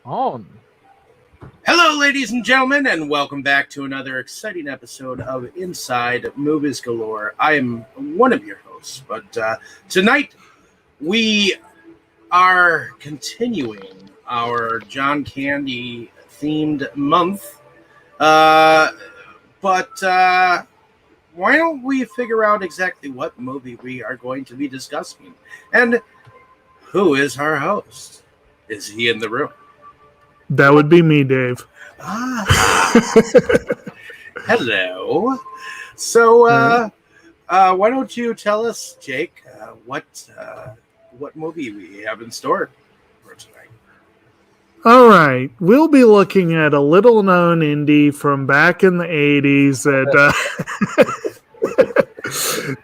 On. Hello, ladies and gentlemen, and welcome back to another exciting episode of Inside Movies Galore. I am one of your hosts, but tonight we are continuing our John Candy themed month. But why don't we figure out exactly what movie we are going to be discussing? And who is our host? Is he in the room? That would be me, Dave. Hello. So, why don't you tell us, Jake, what movie we have in store for tonight? All right. We'll be looking at a little-known indie from back in the 80s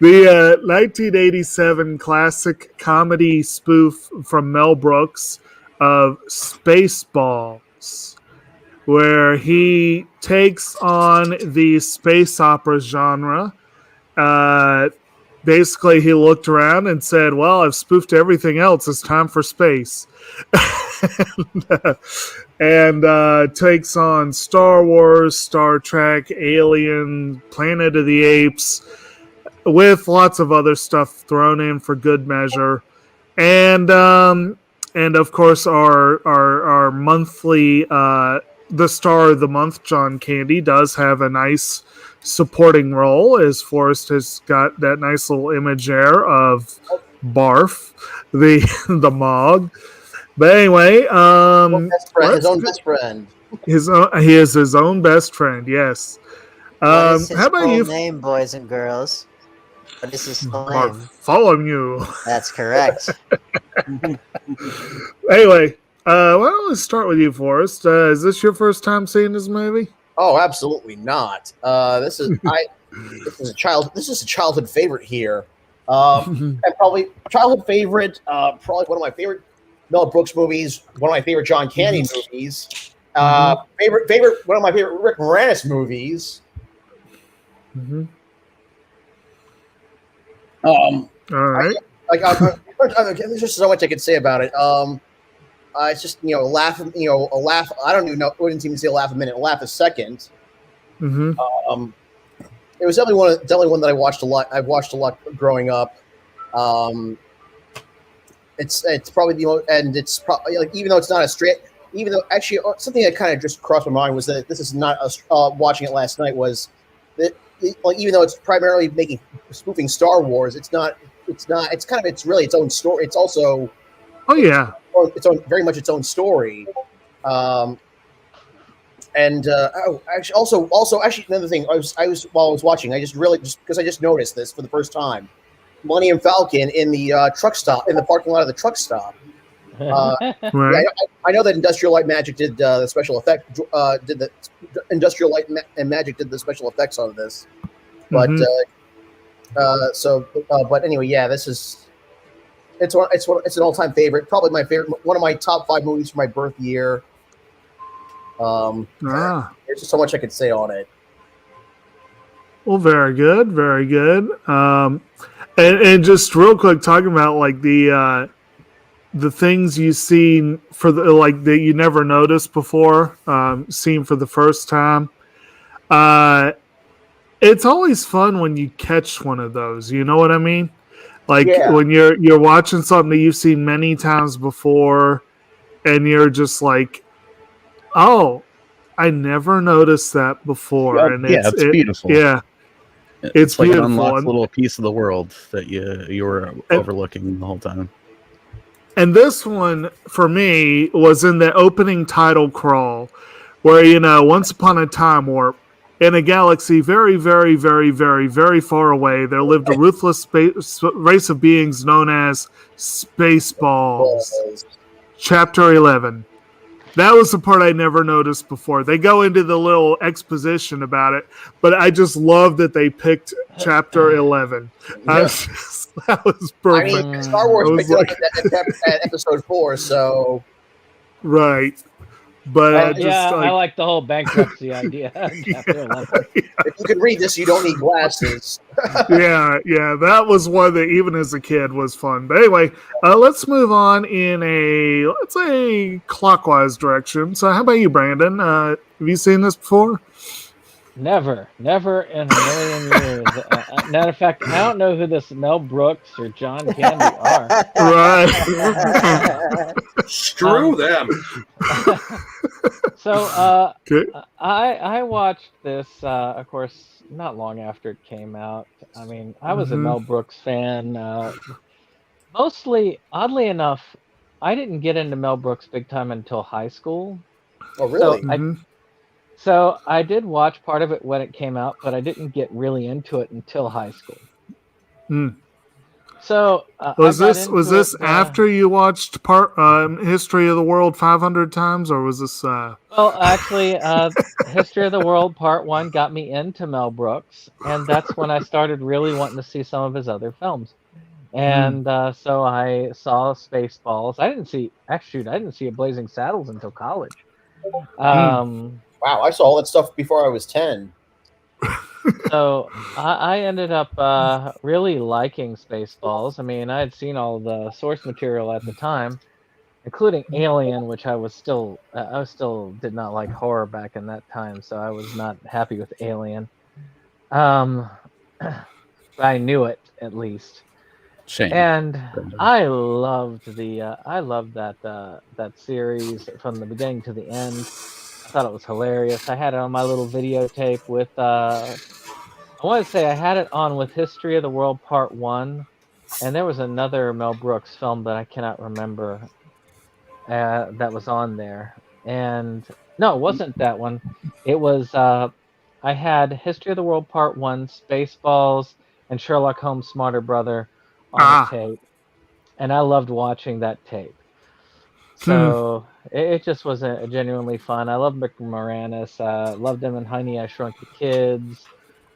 the 1987 classic comedy spoof from Mel Brooks of Spaceballs, where he takes on the space opera genre. Basically, he looked around and said, well, I've spoofed everything else. It's time for space. and takes on Star Wars, Star Trek, Alien, Planet of the Apes, with lots of other stuff thrown in for good measure. And of course, our monthly, the star of the month, John Candy, does have a nice supporting role, as Forrest has got that nice little image there of Barf, the Mog. But anyway, his own best friend. He is his own best friend. Yes. What is his how about full you? name, boys and girls? What is his full name? Bartholomew. That's correct. Anyway, why don't we start with you, Forrest? Is this your first time seeing this movie? Oh, absolutely not. This is a childhood favorite here. And probably childhood favorite. Probably one of my favorite Mel Brooks movies. One of my favorite John Candy movies. Favorite. One of my favorite Rick Moranis movies. Mm-hmm. All right. There's just so much I could say about it. It's just a laugh. A laugh. I don't even know. I wouldn't even say a laugh a minute. A laugh a second. Mm-hmm. It was definitely one that I watched a lot. I've watched a lot growing up. It's probably the most, and it's probably even though it's not a straight. Even though actually something that kind of just crossed my mind was that this is not watching it last night was that even though it's primarily spoofing Star Wars, it's really its own story. It's also very much its own story. Actually another thing while I was watching, I just because I just noticed this for the first time, Millennium Falcon in the truck stop in the parking lot of the truck stop. Right. Yeah, I know that Industrial Light and Magic did the special effect. Industrial Light and Magic did the special effects on this, but but anyway, yeah, this is it's an all-time favorite, probably my favorite, one of my top 5 movies for my birth year. There's just so much I could say on it. Well, very good, very good. And just real quick, talking about like the things you seen for the that you never noticed before, seen for the first time. It's always fun when you catch one of those. You know what I mean? When you're watching something that you've seen many times before, and you're just like, oh, I never noticed that before. And it's beautiful. Yeah. It's like beautiful. An unlocked little piece of the world that you were overlooking the whole time. And this one, for me, was in the opening title crawl, where, once upon a time warp, in a galaxy very, very, very, very, very far away, there lived a ruthless race of beings known as Spaceballs. Chapter 11. That was the part I never noticed before. They go into the little exposition about it, but I just love that they picked Chapter 11. Yeah. That was perfect. I mean, Star Wars picked it up at episode 4, so... Right. But I like the whole bankruptcy idea. Chapter 11. If you can read this, you don't need glasses. yeah, that was one that even as a kid was fun. But anyway, let's move on in let's say clockwise direction. So how about you, Brandon? Have you seen this before? Never in a million years. Matter of fact, I don't know who this Mel Brooks or John Candy are. Right. Screw them. So Okay. I watched this, of course, not long after it came out. I mean, I was a Mel Brooks fan. Mostly, oddly enough, I didn't get into Mel Brooks big time until high school. Oh, really? So I did watch part of it when it came out, but I didn't get really into it until high school. So was this after you watched History of the World 500 times, or was this? Well, actually, History of the World Part 1 got me into Mel Brooks, and that's when I started really wanting to see some of his other films. And so I saw Spaceballs. I didn't see Blazing Saddles until college. Wow, I saw all that stuff before I was 10. So I ended up really liking Spaceballs. I mean, I had seen all the source material at the time, including Alien, which I still did not like horror back in that time, so I was not happy with Alien. I knew it at least. Shame. And I loved that series from the beginning to the end. I thought it was hilarious. I had it on my little videotape with I want to say I had it on with History of the World Part 1, and there was another Mel Brooks film that I cannot remember that was on there. And no, it wasn't that one. It was I had History of the World Part 1, Spaceballs, and Sherlock Holmes' Smarter Brother on a tape. And I loved watching that tape. So it just was a genuinely fun. I love Rick Moranis. Loved him in Honey, I Shrunk the Kids.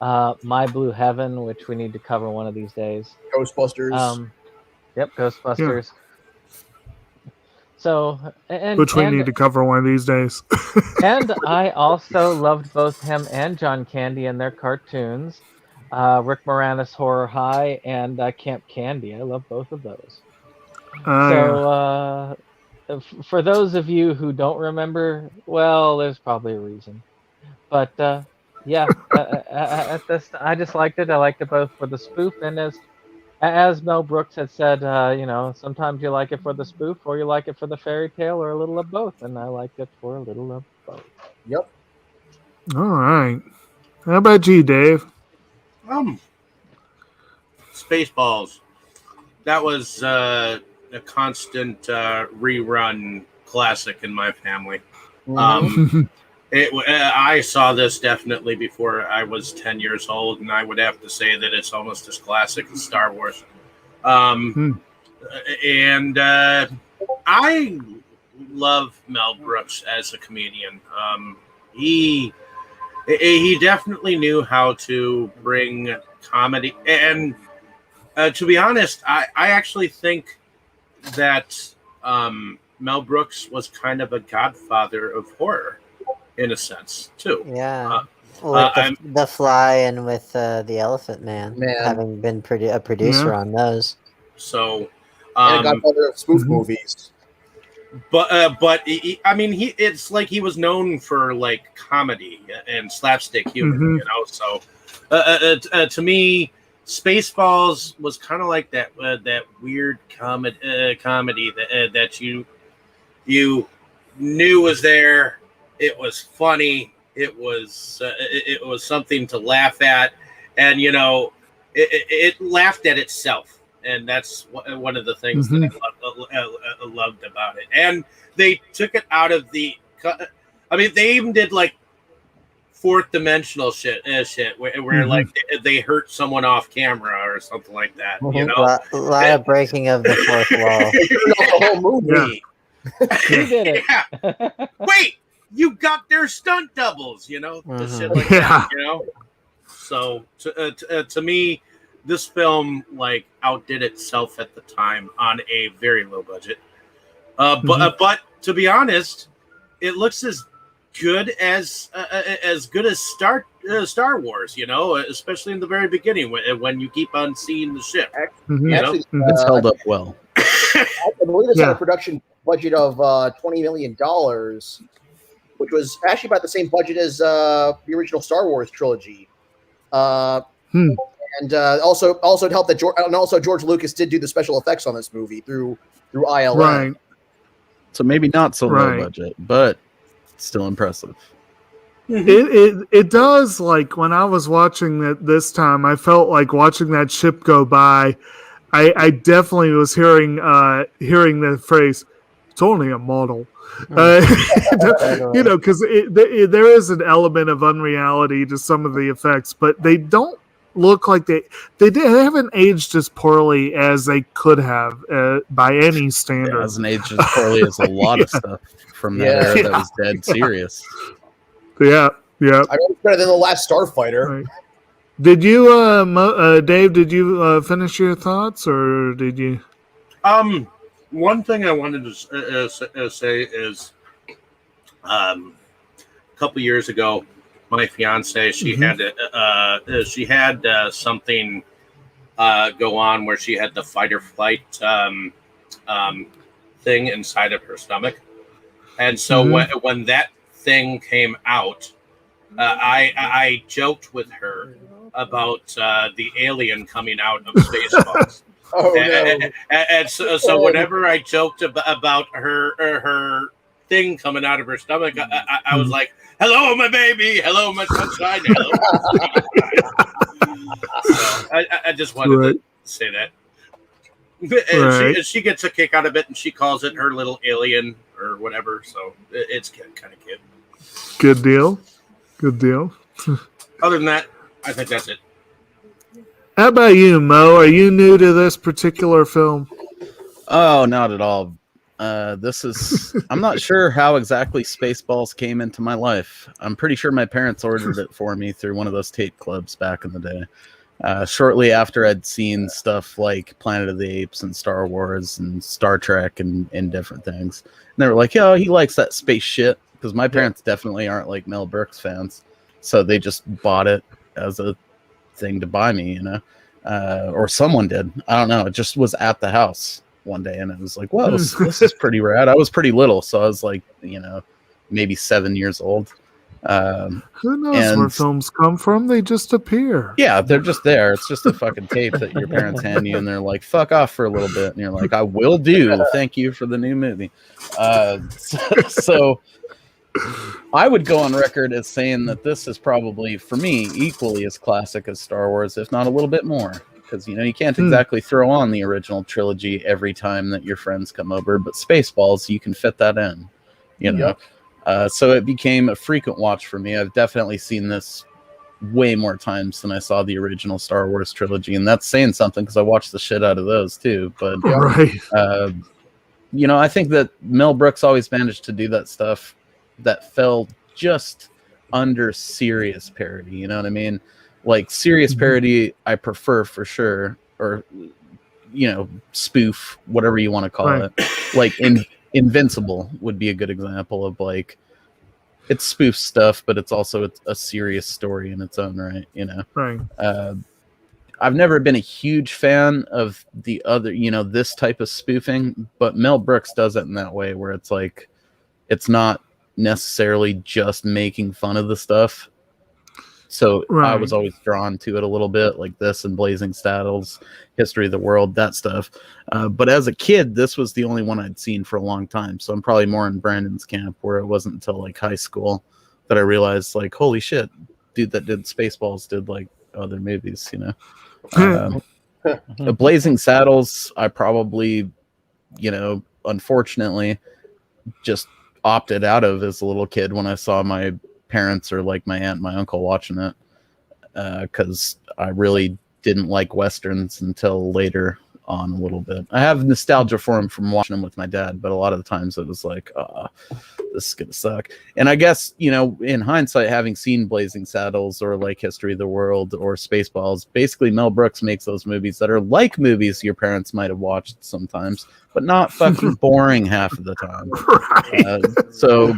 My Blue Heaven, which we need to cover one of these days. Ghostbusters. Yep, Ghostbusters. Yeah. So which we need to cover one of these days. And I also loved both him and John Candy in their cartoons. Rick Moranis Horror High and Camp Candy. I love both of those. For those of you who don't remember, well, there's probably a reason. But yeah, I just liked it. I liked it both for the spoof and as Mel Brooks had said, sometimes you like it for the spoof or you like it for the fairy tale or a little of both. And I liked it for a little of both. Yep. All right. How about you, Dave? Spaceballs. That was a constant rerun classic in my family. I saw this definitely before I was 10 years old, and I would have to say that it's almost as classic as Star Wars. And I love Mel Brooks as a comedian. He definitely knew how to bring comedy. And to be honest, I actually think that Mel Brooks was kind of a godfather of horror, in a sense, too. Yeah. With the Fly and with the Elephant Man. Having been a producer on those. So, and a godfather of spoof movies. But it's like he was known for like comedy and slapstick humor, So, to me, Spaceballs was kind of like that weird comedy that you knew was there. It was funny. It was something to laugh at, and it laughed at itself. And that's one of the things that I loved about it. And they took it out of the. I mean, they even did like fourth dimensional shit where like they hurt someone off camera or something like that. A lot of breaking of the fourth wall. The whole movie. You did it. Yeah. Wait, you got their stunt doubles. The shit like that. So to me, this film like outdid itself at the time on a very low budget. But to be honest, it looks as good as Star Wars, you know, especially in the very beginning when you keep on seeing the ship. Actually, it's held up well. I believe it's had a production budget of $20 million, which was actually about the same budget as the original Star Wars trilogy. And also it helped that George Lucas did do the special effects on this movie through ILM. Right. So maybe not so low budget, but still impressive. It does, like, when I was watching it this time, I felt like watching that ship go by. I definitely was hearing the phrase, "It's only a model," you know, because there is an element of unreality to some of the effects, but they don't look like they haven't aged as poorly as they could have by any standard. It hasn't aged as poorly as a lot of stuff from that era that was dead serious. Yeah. I know it's better than The Last Starfighter. Right. Did you, Dave? Did you finish your thoughts, or did you? One thing I wanted to say is, a couple years ago, my fiance, she had something go on where she had the fight or flight thing inside of her stomach, and so when that thing came out, I joked with her about the alien coming out of Spaceballs. And so whenever I joked about her thing coming out of her stomach, I was like, "Hello, my baby. Hello, my sunshine. Hello." So I just wanted to say that. And she gets a kick out of it, and she calls it her little alien or whatever. So it's kind of cute. Good deal. Good deal. Other than that, I think that's it. How about you, Mo? Are you new to this particular film? Oh, not at all. I'm not sure how exactly Spaceballs came into my life. I'm pretty sure my parents ordered it for me through one of those tape clubs back in the day. Shortly after I'd seen stuff like Planet of the Apes and Star Wars and Star Trek and different things. And they were like, "Yo, he likes that space shit." Because my parents definitely aren't like Mel Brooks fans. So they just bought it as a thing to buy me, you know? Or someone did. I don't know. It just was at the house one day, and it was like, whoa, this is pretty rad. I was pretty little, so I was like, you know, maybe 7 years old. Who knows where films come from? They just appear. Yeah, they're just there. It's just a fucking tape that your parents hand you, and they're like, fuck off for a little bit. And you're like, I will do. Thank you for the new movie. So I would go on record as saying that this is probably, for me, equally as classic as Star Wars, if not a little bit more. Because, you know, you can't exactly throw on the original trilogy every time that your friends come over, but Spaceballs, you can fit that in, you know. So it became a frequent watch for me. I've definitely seen this way more times than I saw the original Star Wars trilogy, and that's saying something because I watched the shit out of those too. But you know, I think that Mel Brooks always managed to do that stuff that fell just under serious parody. You know what I mean? Like serious parody, I prefer for sure, or you know, spoof, whatever you want to call it. Like Invincible would be a good example of like it's spoof stuff, but it's also a serious story in its own right. You know, I've never been a huge fan of the other, you know, this type of spoofing, but Mel Brooks does it in that way where it's like it's not necessarily just making fun of the stuff. So I was always drawn to it a little bit, like this and Blazing Saddles, History of the World, that stuff. But as a kid, this was the only one I'd seen for a long time. So I'm probably more in Brandon's camp, where it wasn't until like high school that I realized, like, holy shit, dude that did Spaceballs did like other movies, you know. Blazing Saddles, I probably, you know, unfortunately, just opted out of as a little kid when I saw my parents or like my aunt and my uncle watching it, because I really didn't like westerns until later on a little bit. I have nostalgia for them from watching them with my dad, but a lot of the times it was like, this is gonna suck. And I guess, you know, in hindsight, having seen Blazing Saddles or like History of the World or Spaceballs, basically Mel Brooks makes those movies that are like movies your parents might have watched sometimes, but not fucking boring half of the time. So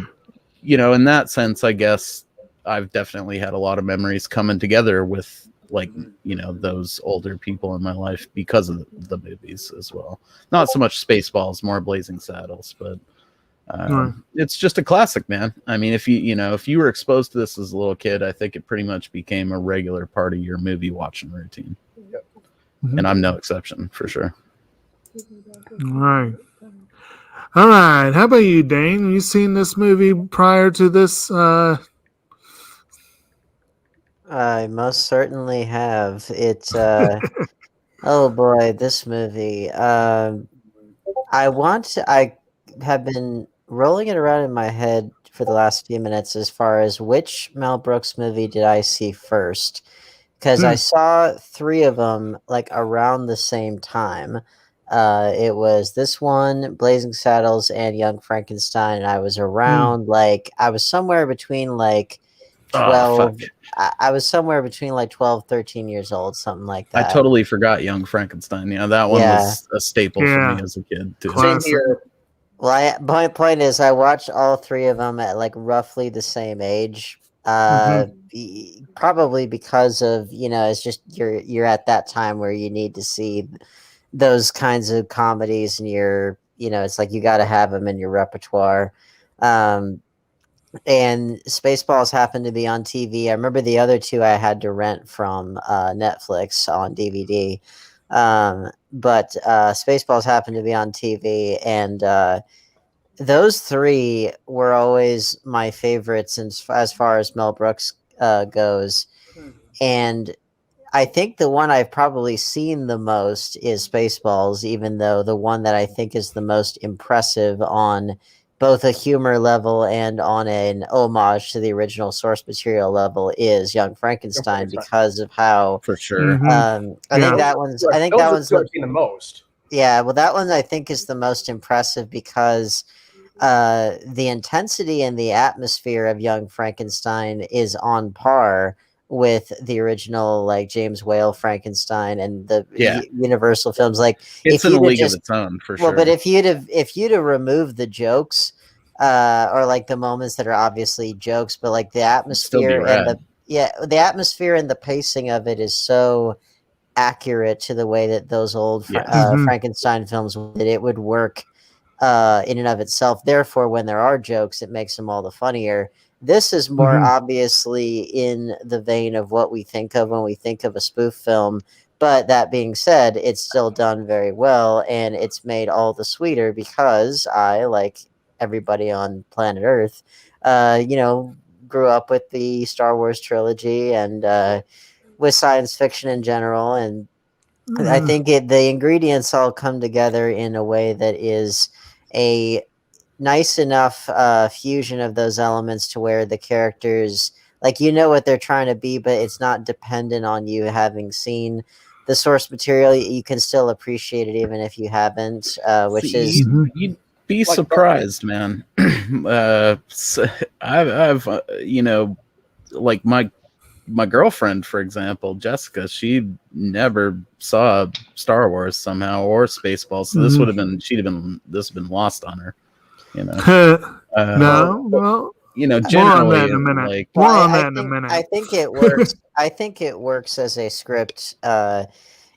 you know, in that sense, I guess I've definitely had a lot of memories coming together with, like, you know, those older people in my life because of the movies as well. Not so much Spaceballs, more Blazing Saddles, but it's just a classic, man. I mean, if you were exposed to this as a little kid, I think it pretty much became a regular part of your movie watching routine. And I'm no exception, for sure. All right. How about you, Dane? You seen this movie prior to this? I most certainly have. It's oh boy, this movie. I have been rolling it around in my head for the last few minutes as far as which Mel Brooks movie did I see first, because I saw 3 of them like around the same time. It was this one, Blazing Saddles, and Young Frankenstein, and I was around I was somewhere between like 12. I was somewhere between like 12, 13 years old, something like that. I totally forgot Young Frankenstein. Yeah, that one was a staple for me as a kid too. Same here. Well, my point is, I watched all 3 of them at like roughly the same age. Probably because of, you know, it's just you're at that time where you need to see those kinds of comedies, and it's like you got to have them in your repertoire. And Spaceballs happened to be on TV. I remember the other 2 I had to rent from Netflix on DVD. But Spaceballs happened to be on TV, and those 3 were always my favorites as far as Mel Brooks goes. And I think the one I've probably seen the most is Spaceballs, even though the one that I think is the most impressive on both a humor level and on an homage to the original source material level is Young Frankenstein, because of how, for sure. I think that one's the most. Yeah, well, that one I think is the most impressive because the intensity and the atmosphere of Young Frankenstein is on par with the original, like James Whale Frankenstein and the Universal films. Like, it's in a league of its own, for sure. Well, but if you'd have removed the jokes, or like the moments that are obviously jokes, but like the atmosphere and the atmosphere and the pacing of it is so accurate to the way that those old Frankenstein films, that it would work in and of itself. Therefore, when there are jokes, it makes them all the funnier. This is more obviously in the vein of what we think of when we think of a spoof film. But that being said, it's still done very well, and it's made all the sweeter because I, like everybody on planet Earth, grew up with the Star Wars trilogy and with science fiction in general. And I think the ingredients all come together in a way that is a nice enough fusion of those elements to where the characters, like, you know what they're trying to be, but it's not dependent on you having seen the source material. You can still appreciate it even if you haven't, you'd be surprised, man. I've like my girlfriend, for example, Jessica, she never saw Star Wars somehow or Spaceballs, so this has been lost on her. No, well, generally, more on that in a minute. I think it works. I think it works as a script.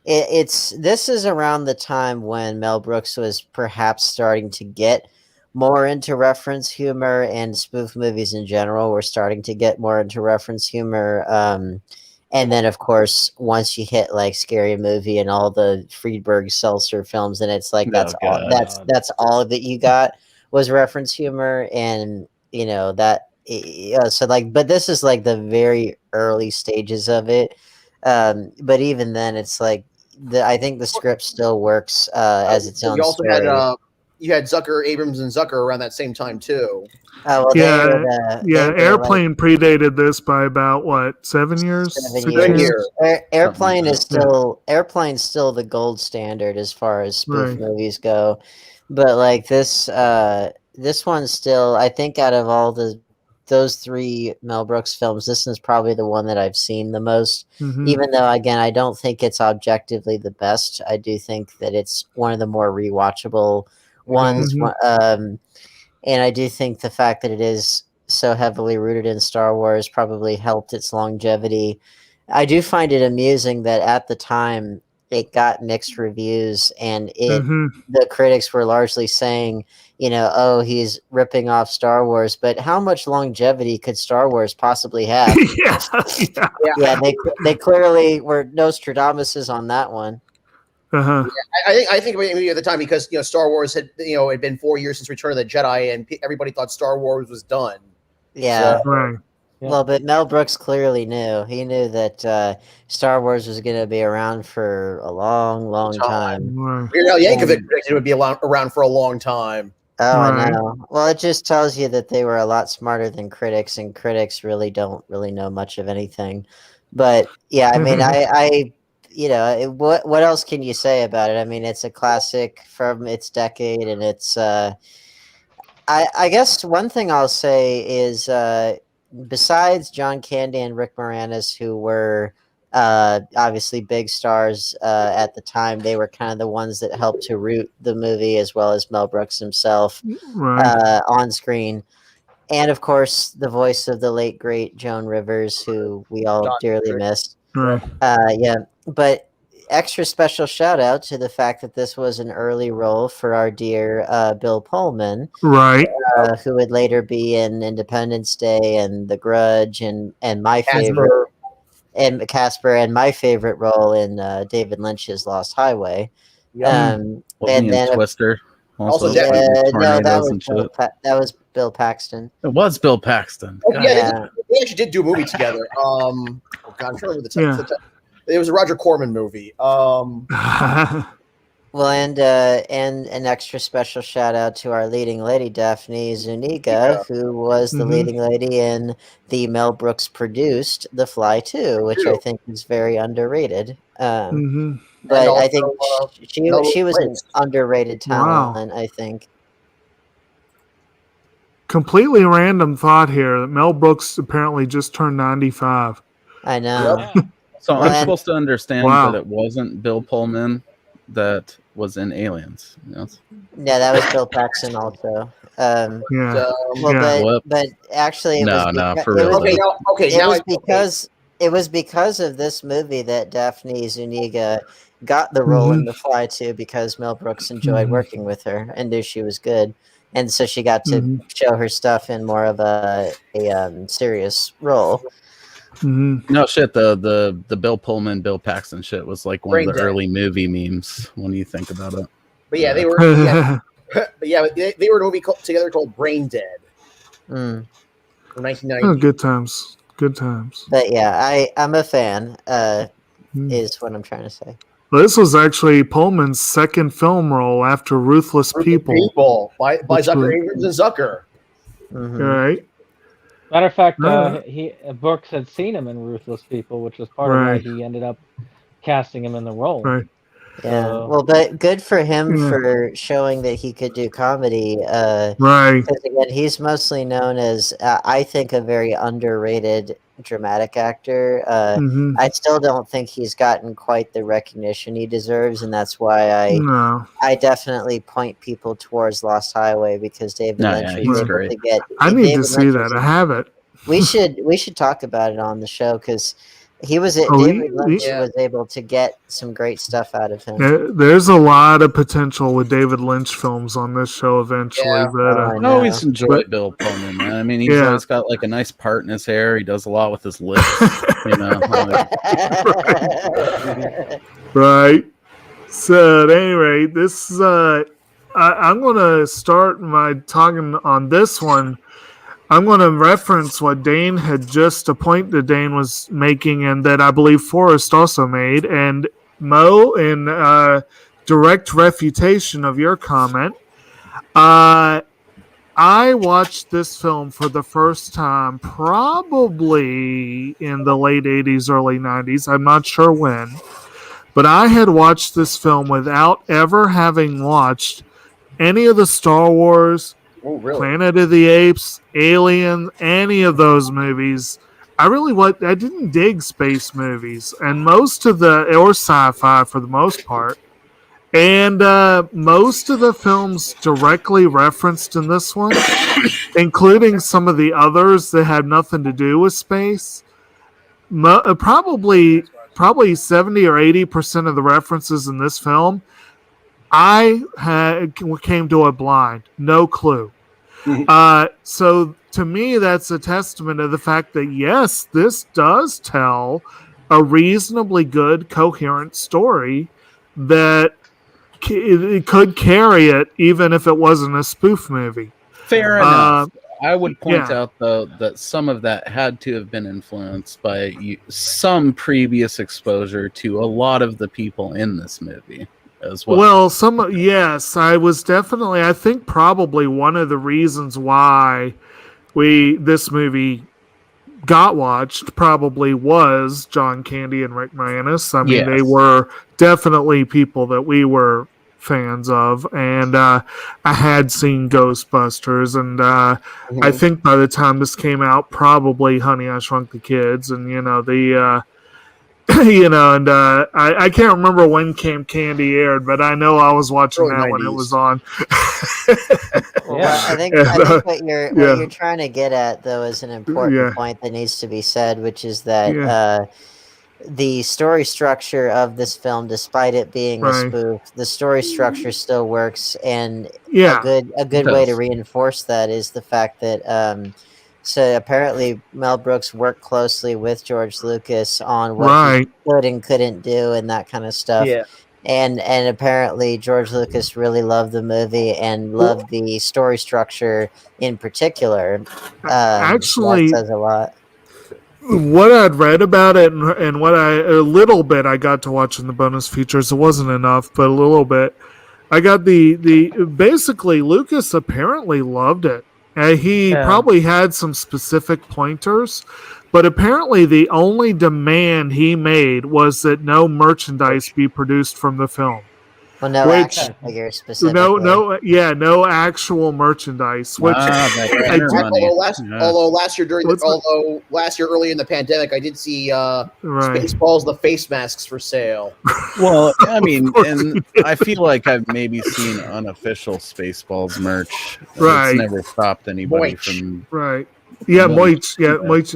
This is around the time when Mel Brooks was perhaps starting to get more into reference humor, and spoof movies in general were starting to get more into reference humor. And then, of course, once you hit like Scary Movie and all the Friedberg Seltzer films, and it's like that's all that you got was reference humor. And but this is like the very early stages of it. But even then, it's like I think the script still works as its own. You also story. had you had Zucker, Abrams, and Zucker around that same time too. Oh, well, Airplane predated this by about 7 years? 7 years. Airplane's still the gold standard as far as spoof movies go, but like this one's still, I think, out of all those 3 Mel Brooks films, this is probably the one that I've seen the most. Even though, again, I don't think it's objectively the best. I do think that it's one of the more rewatchable ones. And I do think the fact that it is so heavily rooted in Star Wars probably helped its longevity. I do find it amusing that at the time it got mixed reviews, and the critics were largely saying, oh, he's ripping off Star Wars, but how much longevity could Star Wars possibly have? Yeah, they clearly were Nostradamuses on that one. I think maybe at the time, because Star Wars had had been 4 years since Return of the Jedi, and everybody thought Star Wars was done. Yeah. So, right. Well, but Mel Brooks clearly knew. He knew that Star Wars was going to be around for a long, long time. Weird Al Yankovic predicted it would be around for a long time. Oh, I know. Well, it just tells you that they were a lot smarter than critics, and critics really don't really know much of anything. But yeah, I mean, what else can you say about it? I mean, it's a classic from its decade, and it's. I guess one thing I'll say is, besides John Candy and Rick Moranis, who were obviously big stars at the time, they were kind of the ones that helped to root the movie, as well as Mel Brooks himself on screen. And of course, the voice of the late great Joan Rivers, who we all dearly missed. But extra special shout out to the fact that this was an early role for our dear Bill Pullman, who would later be in Independence Day and The Grudge and my favorite, and Casper, and my favorite role in David Lynch's Lost Highway. And then Twister. Also, that was Bill Paxton. It was Bill Paxton. They actually did do a movie together. I'm trying to remember the title. It was a Roger Corman movie. Well, and an extra special shout out to our leading lady, Daphne Zuniga, who was the leading lady in the Mel Brooks produced The Fly 2, which I think is very underrated. But also, I think she was an underrated talent, I think. Completely random thought here that Mel Brooks apparently just turned 95. I know. Yeah. So I'm supposed to understand that it wasn't Bill Pullman that was in Aliens. Yes? Yeah, that was Bill Paxton also. But actually, it was because of this movie that Daphne Zuniga got the role in The Fly 2, because Mel Brooks enjoyed working with her and knew she was good, and so she got to show her stuff in more of a serious role. No shit, the Bill Pullman, Bill Paxton shit was like one of the early movie memes when you think about it. But yeah, they were. They were in a movie together called Brain Dead. From 1990. Oh, good times. But yeah, I'm a fan. Is what I'm trying to say. This was actually Pullman's second film role after Ruthless People by Zucker, Abrams and Zucker. Right. Matter of fact, Brooks had seen him in Ruthless People, which was part of why he ended up casting him in the role. Right. Yeah. Well, but good for him for showing that he could do comedy. Right. Because again, he's mostly known as, I think, a very underrated dramatic actor. I still don't think he's gotten quite the recognition he deserves, and that's why I definitely point people towards Lost Highway, because David Lynch was able to get. I need to see that. I have it. We should talk about it on the show, because David Lynch was able to get some great stuff out of him. There's a lot of potential with David Lynch films on this show eventually. Yeah. I always enjoy Bill Pullman, man. I mean, he's always got like a nice part in his hair. He does a lot with his lips, Right. So at any rate, this I'm going to start my talking on this one. I'm going to reference what Dane had just a point that Dane was making, and that I believe Forrest also made. And Mo, in direct refutation of your comment, I watched this film for the first time probably in the late 80s, early 90s. I'm not sure when. But I had watched this film without ever having watched any of the Star Wars, Planet of the Apes, Alien, any of those movies. I didn't dig space movies, and most of or sci-fi for the most part. And most of the films directly referenced in this one, including some of the others that had nothing to do with space, probably 70 or 80% of the references in this film, came to it blind, no clue. So to me, that's a testament to the fact that yes, this does tell a reasonably good, coherent story that it could carry it even if it wasn't a spoof movie. Fair enough. I would point out, though, that some of that had to have been influenced by some previous exposure to a lot of the people in this movie as well. Well, yes, I think probably one of the reasons why this movie got watched probably was John Candy and Rick Moranis. I mean, They were definitely people that we were fans of, and I had seen Ghostbusters, and I think by the time this came out, probably Honey, I Shrunk the Kids, and I can't remember when Camp Candy aired, but I know I was watching that 90s. When it was on. I think what you're trying to get at, though, is an important point that needs to be said, which is that the story structure of this film, despite it being a spoof, the story structure still works, and a good way to reinforce that is the fact that so apparently Mel Brooks worked closely with George Lucas on what he could and couldn't do and that kind of stuff. Yeah. And apparently George Lucas really loved the movie and loved the story structure in particular. Actually, that says a lot. What I'd read about it and what a little bit I got to watch in the bonus features, it wasn't enough, but a little bit. I got basically Lucas apparently loved it. He probably had some specific pointers, but apparently the only demand he made was that no merchandise be produced from the film. Well, no action figures specifically. No actual merchandise. Which although last year early in the pandemic, I did see Spaceballs, the face masks for sale. Well, I mean, and I feel like I've maybe seen unofficial Spaceballs merch. It's never stopped anybody from. Right. Yeah, Moich. Yeah, Moich.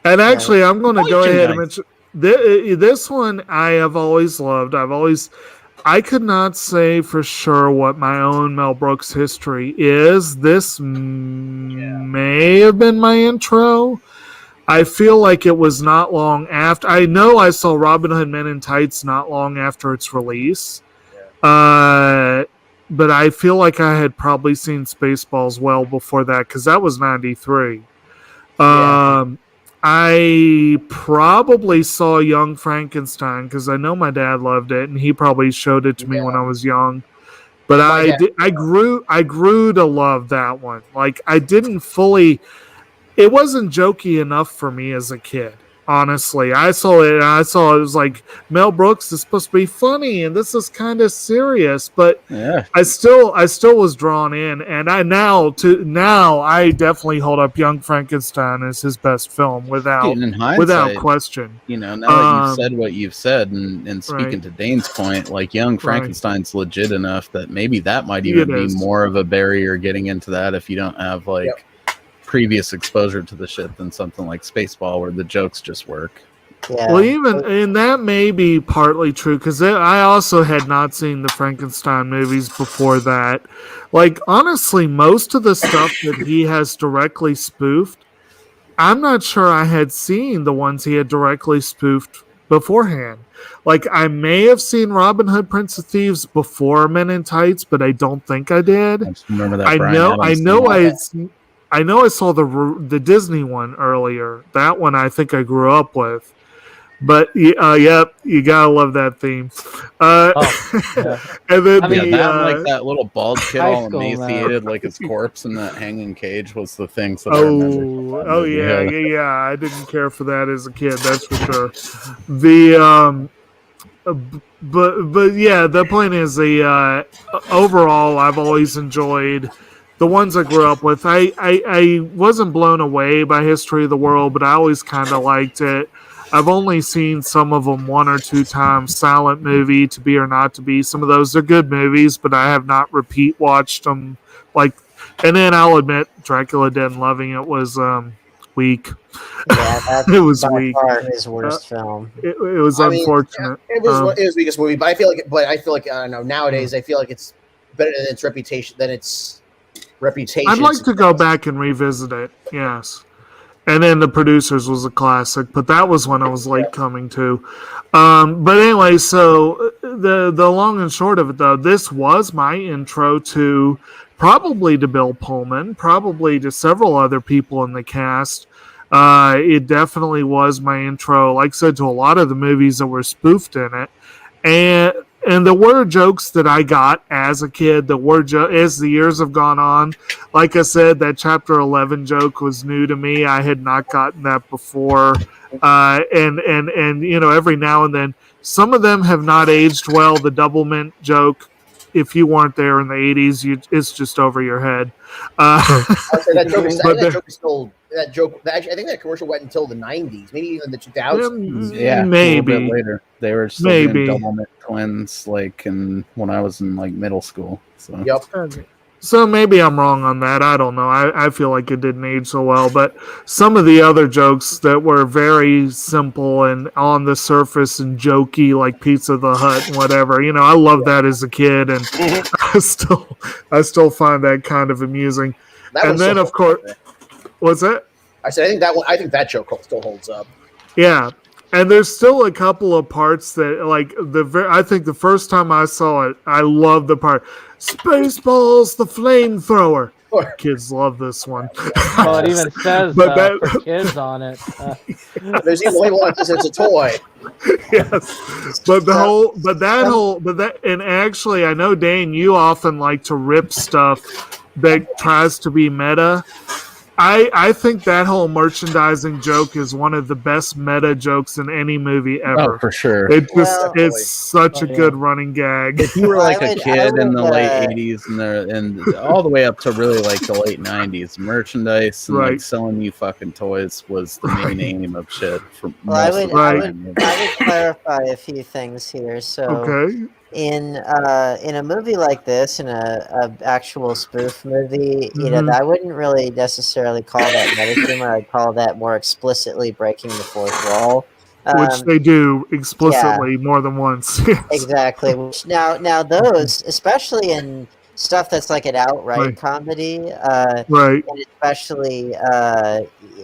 And actually, I'm going to go ahead and mention this one. I have always loved. I could not say for sure what my own Mel Brooks history is. This may have been my intro. I feel like it was not long after. I know I saw Robin Hood Men in Tights not long after its release. But I feel like I had probably seen Spaceballs well before that because that was 93. I probably saw Young Frankenstein because I know my dad loved it, and he probably showed it to me when I was young. But I grew to love that one. Like I didn't fully. It wasn't jokey enough for me as a kid. Honestly, I saw it. And I saw it was like Mel Brooks is supposed to be funny, and this is kind of serious. But I still was drawn in, and I definitely hold up Young Frankenstein as his best film without question. Now that you've said what you've said, and speaking to Dane's point, like Young Frankenstein's legit enough that maybe that might even be more of a barrier getting into that if you don't have previous exposure to the shit than something like Spaceball where the jokes just work. Well, and that may be partly true because I also had not seen the Frankenstein movies before that. Like, honestly, most of the stuff that he has directly spoofed, I'm not sure I had seen the ones he had directly spoofed beforehand. Like, I may have seen Robin Hood, Prince of Thieves before Men in Tights, but I don't think I did. I just remember that. I know I saw the Disney one earlier. That one I think I grew up with. But you gotta love that theme. And then like that little bald kid all emaciated, like his corpse in that hanging cage was the things that I remember. I didn't care for that as a kid. That's for sure. The point is overall I've always enjoyed the ones I grew up with. I wasn't blown away by History of the World, but I always kind of liked it. I've only seen some of them 1 or 2 times. Silent Movie, To Be or Not to Be. Some of those are good movies, but I have not repeat watched them. Like, and then I'll admit, Dracula Dead and Loving It was weak. Yeah, that's It was by weak. far his worst film. It was unfortunate. It was the weakest movie, but I feel like I don't know. Nowadays, I feel like it's better than its reputation. I'd like to go back and revisit it. Yes. And then The Producers was a classic, but that was when I was late coming to. But anyway, so the long and short of it, though, this was my intro to probably to Bill Pullman, probably to several other people in the cast. It definitely was my intro, like I said, to a lot of the movies that were spoofed in it. And there were jokes that I got as a kid that were as the years have gone on. Like I said, that Chapter 11 joke was new to me. I had not gotten that before. And you know, every now and then, some of them have not aged well. The double mint joke, if you weren't there in the 80s, it's just over your head. That joke, I think that commercial went until the 90s, maybe even the 2000s. Yeah, maybe a little bit later. They were still doing double mint twins, like when I was in like middle school. So. Yep. So maybe I'm wrong on that. I don't know. I feel like it didn't age so well. But some of the other jokes that were very simple and on the surface and jokey, like Pizza the Hut and whatever, you know, I loved that as a kid, and I still find that kind of amusing. And then, of course, what's that? I said I think that joke still holds up. Yeah. And there's still a couple of parts that, like, I think the first time I saw it, I loved the part, Spaceballs, the flamethrower. Kids love this one. Well, it even says for kids on it. There's even a label on this. It's a toy. Yes, and actually, I know, Dane, you often like to rip stuff that tries to be meta. I think that whole merchandising joke is one of the best meta jokes in any movie ever. Oh, for sure. It's such a good running gag. If you were like a kid in the late 80s and all the way up to really like the late 90s, merchandise and like selling you fucking toys was the main aim of shit. I would clarify a few things here. So in a movie like this, in a actual spoof movie, you know, I wouldn't really necessarily call that meta humor. I'd call that more explicitly breaking the fourth wall, which they do explicitly more than once. Exactly. Which now those, especially in stuff that's like an outright comedy, and especially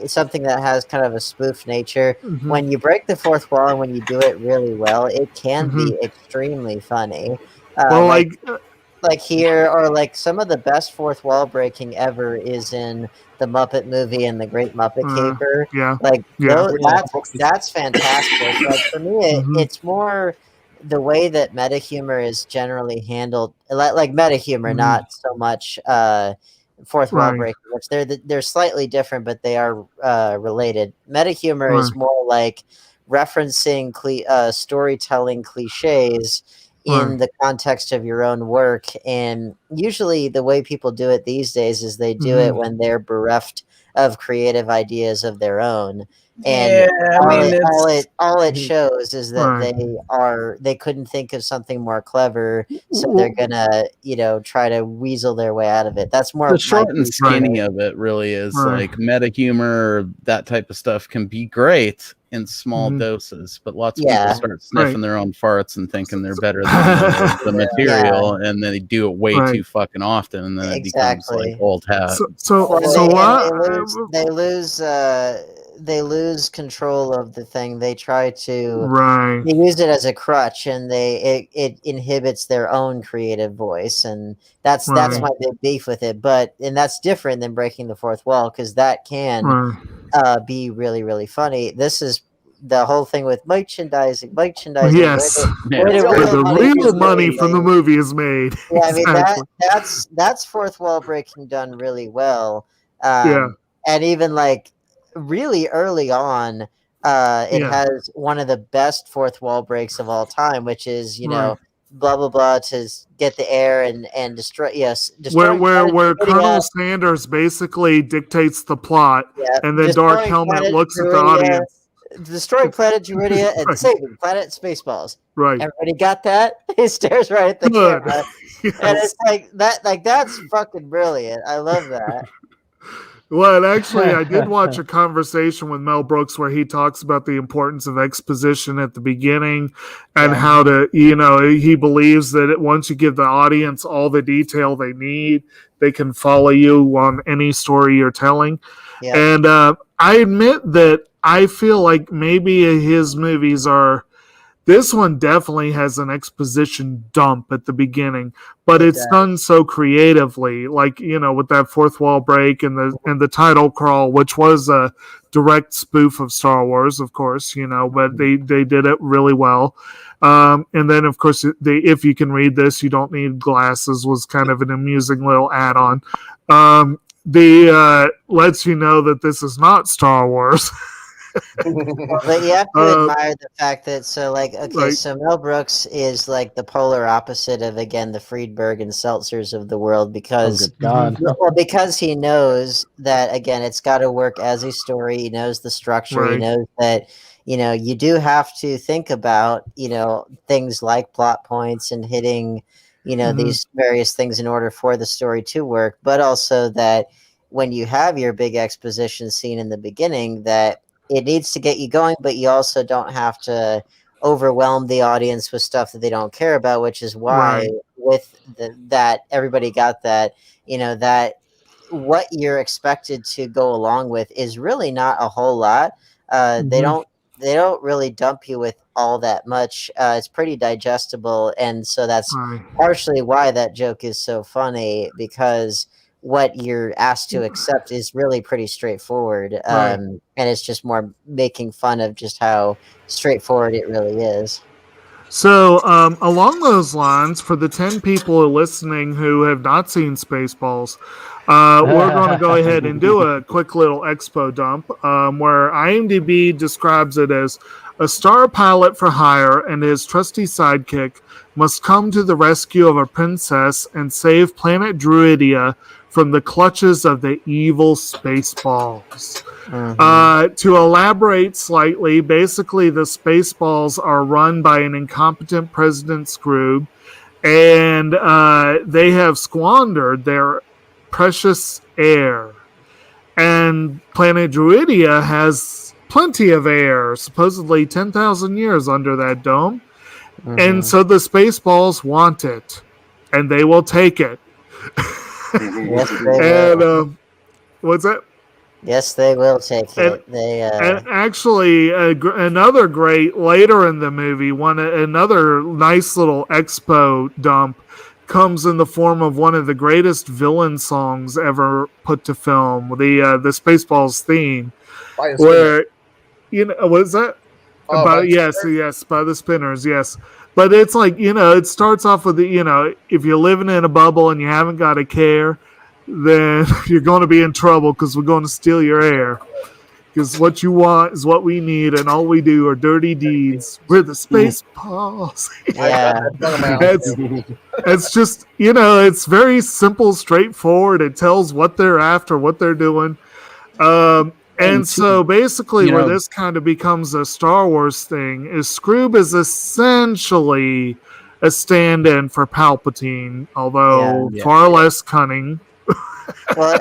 something that has kind of a spoof nature. When you break the fourth wall and when you do it really well, it can be extremely funny. Like here, or like some of the best fourth wall breaking ever is in the Muppet Movie and the Great Muppet Caper. That's fantastic. Like for me, it's more the way that meta humor is generally handled, like meta humor, not so much fourth wall breaking, which they're slightly different, but they are related. Meta humor is more like referencing storytelling cliches in the context of your own work, and usually the way people do it these days is they do it when they're bereft of creative ideas of their own. And all it shows is that they couldn't think of something more clever, so they're gonna try to weasel their way out of it. That's more the short and skinny of it. Really is like meta humor. That type of stuff can be great in small doses, but lots of people start sniffing their own farts and thinking they're better than the material, and then they do it way too fucking often, and then it becomes like old hat. They lose control of the thing. They try to they use it as a crutch, and it inhibits their own creative voice, and that's my big beef with it. And that's different than breaking the fourth wall, because that can be really, really funny. This is the whole thing with merchandising. Yes, where the real money from the movie is made. Yeah, I mean that's fourth wall breaking done really well. And even like really early on, it has one of the best fourth wall breaks of all time, which is blah blah blah to get the air and destroy. Where Colonel Sanders basically dictates the plot, and then Dark Helmet looks at the audience. Destroying Planet Druidia and Right. saving Planet Spaceballs. Right. Everybody got that? He stares right at the Good. camera. Yes. And it's like that. Like that's fucking brilliant. I love that. Well, and actually, I did watch a conversation with Mel Brooks where he talks about the importance of exposition at the beginning and how to, he believes that once you give the audience all the detail they need, they can follow you on any story you're telling. Yeah. And I admit that I feel like maybe his movies are. This one definitely has an exposition dump at the beginning, but it's done so creatively, like, with that fourth wall break and the title crawl, which was a direct spoof of Star Wars, of course, but they did it really well. And then, of course, if you can read this, you don't need glasses was kind of an amusing little add-on. Lets you know that this is not Star Wars. But you have to admire the fact that so Mel Brooks is like the polar opposite of, again, the Friedberg and Seltzers of the world because he knows that, again, it's got to work as a story. He knows the structure. Right. He knows that you do have to think about things like plot points and hitting these various things in order for the story to work, but also that when you have your big exposition scene in the beginning, that it needs to get you going, but you also don't have to overwhelm the audience with stuff that they don't care about, which is why with that everybody got that, that what you're expected to go along with is really not a whole lot. They don't really dump you with all that much. It's pretty digestible. And so that's partially why that joke is so funny, because what you're asked to accept is really pretty straightforward. And it's just more making fun of just how straightforward it really is. So, along those lines, for the 10 people listening who have not seen Spaceballs, we're going to go ahead and do a quick little expo dump, where IMDb describes it as a star pilot for hire and his trusty sidekick must come to the rescue of a princess and save planet Druidia from the clutches of the evil Spaceballs. To elaborate slightly, basically the Spaceballs are run by an incompetent President Scrooge, and they have squandered their precious air. And planet Druidia has plenty of air, supposedly 10,000 years under that dome. And so the Spaceballs want it, and they will take it. Yes, they will. And what's that? Yes, they will take it. And actually, another great later in the movie, another nice little expo dump comes in the form of one of the greatest villain songs ever put to film, the Spaceballs theme, where what is that? Yes, by the Spinners, yes. But it's like, it starts off with if you're living in a bubble and you haven't got a care, then you're going to be in trouble because we're going to steal your air. Because what you want is what we need, and all we do are dirty deeds. We're the Spaceballs. Yeah. It's just, it's very simple, straightforward. It tells what they're after, what they're doing. And so basically where this kind of becomes a Star Wars thing is Scrooge is essentially a stand-in for Palpatine, although far less cunning. Well,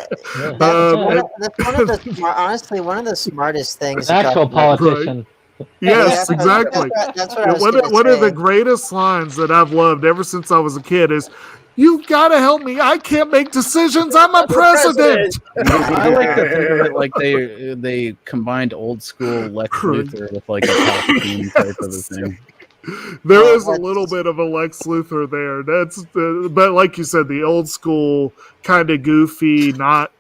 that's one of the smartest things. An actual politician. Right. Yes, exactly. That's what I was one of the greatest lines that I've loved ever since I was a kid is, "You gotta help me! I can't make decisions. I'm a president." I like to think of it like they combined old school Lex Luthor with like a Palpatine type of a thing. There is a little bit of a Lex Luthor there. But like you said, the old school kind of goofy, not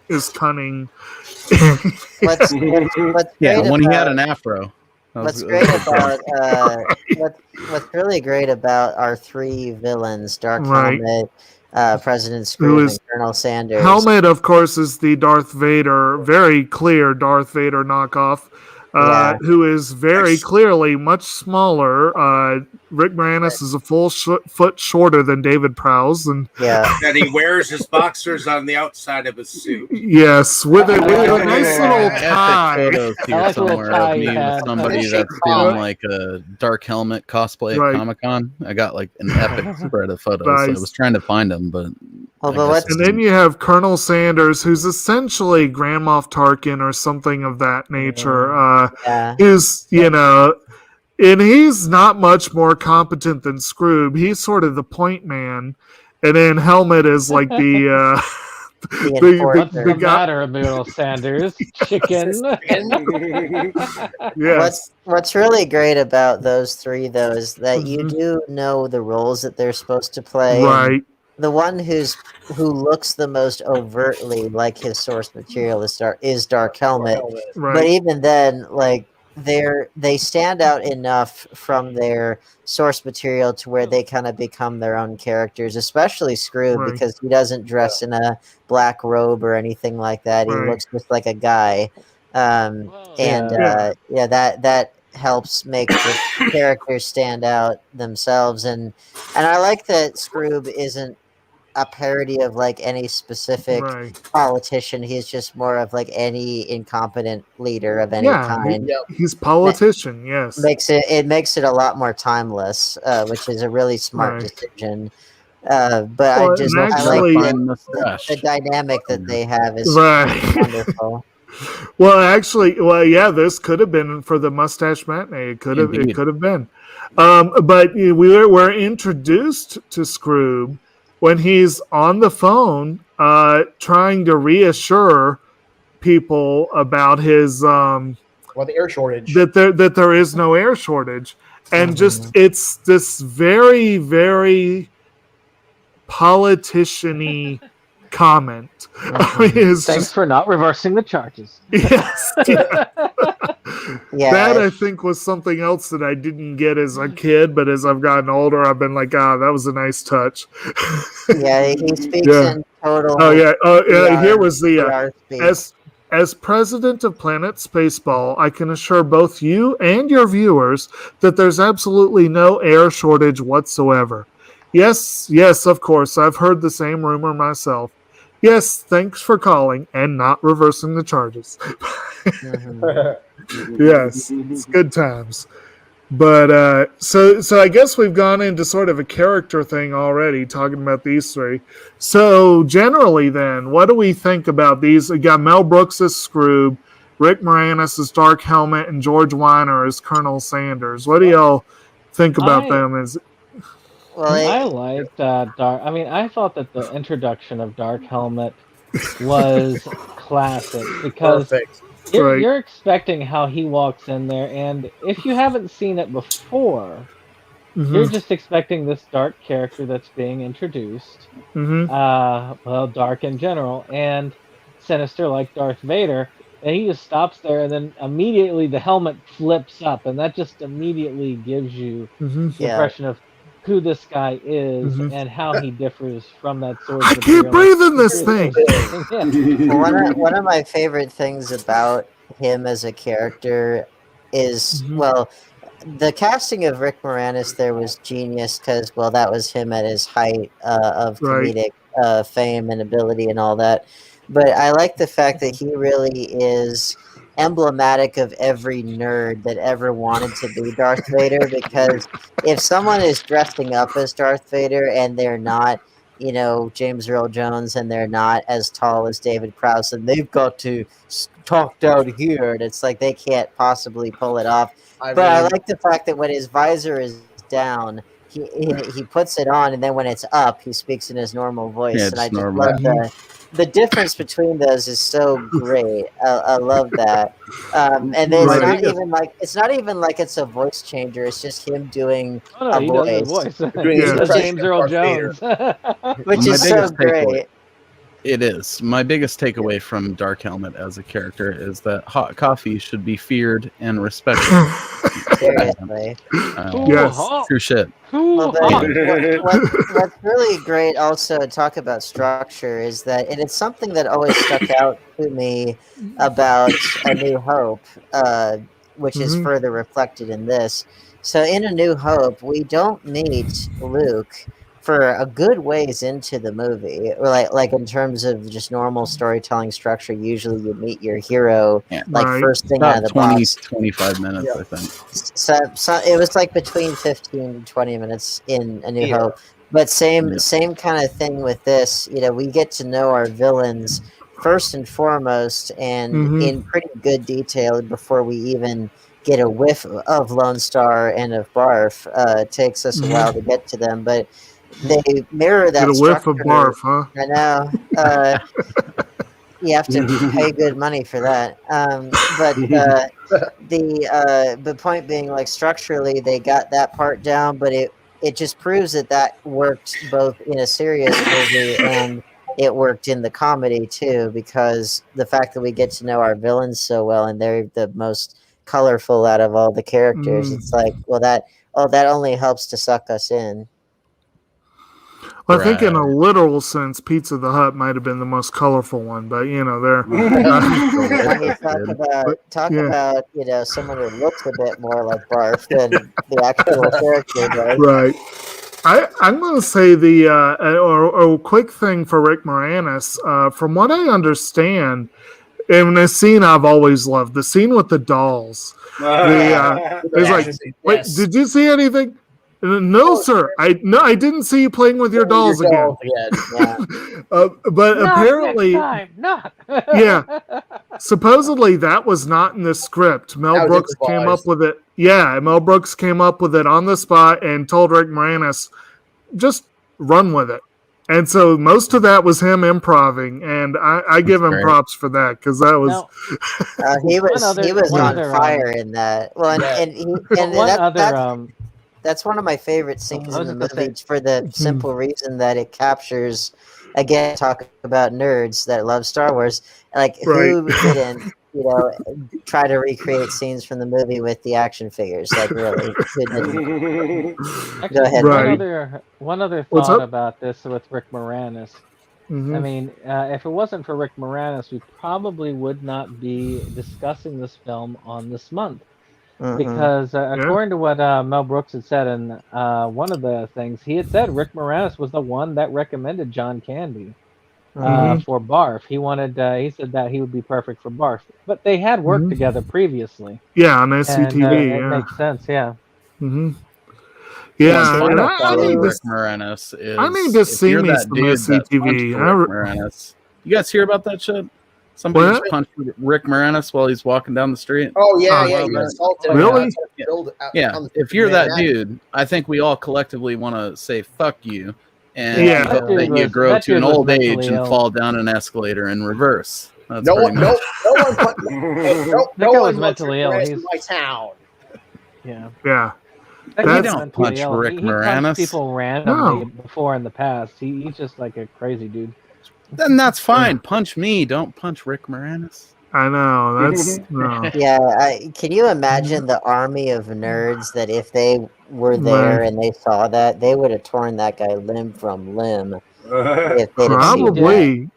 as cunning. What's when he had an afro. What's really great about our three villains, Dark Helmet, President Scrooge, and Colonel Sanders. Helmet, of course, is the Darth Vader, very clear Darth Vader knockoff, who is very clearly much smaller, Rick Moranis is a full foot shorter than David Prowse, and that he wears his boxers on the outside of his suit. yes, with a nice little Epic tie. photos I here like the little somewhere tie of he me with had. somebody that's doing like a Dark Helmet cosplay at Right. Comic-Con. I got like an epic spread of photos. So I Nice. was trying to find them, but Oh, I but guess what's- And then you have Colonel Sanders, who's essentially Grand Moff Tarkin or something of that nature. Yeah. Who's, you know, and he's not much more competent than Scroob. He's sort of the point man, and then Helmet is like the enforcer. What's the matter, Admiral Sanders? Chicken. yes, What's really great about those three, though, is that you Mhm. do know the roles that they're supposed to play. and right, The one who looks the most overtly like his source material is Dark Helmet. But right, even then, like they stand out enough from their source material to where they kind of become their own characters, especially Scroob, Right. because he doesn't dress in a black robe or anything like that. He Right. looks just like a guy. And that helps make the characters stand out themselves. And I like that Scroob isn't a parody of like any specific right. politician. He's just more of like any incompetent leader of any Yeah, kind. he's politician. Yes, Makes it a lot more timeless, which is a really smart Right. decision. But Well, I just and I actually- like fine the mustache. dynamic that they have is right. wonderful. Well, actually, yeah, this could have been for the Mustache Matinee. It could have been. But we're introduced to Scroob when he's on the phone, trying to reassure people about his Well, the air shortage. that there is no air shortage, and just it's this very, very politician-y comment. I mean, it's Thanks just, for not reversing the charges. yes, yeah. Yeah, That I think was something else that I didn't get as a kid, but as I've gotten older, I've been like, that was a nice touch. yeah, he speaks Yeah. in total. Oh yeah, PR here was the PR speak. as president of Planet Spaceball, I can assure both you and your viewers that there's absolutely no air shortage whatsoever. Yes, of course, I've heard the same rumor myself. Yes, thanks for calling and not reversing the charges. Mhm. Yes, it's good times. But so I guess we've gone into sort of a character thing already, talking about these three. So generally, then, what do we think about these? We got Mel Brooks as Scroob, Rick Moranis as Dark Helmet, and George Weiner as Colonel Sanders. What do y'all think about them? Well, I liked Dark. I mean, I thought that the introduction of Dark Helmet was classic because Perfect. Right. you're expecting how he walks in there, and if you haven't seen it before, you're just expecting this dark character that's being introduced. Well, dark in general and sinister like Darth Vader. And he just stops there, and then immediately the helmet flips up, and that just immediately gives you the impression of who this guy is and how he differs from that source. I can't breathe in this thing. Well, one of my favorite things about him as a character is, well, the casting of Rick Moranis there was genius because, well, that was him at his height of comedic fame and ability and all that. But I like the fact that he really is emblematic of every nerd that ever wanted to be Darth Vader, because if someone is dressing up as Darth Vader and they're not, you know, James Earl Jones, and they're not as tall as David Prowse, and they've got to talk down here, and it's like they can't possibly pull it off. I like the fact that when his visor is down, he puts it on, and then when it's up, he speaks in his normal voice. Yeah, and I just normal. love the difference between those is so great. I love that. And it's not even like it's a voice changer. It's just him doing a he voice. does his voice. Doing He his does impression James of Earl Darth Vader. Jones. Which My is so biggest takeaway- great. It is. My biggest takeaway from Dark Helmet as a character is that hot coffee should be feared and respected. Seriously. Yes. True shit. Well, what's really great also to talk about structure is that, and it's something that always stuck out to me about A New Hope, which is further reflected in this, So in A New Hope, we don't meet Luke for a good ways into the movie, or like in terms of just normal storytelling structure. Usually, you meet your hero first thing out of the 25 minutes, I think. So it was like between 15 and 20 minutes in A New Hope. But same kind of thing with this. We get to know our villains first and foremost, and in pretty good detail before we even get a whiff of Lone Star and of Barf. It takes us a while to get to them, but they mirror that. Get a whiff of Barf, huh? I know. You have to pay good money for that. But point being, like, structurally, they got that part down, but it just proves that worked both in a serious movie and it worked in the comedy too, because the fact that we get to know our villains so well and they're the most colorful out of all the characters, it's like, well, that only helps to suck us in. Well, I think in a literal sense, Pizza the Hut might have been the most colorful one, but they're talk about someone who looks a bit more like Barf than the actual character does. Right. I'm going to say a quick thing for Rick Moranis. From what I understand, and a scene I've always loved, the scene with the dolls. It's like, wait, did you see anything? No, sir. I didn't see you playing with your dolls again. But apparently, not. Yeah. Supposedly that was not in the script. Mel Brooks came up with it. Yeah, Mel Brooks came up with it on the spot and told Rick Moranis, just run with it. And so most of that was him improvising, and I give him props for that, because that was he was on fire in that. Well, that's one of my favorite scenes in the movie for the simple reason that it captures, again, talk about nerds that love Star Wars, like who didn't, try to recreate scenes from the movie with the action figures, like really. Go ahead. One other thought about this with Rick Moranis. I mean, if it wasn't for Rick Moranis, we probably would not be discussing this film on this month. Because according to what Mel Brooks had said in one of the things, he had said Rick Moranis was the one that recommended John Candy for Barf. He said that he would be perfect for Barf, but they had worked together previously. Yeah, on SCTV. It makes sense. Yeah. Yeah, and I need Rick Moranis. I need to see me some SCTV. You guys hear about that shit? Somebody just punched Rick Moranis while he's walking down the street. Oh yeah. Really? Yeah. If you're that dude, I think we all collectively want to say fuck you, and that you grow to an old age and fall down an escalator in reverse. No one mentally ill. He's in my town. Yeah. Yeah. You don't punch Rick Moranis. He people randomly before in the past. He's just like a crazy dude. Then that's fine. Punch me. Don't punch Rick Moranis. I know. That's no. Yeah. Can you imagine the army of nerds that if they were there and they saw that, they would have torn that guy limb from limb? Probably.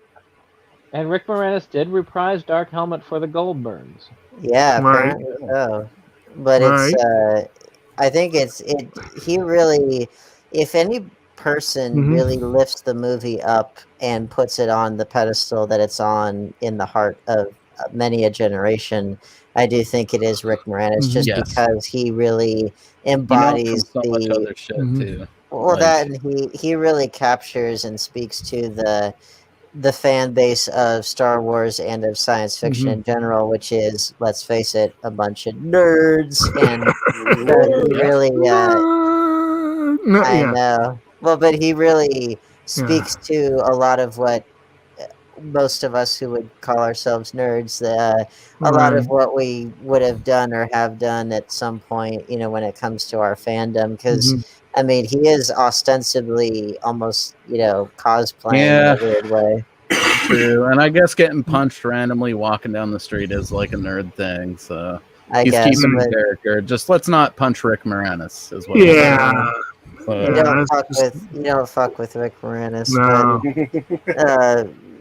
And Rick Moranis did reprise Dark Helmet for the Goldbergs. Yeah, apparently so. But it's I think he really, if any person really lifts the movie up and puts it on the pedestal that it's on in the heart of many a generation, I do think it is Rick Moranis, just because he really embodies much other shit too. Well, and he really captures and speaks to the fan base of Star Wars and of science fiction in general, which is, let's face it, a bunch of nerds, and really, I know. Well, but he really speaks to a lot of what most of us who would call ourselves nerds, a lot of what we would have done or have done at some point, when it comes to our fandom, because I mean, he is ostensibly almost, cosplaying in a weird way. True, and I guess getting punched randomly walking down the street is like a nerd thing, so he's keeping his character. Just let's not punch Rick Moranis, is what you don't fuck with Rick Moranis.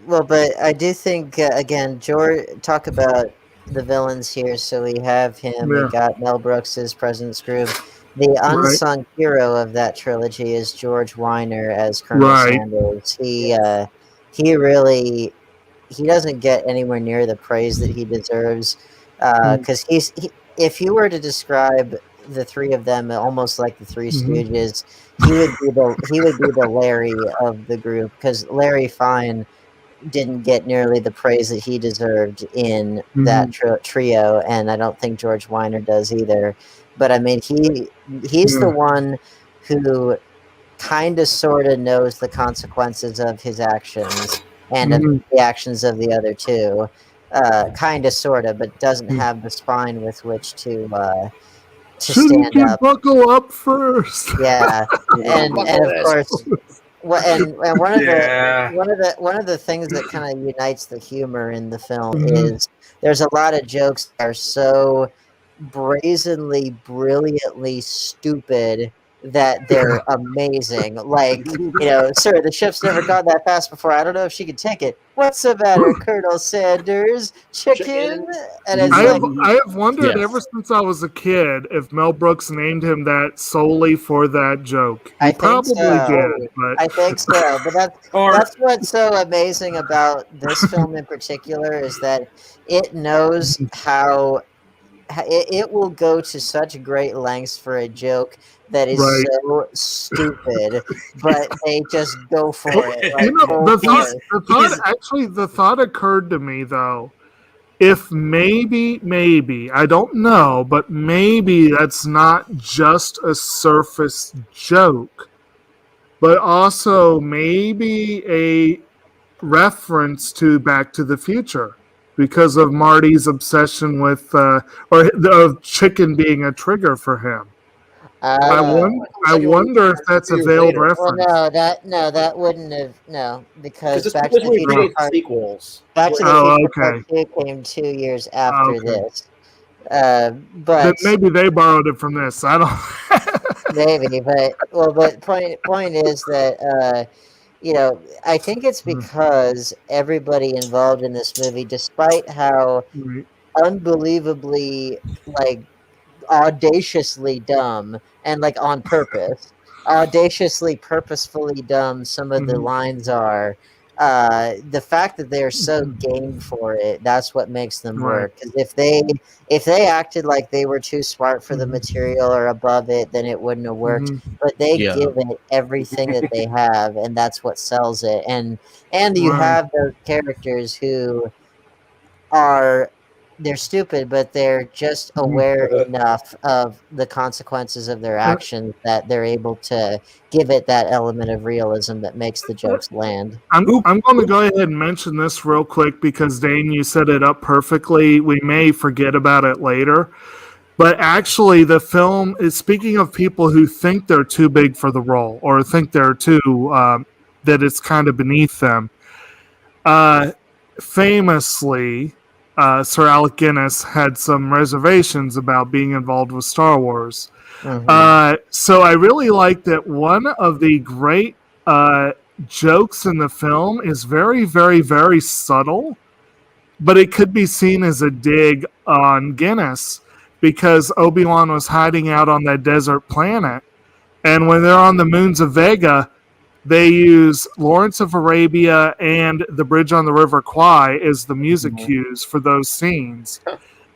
No. But I do think, again, George, talk about the villains here. So we have him, we got Mel Brooks' President's Group. The unsung hero of that trilogy is George Weiner as Colonel Sanders. He doesn't get anywhere near the praise that he deserves, because if you were to describe the three of them almost like the Three Stooges, he would be the Larry of the group, because Larry Fine didn't get nearly the praise that he deserved in that trio, and I don't think George Weiner does either. But I mean, he's the one who kind of sort of knows the consequences of his actions and of the actions of the other two, kind of sort of, but doesn't have the spine with which to stand up. Buckle up first. Yeah, and of course. Well, and one of the things that kind of unites the humor in the film is there's a lot of jokes that are so brazenly, brilliantly stupid that they're amazing. Like, sir, the ship's never gone that fast before. I don't know if she can take it. What's the matter, Colonel Sanders? Chicken? And it's I have wondered ever since I was a kid if Mel Brooks named him that solely for that joke. He probably did. But... I think so. But that's what's so amazing about this film in particular is that it knows how it will go to such great lengths for a joke that is so stupid, but they just go for it. Like, the thought occurred to me though, if maybe, I don't know, but maybe that's not just a surface joke, but also maybe a reference to Back to the Future. Because of Marty's obsession with, of chicken being a trigger for him. I wonder if that's a veiled reference. Well, that wouldn't have because Back to the Future sequels. Back to the Future Part 2 came 2 years after this. But maybe they borrowed it from this. I don't. Maybe, but point is that. I think it's because everybody involved in this movie, despite how unbelievably, audaciously dumb and, on purpose, audaciously, purposefully dumb some of the lines are, the fact that they're so game for it, that's what makes them work. Because if they acted like they were too smart for the material or above it, then it wouldn't have worked. But they give it everything that they have, and that's what sells it. And you have those characters who they're stupid, but they're just aware enough of the consequences of their actions that they're able to give it that element of realism that makes the jokes land. I'm going to go ahead and mention this real quick because, Dane, you set it up perfectly. We may forget about it later. But actually, the film is speaking of people who think they're too big for the role or think they're too, that it's kind of beneath them. Famously, Sir Alec Guinness had some reservations about being involved with Star Wars. So I really like that one of the great jokes in the film is very, very, very subtle, but it could be seen as a dig on Guinness because Obi-Wan was hiding out on that desert planet. And when they're on the moons of Vega, they use Lawrence of Arabia and the Bridge on the River Kwai as the music cues for those scenes.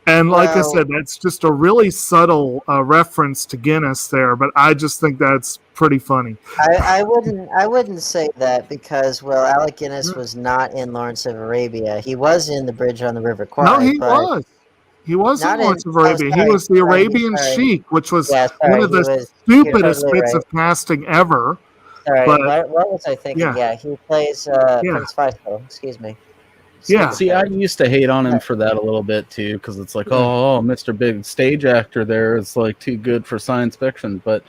And like I said, that's just a really subtle reference to Guinness there, but I just think that's pretty funny. I wouldn't say that because, Alec Guinness was not in Lawrence of Arabia. He was in the Bridge on the River Kwai. No, he was. He was in Lawrence of Arabia. He was the Arabian Sheik, which was one of the stupidest bits of casting ever. Sorry, what was I thinking? Yeah, he plays Prince Faisal. Excuse me. Yeah. See, I used to hate on him for that a little bit too, because it's like, oh, Mr. Big stage actor there is too good for science fiction. But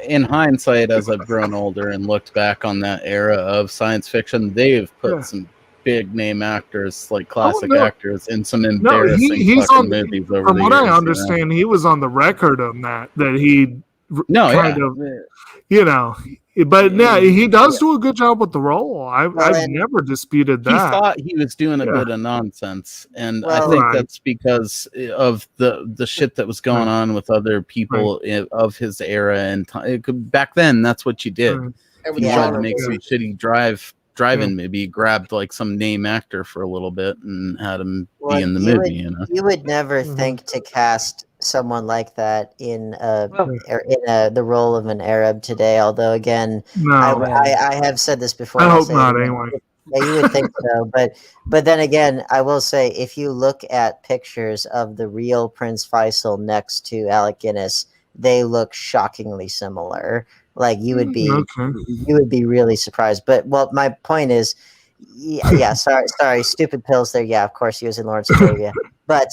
in hindsight, as I've grown older and looked back on that era of science fiction, they've put some big name actors, classic actors, in some embarrassing movies over the years. From what I understand, he was on the record on that he But yeah, he does do a good job with the role. I've never disputed that. He thought he was doing a bit of nonsense, and I think that's because of the shit that was going on with other people of his era and time. Back then, that's what you did. If you wanted to make some shitty driving, maybe you grabbed like some name actor for a little bit and had him be in the movie. You would never think to cast someone like that in the role of an Arab today. Although, again, I have said this before. I hope not. Anyway, yeah, you would think so, but then again, I will say if you look at pictures of the real Prince Faisal next to Alec Guinness, they look shockingly similar. Like you would be really surprised. But my point is, sorry, stupid pills there. Yeah, of course he was in Lawrence of Arabia. But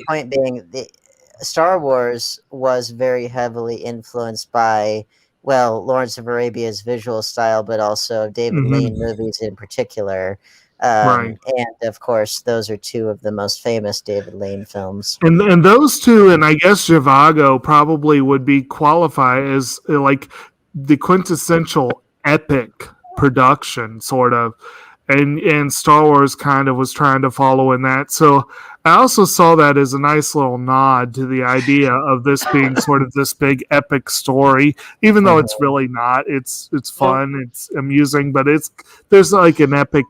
point being, Star Wars was very heavily influenced by Lawrence of Arabia's visual style, but also David Lean movies in particular. And of course, those are two of the most famous David Lean films. And those two, and I guess Zhivago probably would be qualified as like the quintessential epic production, sort of. And Star Wars kind of was trying to follow in that. So I also saw that as a nice little nod to the idea of this being sort of this big epic story, even though it's really not. It's fun, it's amusing, but there's like an epic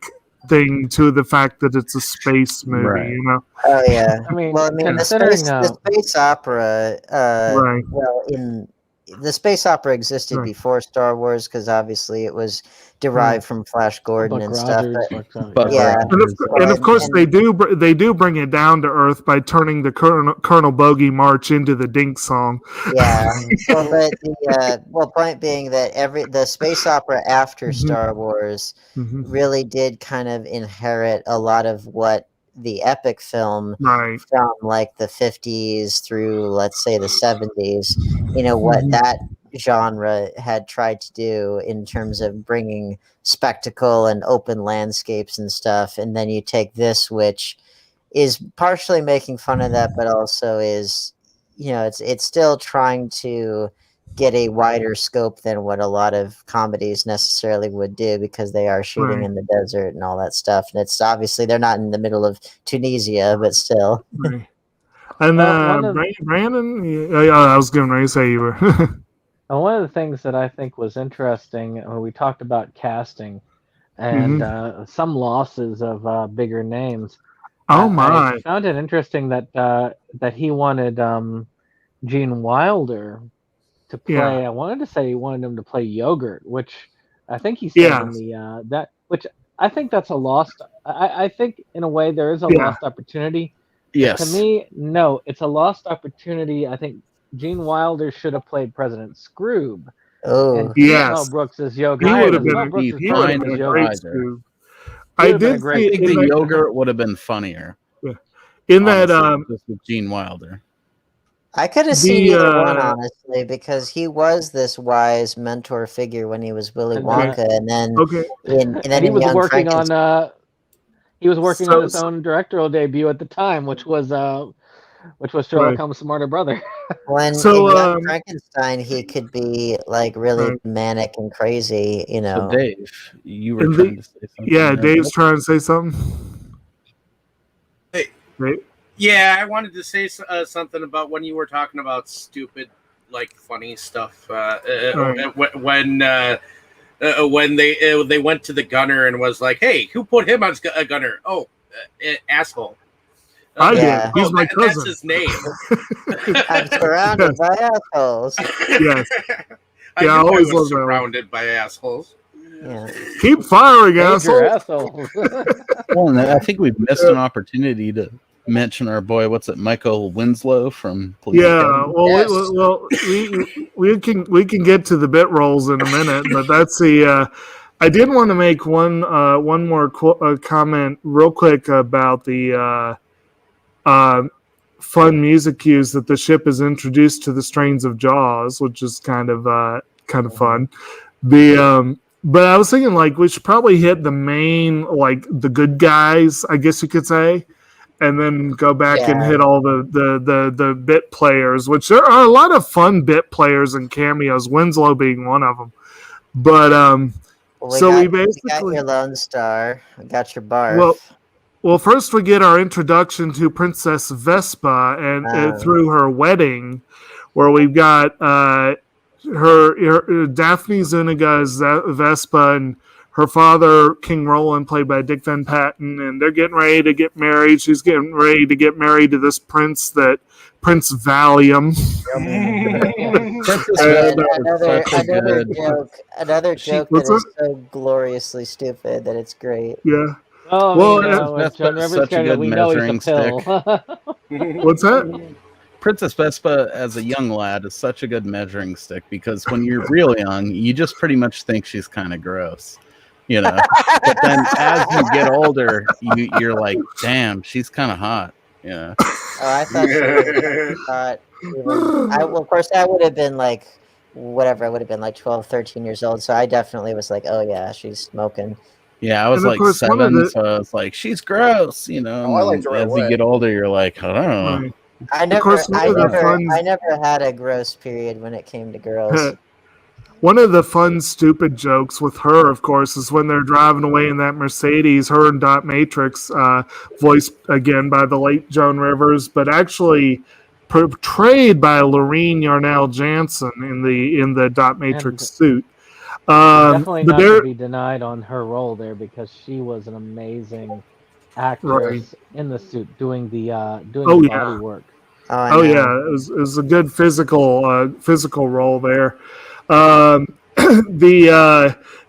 thing to the fact that it's a space movie, you know? Oh yeah. The space opera. The space opera existed before Star Wars because obviously it was derived from Flash Gordon and stuff. But and of course they do bring it down to earth by turning the Colonel Bogey March into the Dink song. Yeah. Point being that the space opera after Star Wars really did kind of inherit a lot of what the epic film from like the 50s through, let's say, the 70s, what that genre had tried to do in terms of bringing spectacle and open landscapes and stuff. And then you take this, which is partially making fun of that, but also is, it's still trying to get a wider scope than what a lot of comedies necessarily would do because they are shooting in the desert and all that stuff. And it's obviously they're not in the middle of Tunisia, but still. And Brandon, I was going to say you were. One of the things that I think was interesting when we talked about casting and some losses of bigger names. I found it interesting that he wanted Gene Wilder to play. I wanted to say he wanted him to play Yogurt, which I think he said in the which I think that's a lost. I think in a way there is a lost opportunity. Yes. To me, no, it's a lost opportunity. I think Gene Wilder should have played President Scroob. Oh, and Mel Brooks is Yogurt. He would have been a great Scroob. I think the Yogurt would have been funnier. Yeah. In that, just with Gene Wilder. I could have seen either one, honestly, because he was this wise mentor figure when he was Willy Wonka, and then he was working on on his own directorial debut at the time, which was Sherlock Holmes' Smarter Brother. When in Young Frankenstein, he could be like really manic and crazy, So Dave, you were trying to say something. Yeah, Dave's trying to say something. Hey. Yeah, I wanted to say something about when you were talking about stupid, like funny stuff. When they went to the gunner and was like, "Hey, who put him on a gunner?" Oh, asshole. I did. He's my cousin. That's his name. I'm surrounded by assholes. Yes. I always was surrounded by assholes. Yeah. Keep firing, assholes. Well, I think we've missed an opportunity to mention our boy. What's it, Michael Winslow from Police Academy? Well, we can get to the bit rolls in a minute, but that's the. I did want to make one more comment real quick about the fun music cues that the ship is introduced to the strains of Jaws, which is kind of fun. But I was thinking like we should probably hit the main, like the good guys, I guess you could say, and then go back and hit all the bit players, which there are a lot of fun bit players and cameos, Winslow being one of them. But Well, so we we got basically your Lone Star. We got your barf. well, first we get our introduction to Princess Vespa and through her wedding, where we've got her Daphne Zuniga's Vespa and her father King Roland, played by Dick Van Patten, and they're getting ready to get married. She's getting ready to get married to this prince Prince Valium. Another joke that is so gloriously stupid that it's great. Yeah. Oh, Well, with John Rivers character, we know he's a pill. What's that? Princess Vespa, as a young lad, is such a good measuring stick because when you're real young, you just pretty much think she's kind of gross, you know. But then as you get older, you're like, damn, she's kind of hot, yeah. Oh, I thought she was hot. Well, of course, I would have been like, whatever, I would have been like 12, 13 years old. So I definitely was like, oh yeah, she's smoking. Yeah, I was like 7, so I was like, she's gross, you know. I liked her right as away. you get older, you're like, I don't know. Right. I never had a gross period when it came to girls. One of the fun, stupid jokes with her, of course, is when they're driving away in that Mercedes, her and Dot Matrix, voiced again by the late Joan Rivers, but actually portrayed by Lorene Yarnell Jansen in the Dot Matrix suit. Definitely not to be denied on her role there because she was an amazing actress in the suit doing the body work. Oh yeah, it was a good physical role there.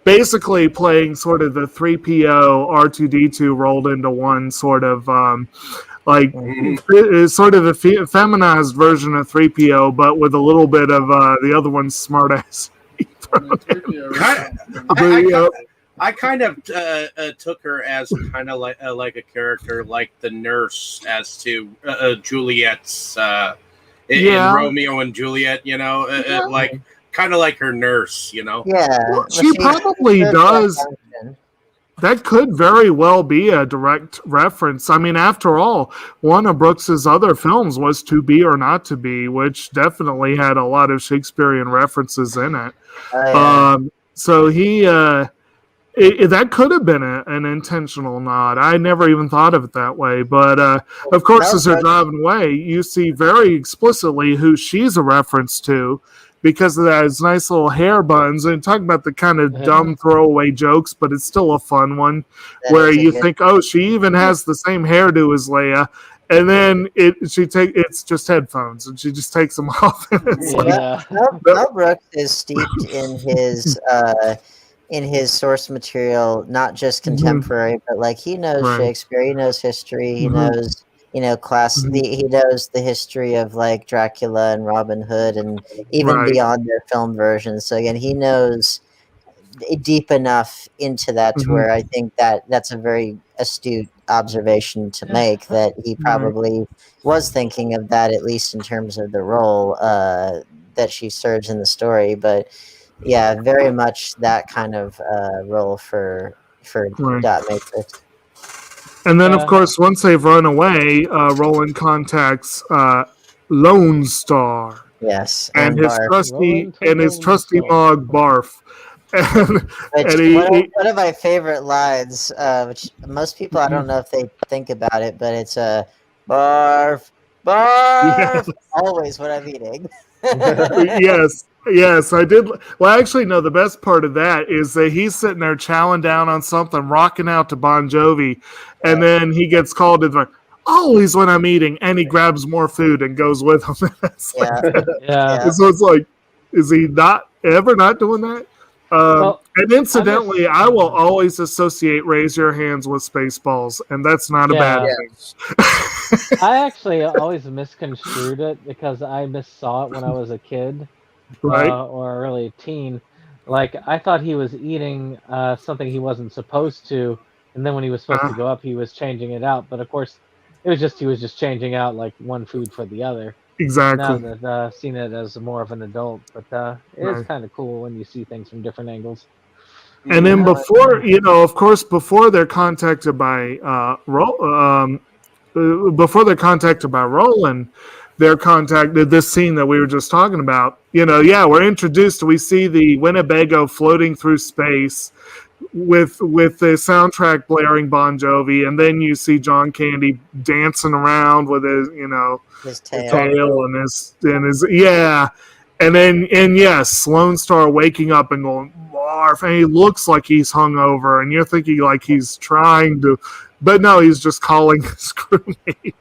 Basically playing sort of the 3PO R2D2 rolled into one sort of sort of a feminized version of 3PO, but with a little bit of the other one's smartass. I kind of took her as kind of like a character like the nurse as to Juliet's in Romeo and Juliet, you know, like kind of like her nurse, you know. Yeah, well, she probably does. That could very well be a direct reference. I mean, after all, one of Brooks's other films was To Be or Not to Be, which definitely had a lot of Shakespearean references in it. So he, that could have been an intentional nod. I never even thought of it that way. But of course, as they're driving away, you see very explicitly who she's a reference to, because of those nice little hair buns. And talking about the kind of dumb throwaway jokes, but it's still a fun one, where you think, oh, she even has the same hairdo as Leia. And then it's just headphones, and she just takes them off. Mel Brooks is steeped in his source material, not just contemporary, but like he knows Shakespeare, he knows history, he knows he knows the history of like Dracula and Robin Hood, and even beyond their film versions. So again, he knows deep enough into that to where I think that's a very astute observation to make, that he probably was thinking of that, at least in terms of the role that she serves in the story. But yeah, very much that kind of role for Dot Matrix. And then, of course, once they've run away, Roland contacts Lone Star. Yes, and his trusty Mog Barf. One of my favorite lines, which most people, I don't know if they think about it, but it's a barf, barf. Always when I'm eating. Yes, I did. Well, actually, no, the best part of that is that he's sitting there chowing down on something, rocking out to Bon Jovi, and then he gets called and like, always when I'm eating, and he grabs more food and goes with him. So it's like, is he not doing that? And incidentally, I will always associate Raise Your Hands with Spaceballs, and that's not a bad thing. I actually always misconstrued it because I missaw it when I was a kid. Or early teen. Like, I thought he was eating something he wasn't supposed to, and then when he was supposed to go up, he was changing it out. But of course, he was just changing out like one food for the other. Exactly. Now that I've seen it as more of an adult, but it is kind of cool when you see things from different angles. And then before they're contacted by Roland, they're contacted. This scene that we were just talking about, we're introduced. We see the Winnebago floating through space with the soundtrack blaring Bon Jovi, and then you see John Candy dancing around with his tail and his and then Lone Star waking up and going barf, and he looks like he's hungover, and you're thinking like he's trying to, but no, he's just calling his crewmate.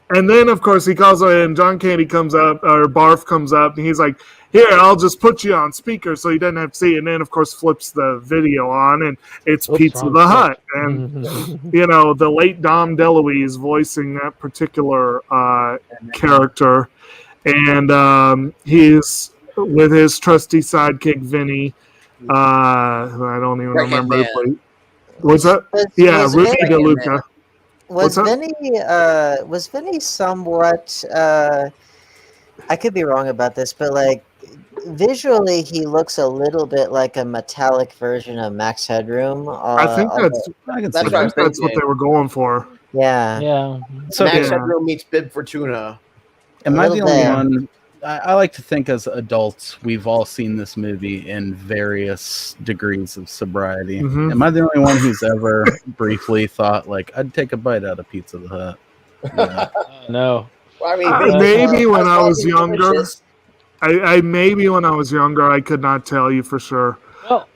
And then of course he calls her, and John Candy comes up, or Barf comes up, and he's like, "Here, I'll just put you on speaker so he doesn't have to see." And then of course flips the video on, and it's Pizza the Hut, and the late Dom DeLuise voicing that particular character, and he's with his trusty sidekick Vinny. I don't even remember. Was that? Yeah, Rudy DeLuca. Was Vinny somewhat? I could be wrong about this, but like visually, he looks a little bit like a metallic version of Max Headroom. I think that's what they were going for. Yeah. So Max Headroom meets Bib Fortuna. Am I the only one? I like to think as adults, we've all seen this movie in various degrees of sobriety. Mm-hmm. Am I the only one who's ever briefly thought, like, I'd take a bite out of Pizza the Hut? Yeah. No. Well, I mean, maybe when I was younger. Maybe when I was younger, I could not tell you for sure. Well,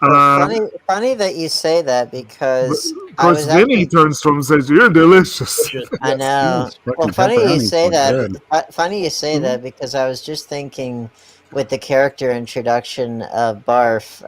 funny that you say that, because of course Vinny turns to him and says, "You're delicious." I know. Well, funny you say that. Funny you say that, because I was just thinking with the character introduction of Barf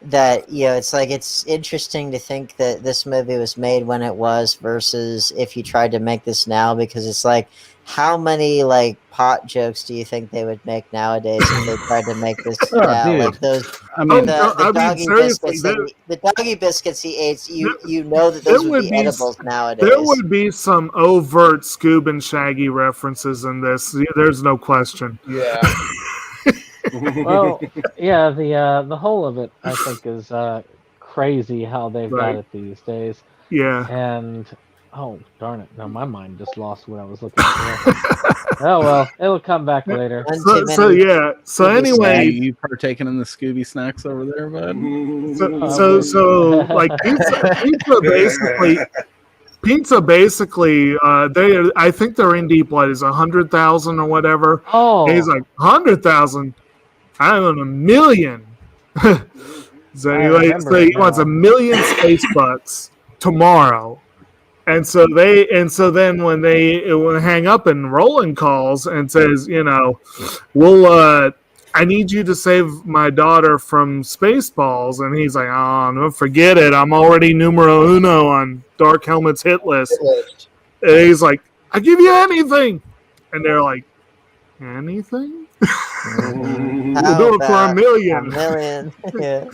that it's interesting to think that this movie was made when it was versus if you tried to make this now, because it's like, how many like pot jokes do you think they would make nowadays if they tried to make this now? Dude. Like those, the doggy biscuits. The doggy biscuits he ate. You know that those would be edibles nowadays. There would be some overt Scoob and Shaggy references in this. There's no question. Yeah. Well, yeah. The whole of it, I think, is crazy how they've got it these days. Yeah. And. Oh, darn it. No, my mind just lost what I was looking for. Oh, well, it'll come back later. So anyway. You partaking in the Scooby snacks over there, bud? So like, pizza basically, I think their indie blood is 100,000 or whatever. Oh. And he's like, 100,000? I want 1 million. So anyway, he wants 1 million space bucks tomorrow. And so then when they hang up and Roland calls and says, I need you to save my daughter from Spaceballs, and he's like, oh, no, forget it. I'm already numero uno on Dark Helmet's hit list. And he's like, I give you anything. And they're like, anything? We'll do it for 1 million. 1 million. Yeah.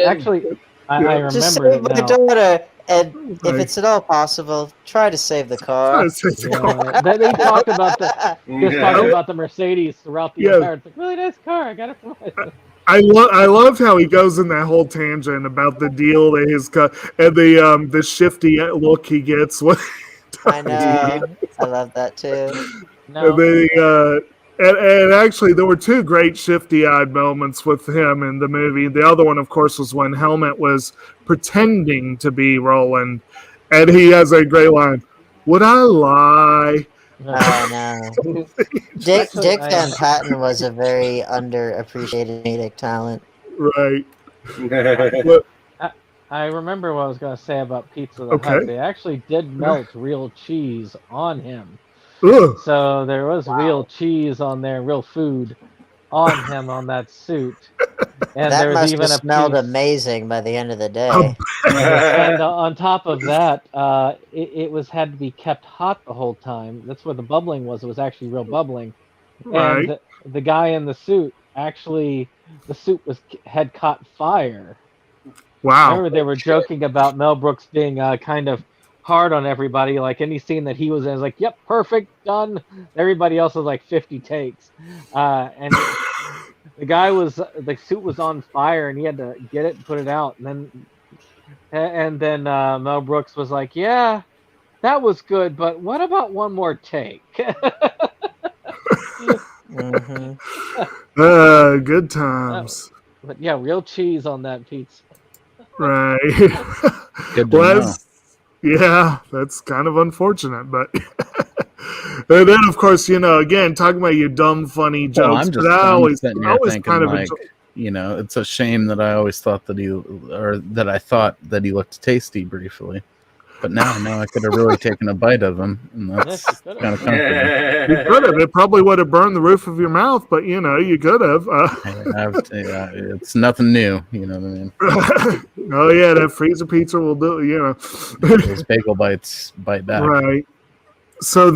Actually, I remember just save my daughter. And if it's at all possible, try to save the car. They talk about the Mercedes throughout the entire. It's like, really nice car. I got it for myself. I love how he goes in that whole tangent about the deal that his and the shifty look he gets. I know. I love that too. No. And actually, there were two great shifty-eyed moments with him in the movie. The other one, of course, was when Helmet was pretending to be Roland, and he has a great line, "Would I lie?" Oh, no. Dick Van Patten was a very underappreciated comedic talent. Right. I remember what I was going to say about Pizza the Hut. They actually did melt real cheese on him. Ugh. So there was real cheese on there, real food on him on that suit. And that there was must even have smelled amazing by the end of the day. And on top of that, it had to be kept hot the whole time. That's where the bubbling was. It was actually real bubbling. Right. And the guy in the suit, actually, the suit had caught fire. Wow. Remember they were joking about Mel Brooks being kind of hard on everybody, like any scene that he was in, was like, yep, perfect, done. Everybody else was like 50 takes. And the suit was on fire, and he had to get it and put it out. And then Mel Brooks was like, yeah, that was good, but what about one more take? Good times. But yeah, real cheese on that pizza. Right. Good to know. Yeah, that's kind of unfortunate, but and then of course, again, talking about your dumb, funny jokes. I'm sitting here thinking, like, it's a shame that I always thought that I thought that he looked tasty briefly. But now I know I could have really taken a bite of him, and that's kind of comforting. You could have. It probably would have burned the roof of your mouth, but you could have. It's nothing new, you know what I mean? Oh yeah, that freezer pizza will do. Those bagel bites bite back. Right. So what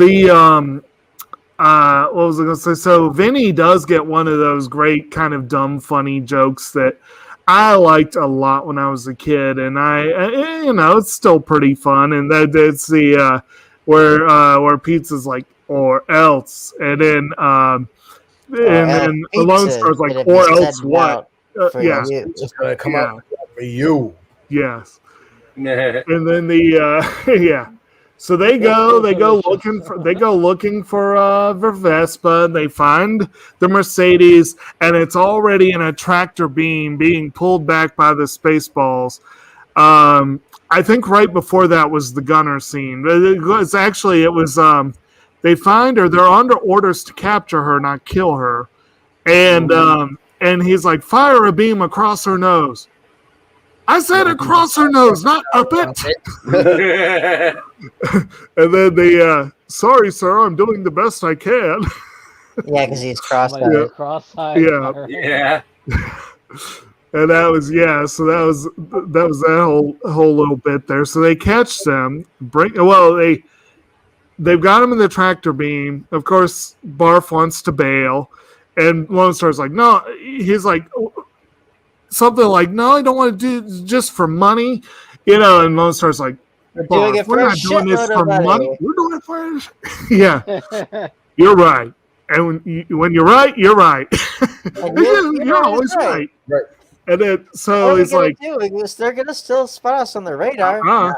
was I going to say? So Vinny does get one of those great kind of dumb, funny jokes that I liked a lot when I was a kid, and it's still pretty fun. And it's the where Pizza's like, or else, and then the Lone Star's like, or else what? Yeah, it's just gonna come out for you. Yes. And then the So they go looking for Vespa, and they find the Mercedes, and it's already in a tractor beam being pulled back by the Spaceballs. I think right before that was the gunner scene. It was they find her, they're under orders to capture her, not kill her. And he's like, fire a beam across her nose. I said across her nose, not up it. And then sorry, sir, I'm doing the best I can. Yeah, because he's cross-eyed. Cross-eyed. Yeah. And that was so that was that whole little bit there. So they catch them, they've got him in the tractor beam. Of course, Barf wants to bail, and Lone Star's like, no, he's like something like, no, I don't want to do just for money, and Lone Star's like, we're not doing this for money. We're doing it for yeah. You're right, and when you're right, you're right. You're always right. Right. And then so it's like, they're gonna still spot us on the radar. Not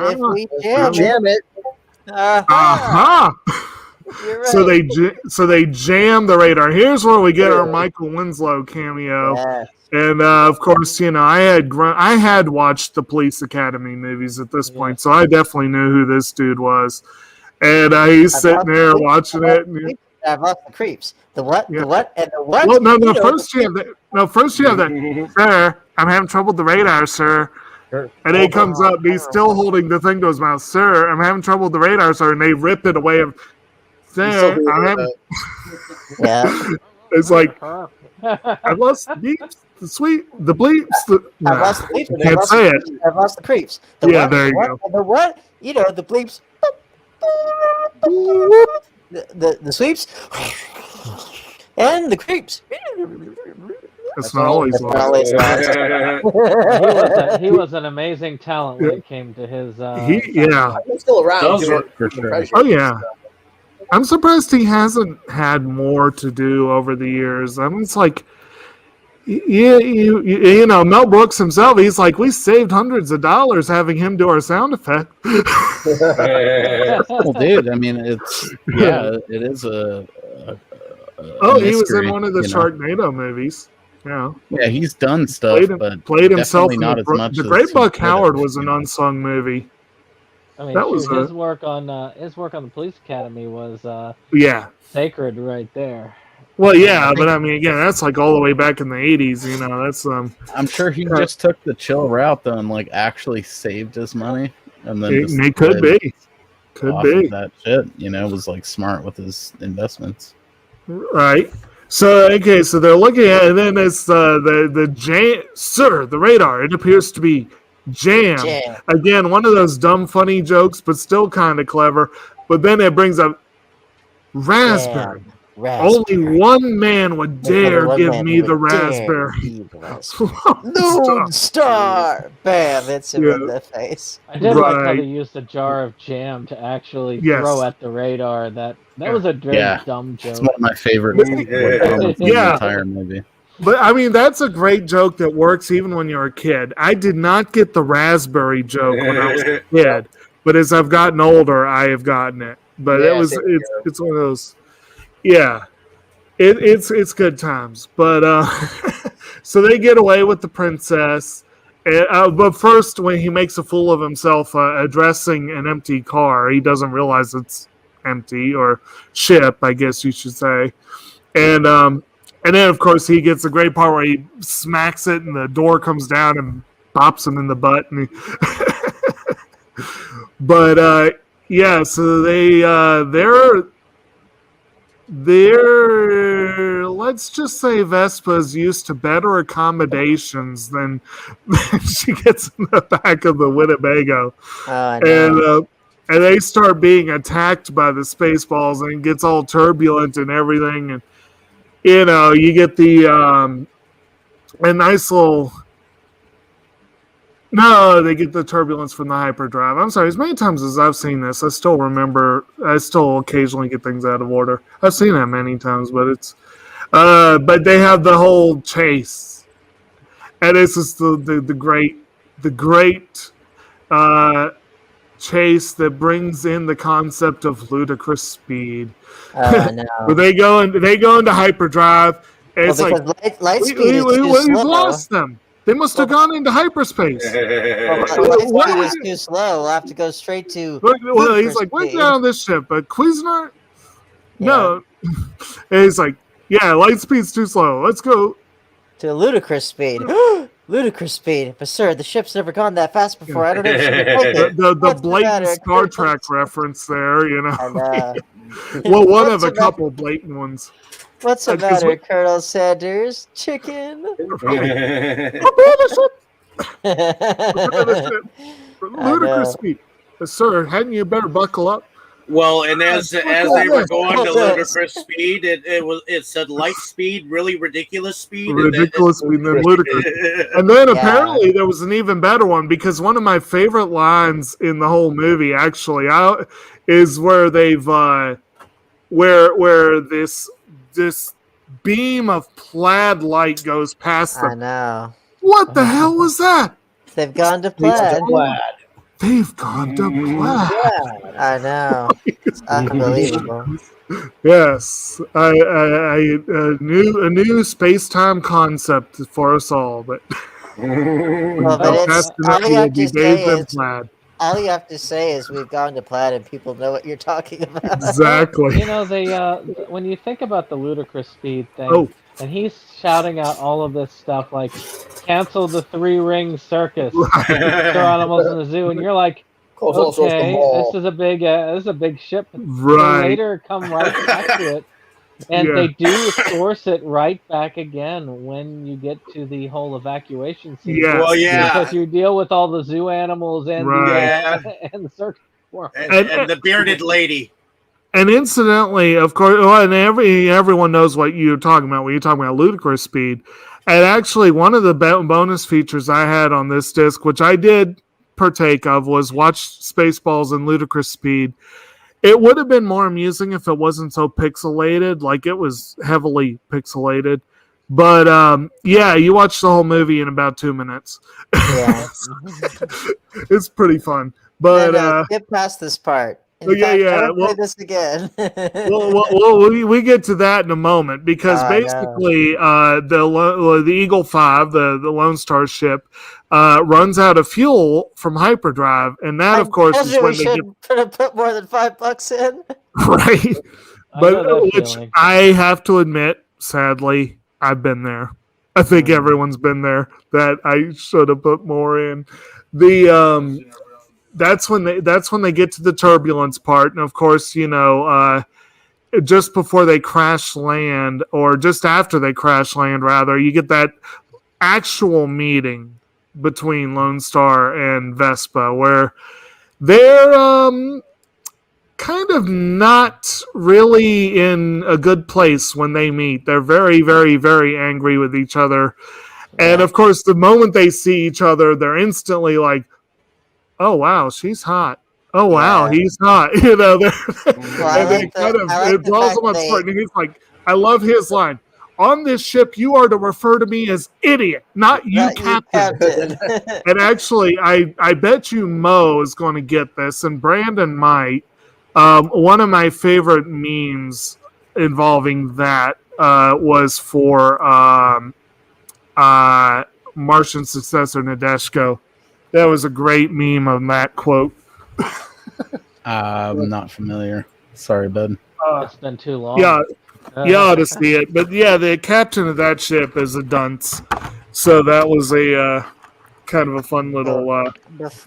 if we jam it. Right. So they jam the radar. Here's where we get our Michael Winslow cameo. Yes. And of course, I had watched the Police Academy movies at this point, so I definitely knew who this dude was. And he's sitting there watching it. I've lost the creeps. The what? The what? And the what? Well, no. First you have that. Sir, I'm having trouble with the radar, sir. Sure. And he comes up. And he's still holding the thing to his mouth. Sir, I'm having trouble with the radar, sir. And they rip it away. Sir, I'm having. Yeah. It's like I've lost the beeps, the bleeps. I've lost the bleeps. You can't say it. I've lost the creeps. There you go. The what? The bleeps. The sweeps and the creeps. That's not always He was an amazing talent when it came to his. He's still around. For sure. Oh yeah. I'm surprised he hasn't had more to do over the years. It's like, Mel Brooks himself, he's like, we saved hundreds of dollars having him do our sound effect. Well, dude, I mean, it is a he was in one of the Sharknado movies. Yeah. Yeah, he's done stuff, played himself in not as much. The Great Buck Howard was an unsung movie. I mean, his work on the Police Academy was sacred right there. Well, yeah, but I mean, again, that's like all the way back in the 80s. That's I'm sure he just took the chill route though, and like actually saved his money, and then it could be that shit. Was like smart with his investments. Right. So they're looking at it, and then it's the jam. Sir, the radar. It appears to be jammed. Again, one of those dumb, funny jokes, but still kind of clever. But then it brings up raspberry. Only one man would dare give me the raspberry. Lone Star! Bam! Hits him in the face. I did like how they used a jar of jam to actually throw at the radar. That was a very dumb joke. It's one of my favorite in the entire movie. But I mean, that's a great joke that works even when you're a kid. I did not get the raspberry joke when I was a kid, but as I've gotten older, I have gotten it. But it's one of those, yeah. It's good times. But so they get away with the princess. But first, when he makes a fool of himself addressing an empty car, he doesn't realize it's empty, or ship, I guess you should say. And then, of course, he gets a great part where he smacks it and the door comes down and bops him in the butt. And but, yeah, so they're, let's just say Vespa's used to better accommodations than she gets in the back of the Winnebago. And they start being attacked by the Spaceballs, and it gets all turbulent and everything. And you get a nice little. No, they get the turbulence from the hyperdrive. I'm sorry, as many times as I've seen this, I still occasionally get things out of order. I've seen that many times, but but they have the whole chase, and this is the great chase that brings in the concept of ludicrous speed. No. Where they go into hyperdrive, and it's like light speed is too slow. We've lost them. They must have gone into hyperspace. Light speed is too slow. We'll have to go straight to. Well, he's like, we're down on this ship, but Cuisinart? No. And he's like, yeah, light speed's too slow. Let's go to ludicrous speed. Ludicrous speed. But sir, the ship's never gone that fast before. I don't know if she can take it. The blatant Star Trek reference there, Well, one of a couple blatant ones. What's the matter, Colonel Sanders? Chicken? Ludicrous speed. Sir, hadn't you better buckle up? Well, and as they were going to ludicrous speed, it said light speed, really ridiculous speed. Ridiculous speed, and then ludicrous. And then apparently there was an even better one, because one of my favorite lines in the whole movie actually is where they've where this beam of plaid light goes past them. I know. What the hell was that? They've gone to plaid. They've gone to plaid. I know. It's unbelievable. Yes, a new space-time concept for us all, but all you have to say is we've gone to plaid, and people know what you're talking about. Exactly. When you think about the ludicrous speed thing, and he's shouting out all of this stuff like, cancel the 3-ring circus, throw animals in the zoo, and you're like, okay, this is a big ship. Right. And later come right back to it. And they do source it right back again when you get to the whole evacuation scene. Yes. Well, yeah. Because you deal with all the zoo animals and the circus performers. And the bearded lady. And incidentally, of course, and everyone knows what you're talking about when you're talking about ludicrous speed. And actually, one of the bonus features I had on this disc, which I did partake of, was watch Spaceballs in ludicrous speed. It would have been more amusing if it wasn't so pixelated. Like, it was heavily pixelated. But, you watch the whole movie in about 2 minutes. Yeah. It's pretty fun. But get past this part. We'll play this again. we get to that in a moment, because basically the Eagle 5, the Lone Star ship, runs out of fuel from hyperdrive, and that, of course, is when they put more than $5 in. Right, but which I have to admit, sadly, I've been there. I think everyone's been there. That I should have put more in. That's when they get to the turbulence part, and of course, just before they crash land, or just after they crash land, rather, you get that actual meeting between Lone Star and Vespa, where they're kind of not really in a good place when they meet. They're very, very, very angry with each other, and of course, the moment they see each other, they're instantly like, oh wow, she's hot. Oh wow, he's hot. It draws them apart, and he's like, I love his line. on this ship, you are to refer to me as idiot, not you, Not you, captain. Captain. And actually, I bet you Mo is going to get this, and Brandon might. One of my favorite memes involving that was for Martian successor Nadeshko. That was a great meme on that quote. I'm not familiar. Sorry, bud. It's been too long. Yeah, you ought to see it. But yeah, the captain of that ship is a dunce. So that was a kind of a fun little.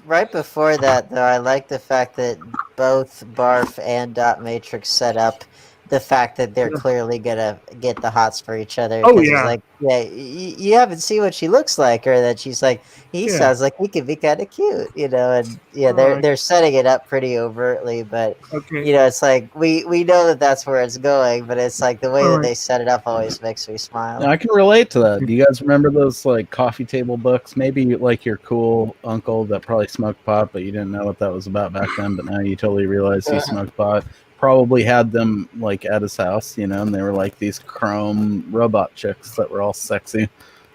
Right before that, though, I like the fact that both Barf and Dot Matrix set up the fact that they're clearly gonna get the hots for each other. Oh, 'cause yeah. it's like, yeah, you haven't seen what she looks like, or that she's like, he sounds like he could be kind of cute, you know. And yeah, they're setting it up pretty overtly, but you know, it's like we know that that's where it's going, but it's like the way that they set it up always makes me smile. I can relate to that. Do you guys remember those like coffee table books? Maybe like your cool uncle that probably smoked pot, but you didn't know what that was about back then. But now you totally realize he smoked pot. Probably had them like at his house, you know, and they were like these chrome robot chicks that were all sexy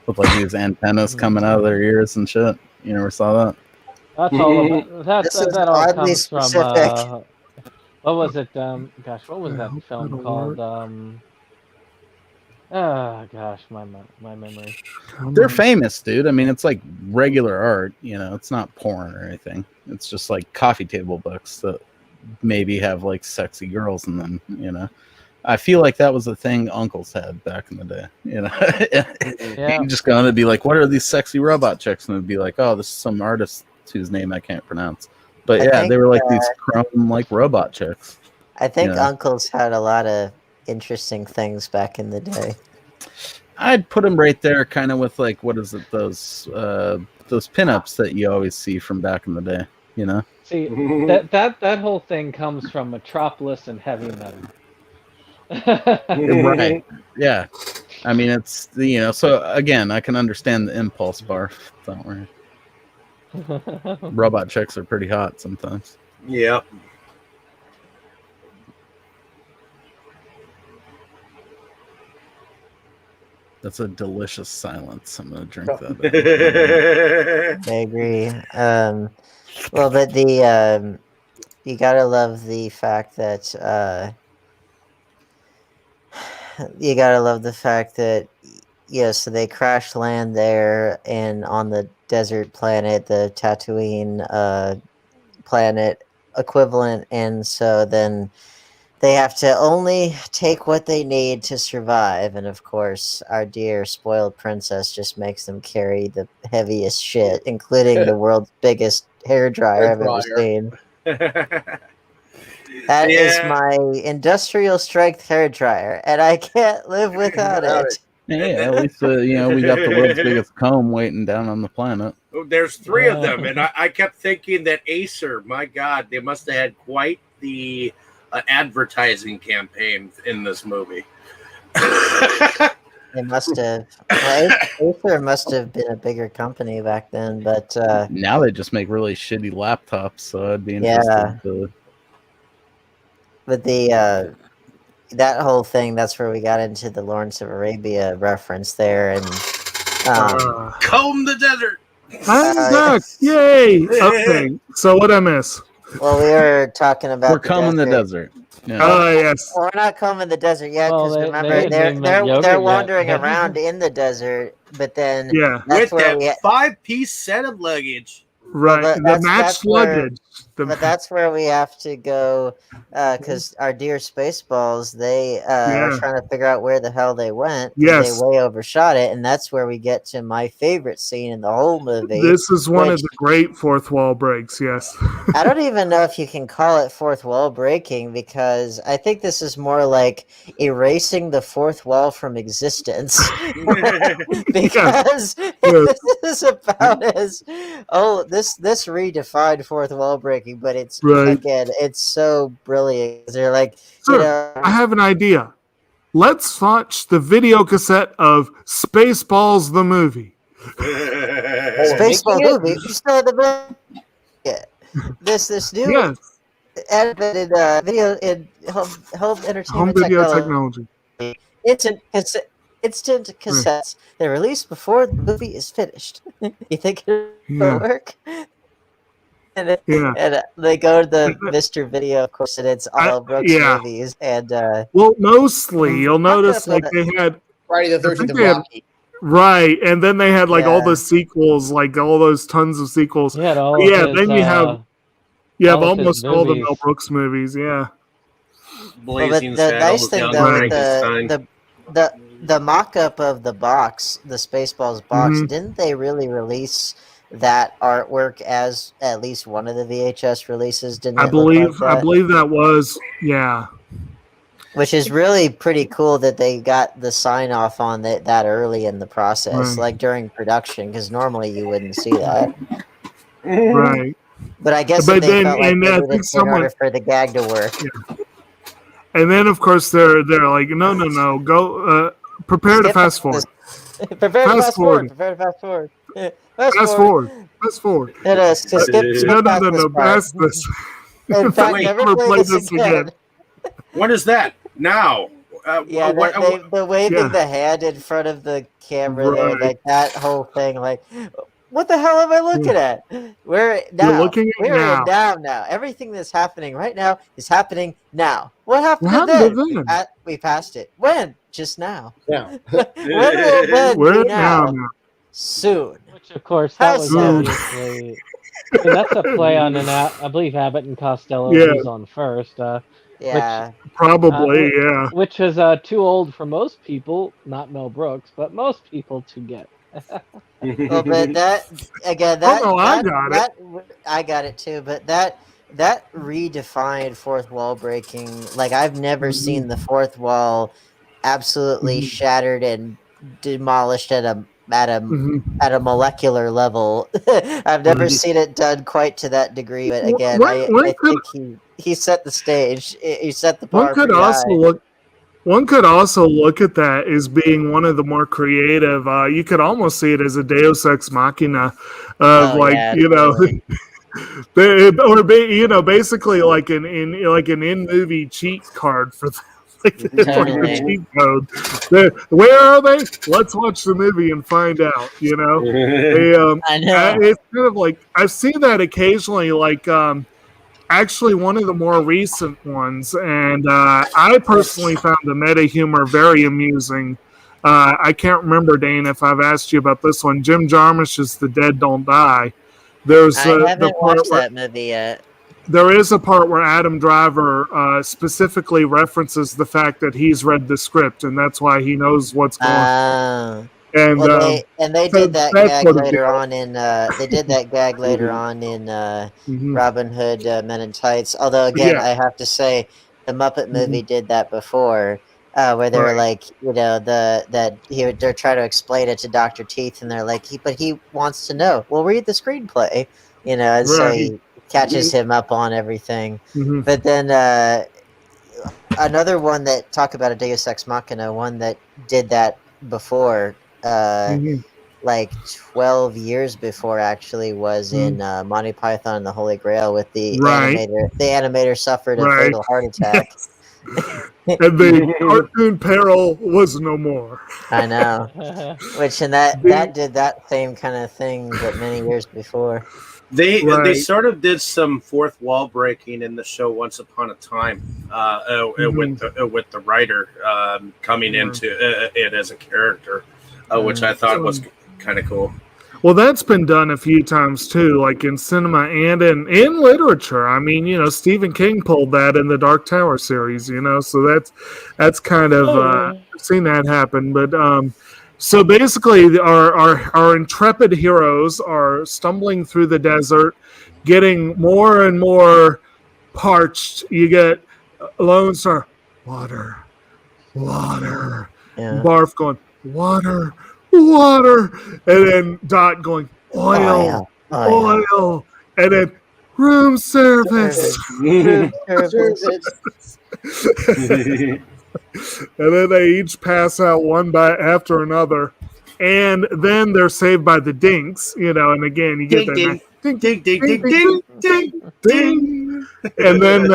with like these antennas coming out of their ears and shit. You never saw that? That's all about, that all oddly comes from specific. what was it? Gosh, what was that film called? Oh gosh, my memory. They're famous, dude. I mean, it's like regular art, you know, it's not porn or anything. It's just like coffee table books that maybe have like sexy girls in them, you know. I feel like that was the thing uncles had back in the day, you know. Yeah. You just going to be like, what are these sexy robot chicks? And it'd be like, oh, this is some artist whose name I can't pronounce. But I think, they were like these chrome like robot chicks. I think Yeah. uncles had a lot of interesting things back in the day. I'd put them right there, kind of with like, what is it? Those pinups that you always see from back in the day, you know. See, that whole thing comes from Metropolis and heavy metal. Right. Yeah. I mean, it's you know. So again, I can understand the impulse bar. Don't worry. Robot chicks are pretty hot sometimes. Yep. That's a delicious silence. I'm gonna drink that. I agree. Well, but the you gotta love the fact that so they crash land there and on the desert planet, the Tatooine planet equivalent, and so then they have to only take what they need to survive, and of course our dear spoiled princess just makes them carry the heaviest shit, including the world's biggest hairdryer I've ever seen. That is my industrial strength hairdryer, and I can't live without it. Yeah, at least you know, we got the world's biggest comb waiting down on the planet. There's 3 of them, and I kept thinking that Acer, my God, they must have had quite the advertising campaign in this movie. They must have. Acer must have been a bigger company back then, but now they just make really shitty laptops. So I'd be interested to. But that whole thing, that's where we got into the Lawrence of Arabia reference there, and comb the desert. I'm back! Yay! Okay, so what I miss? Well, we were talking about We're combing the desert. Yeah. Oh yes. Well, we're not combing the desert yet because Well, remember they're wandering around in the desert, but then With that's where that 5-piece set of luggage. Right, Well, the matched luggage. But that's where we have to go because our dear Spaceballs, they are trying to figure out where the hell they went. Yes. They way overshot it, and that's where we get to my favorite scene in the whole movie. This is one of the great fourth wall breaks, yes. I don't even know if you can call it fourth wall breaking because I think this is more like erasing the fourth wall from existence. Because this is about this redefined fourth wall breaking, but it's again, it's so brilliant. They're like, Sir, I have an idea. Let's watch the video cassette of Spaceballs the movie. Spaceballs movie. You still the this new edited video in home entertainment video technology. It's instant cassettes. They're released before the movie is finished. You think it'll work? And they go to the Mr. Video, of course, and it's all Brooks movies. And well, mostly you'll notice like they had Friday the 13th of Rocky. Right, and then they had like all the sequels, like all those tons of sequels. Yeah, then you have almost all the Mel Brooks movies. Yeah. Blazing the nice Saddles, thing Young though, Frankenstein. the mock-up of the box, the Spaceballs box, didn't they really release that artwork as at least one of the VHS releases? Didn't I believe that was Which is really pretty cool that they got the sign off on that early in the process, like during production, because normally you wouldn't see that. Right. But I guess they felt like they needed it in order for the gag to work. Yeah. And then, of course, they're like, no, go prepare to fast forward. Prepare to fast forward. Fast forward. Skip No, past this. In fact, never play this again. What is that? Now. The waving the hand in front of the camera there, like that whole thing, like, what the hell am I looking at? We're now. You're looking at We're in now. Everything that's happening right now is happening now. What happened then? We passed it. When? Just now. Yeah. When will then We're be now? Soon. Which, of course, that was obviously... So that's a play on I believe Abbott and Costello was on first. Probably. Which is too old for most people, not Mel Brooks, but most people to get. Well, but I got it too. But that redefined fourth wall breaking. Like, I've never seen the fourth wall absolutely shattered and demolished at a molecular level. I've never seen it done quite to that degree. But again, I think he set the stage. He set the bar. One could also look at that as being one of the more creative. You could almost see it as a Deus Ex Machina of basically like an in-movie cheat card for them. Like a cheat code. Where are they? Let's watch the movie and find out. I know. It's kind of like I've seen that occasionally. Like actually, one of the more recent ones, and I personally found the meta humor very amusing. I can't remember, Dane, if I've asked you about this one. Jim Jarmusch's "The Dead Don't Die." I haven't watched that movie yet. There is a part where Adam Driver specifically references the fact that he's read the script, and that's why he knows what's going on. And they did that gag later on in Robin Hood Men in Tights. Although again, I have to say, the Muppet movie did that before, where they were like, they're trying to explain it to Dr. Teeth, and they're like, but he wants to know. Well, read the screenplay, and so he catches him up on everything. But then another one that talk about a Deus Ex Machina, one that did that before. Like 12 years before, actually, was in Monty Python and the Holy Grail with the animator. The animator suffered a fatal heart attack. And the cartoon peril was no more. I know. Which, and that did that same kind of thing, but many years before. They sort of did some fourth wall breaking in the show Once Upon a Time with the writer coming into it as a character. Which I thought was kind of cool. Well, that's been done a few times too, like in cinema and in literature. I mean, Stephen King pulled that in the Dark Tower series, so that's kind of I've seen that happen. But so basically, our intrepid heroes are stumbling through the desert, getting more and more parched. You get Lone Star, water, Barf going, water, and then Dot going, oil, and then room service. And then they each pass out one after another, and then they're saved by the dinks, and again you get that ding, ding, ding, ding, ding, ding, ding, and then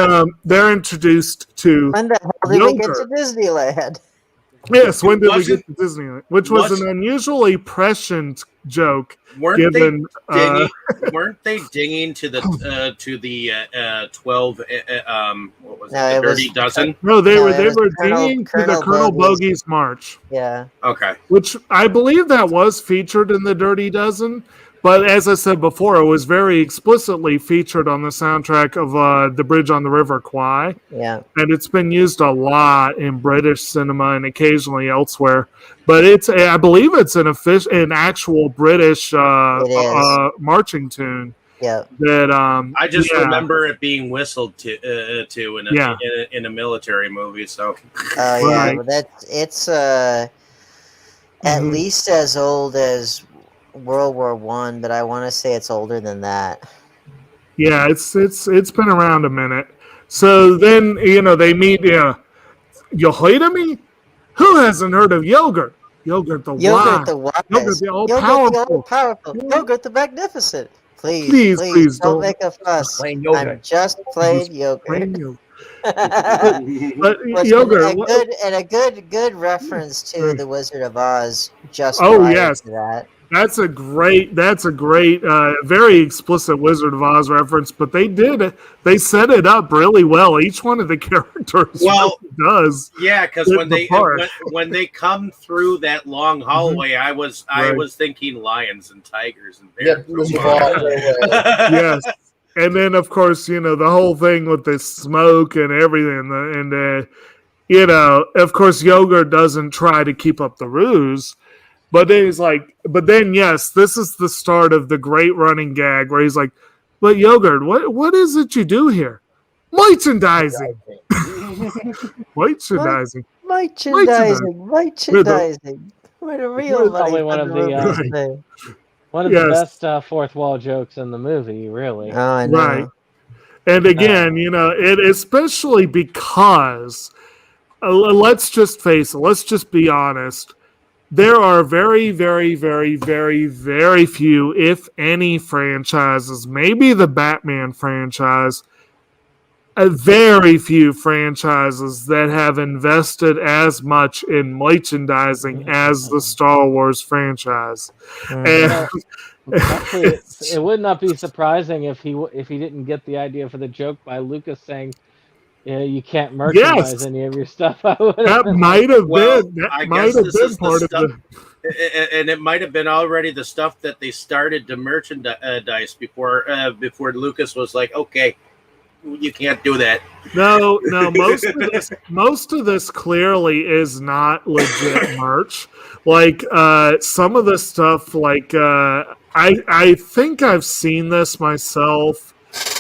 they're introduced to When the hell did we get to Disneyland? Yes, when did we get to Disneyland? Which was an unusually prescient joke. Weren't given, weren't they dinging to the 12? What was it? No, The it Dirty was- Dozen. No, they No, were it was dinging to the Colonel Colonel Bogey's- Bogey's March, Yeah. Okay. which I believe that was featured in the Dirty Dozen. But as I said before, it was very explicitly featured on the soundtrack of The Bridge on the River Kwai. Yeah. And it's been used a lot in British cinema and occasionally elsewhere. But I believe it's an actual British marching tune. Yeah. That I just remember it being whistled to in a military movie. So. Oh yeah, Right. but it's at least as old as World War One, but I want to say it's older than that. Yeah, it's been around a minute. So then they meet. You heard of me? Who hasn't heard of Yogurt? Yogurt the Yogurt Wise. the Wise. Yogurt the All Yogurt Powerful. the All Powerful. Yogurt the Magnificent. Please, Please, please don't don't. make a fuss. Plain yogurt. I'm just plain yogurt. Plain yogurt. But Which Yogurt. a good reference to the Wizard of Oz. Just Oh, prior yes. to that. That's a great, very explicit Wizard of Oz reference. But they set it up really well. Each one of the characters really does. Yeah, because when they come through that long hallway, I was thinking lions and tigers and bears. Yes. And then, of course, the whole thing with the smoke and everything. And of course, Yogurt doesn't try to keep up the ruse. But then he's like, yes, this is the start of the great running gag where he's like, but Yogurt, what is it you do here? Merchandising. Merchandising. What a real Probably one of the best fourth wall jokes in the movie, really. Oh, I know. Right. And again, it especially because let's just face it, let's just be honest. There are very, very, very, very, very few, if any, franchises, maybe the Batman franchise, very few franchises that have invested as much in merchandising as the Star Wars franchise. And actually, it would not be surprising if he didn't get the idea for the joke by Lucas saying, you can't merchandise any of your stuff. That might have been. I guess this is part of the. And it might have been already the stuff that they started to merchandise before Lucas was like, okay, you can't do that. No. Most of this clearly is not legit merch. Like some of the stuff, like I think I've seen this myself.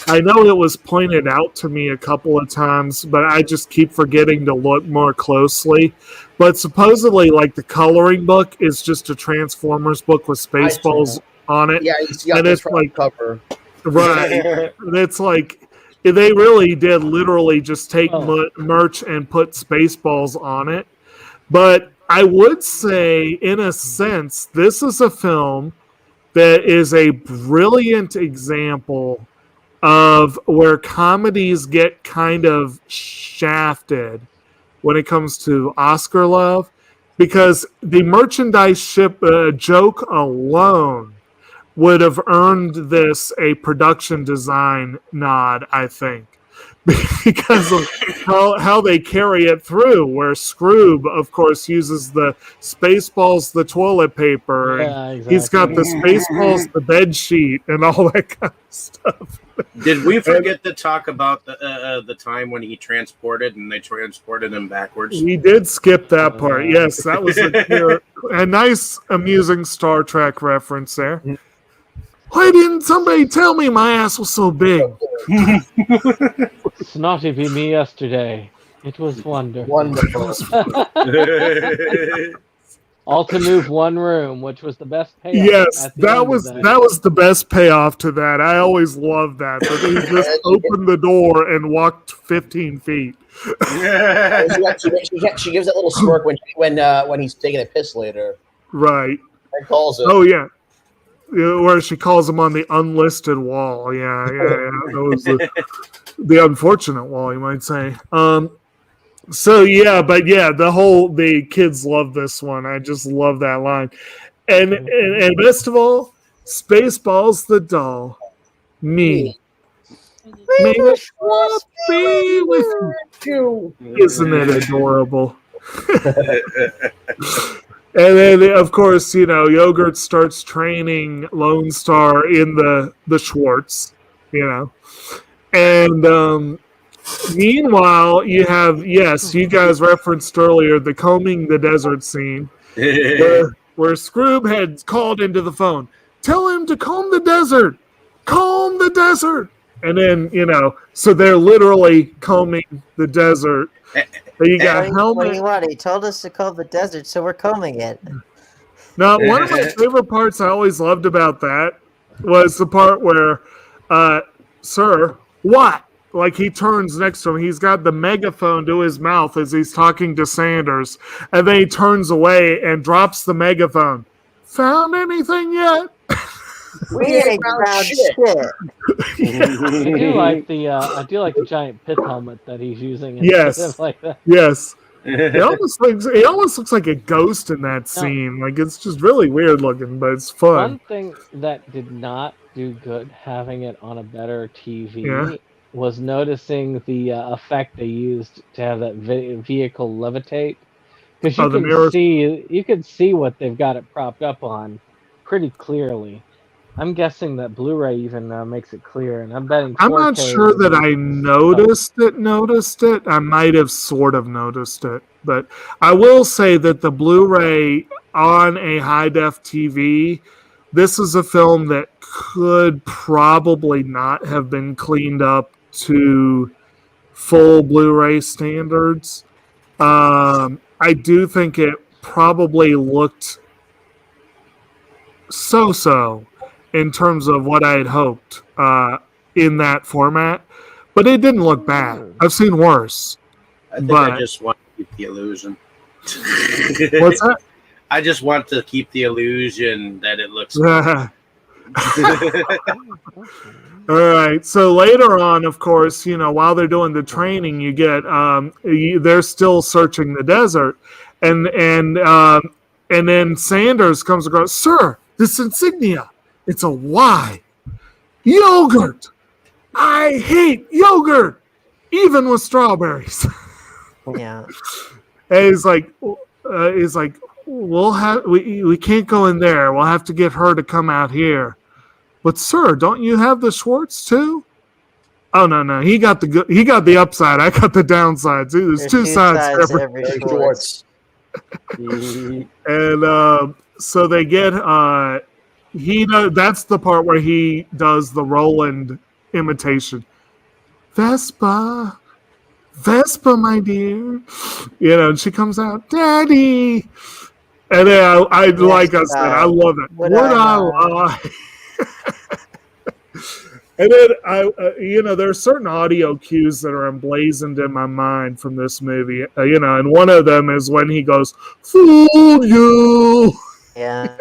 I know it was pointed out to me a couple of times, but I just keep forgetting to look more closely. But supposedly, like, the coloring book is just a Transformers book with Spaceballs on it. Yeah, it's like cover. Right. And it's like they really did literally just take merch and put Spaceballs on it. But I would say, in a sense, this is a film that is a brilliant example of where comedies get kind of shafted when it comes to Oscar love, because the merchandise joke alone would have earned this a production design nod, I think, because of how they carry it through, where Scroob, of course, uses the Spaceballs, the toilet paper, and exactly. He's got the Spaceballs, the bed sheet, and all that kind of stuff. Did we forget to talk about the time when he transported and they transported him backwards? We did skip that part. Yes, that was a nice, amusing Star Trek reference there. Why didn't somebody tell me my ass was so big? Snotty be me yesterday. It was wonderful. All to move one room, which was the best payoff. Yes, that was the best payoff to that. I always loved that. But he just opened the door and walked 15 feet. She gives that little smirk when he's taking a piss later. Right. And calls it. Oh yeah. Where she calls him on the unlisted wall. Yeah. That was the unfortunate wall, you might say. So yeah, but yeah, the kids love this one. I just love that line, and best of all, Spaceballs the doll, me. May the force be with You. you. Isn't it adorable? And then, of course, Yogurt starts training Lone Star in the Schwartz, and meanwhile, you have, yes, you guys referenced earlier the combing the desert scene, where Scroob had called into the phone, tell him to comb the desert, and then so they're literally combing the desert. You got helmet. What he told us to comb the desert, so we're combing it. Now, one of my favorite parts I always loved about that was the part where, sir, what? Like he turns next to him. He's got the megaphone to his mouth as he's talking to Sanders. And then he turns away and drops the megaphone. Found anything yet? We ain't found shit. I do like the giant pith helmet that he's using. Yes. Like that. Yes. It almost looks like a ghost in that scene. Like it's just really weird looking, but it's fun. One thing that did not do good having it on a better TV was noticing the effect they used to have that vehicle levitate, because you can see what they've got it propped up on pretty clearly. I'm guessing that Blu-ray even makes it clear, and I'm betting 4K. I'm not sure that I noticed it. I might have sort of noticed it, but I will say that the Blu-ray on a high-def TV, this is a film that could probably not have been cleaned up to full Blu-ray standards. I do think it probably looked so in terms of what I had hoped in that format, but it didn't look bad. I've seen worse. I think I just want to keep the illusion. What's that? I just want to keep the illusion that it looks good. All right. So later on, of course, while they're doing the training, you get they're still searching the desert, and then Sanders comes across, sir, this insignia, it's a Y. Yogurt. I hate yogurt, even with strawberries. Yeah. And he's like, we can't go in there. We'll have to get her to come out here. But sir, don't you have the Schwartz too? Oh no, he got the upside. I got the downside. There's two sides to every Schwartz. And so they get that's the part where he does the Roland imitation. Vespa, my dear. And she comes out, Daddy. And then I like I said, I love it. Would I lie? And then there are certain audio cues that are emblazoned in my mind from this movie. And one of them is when he goes, "Fool you!" Yeah.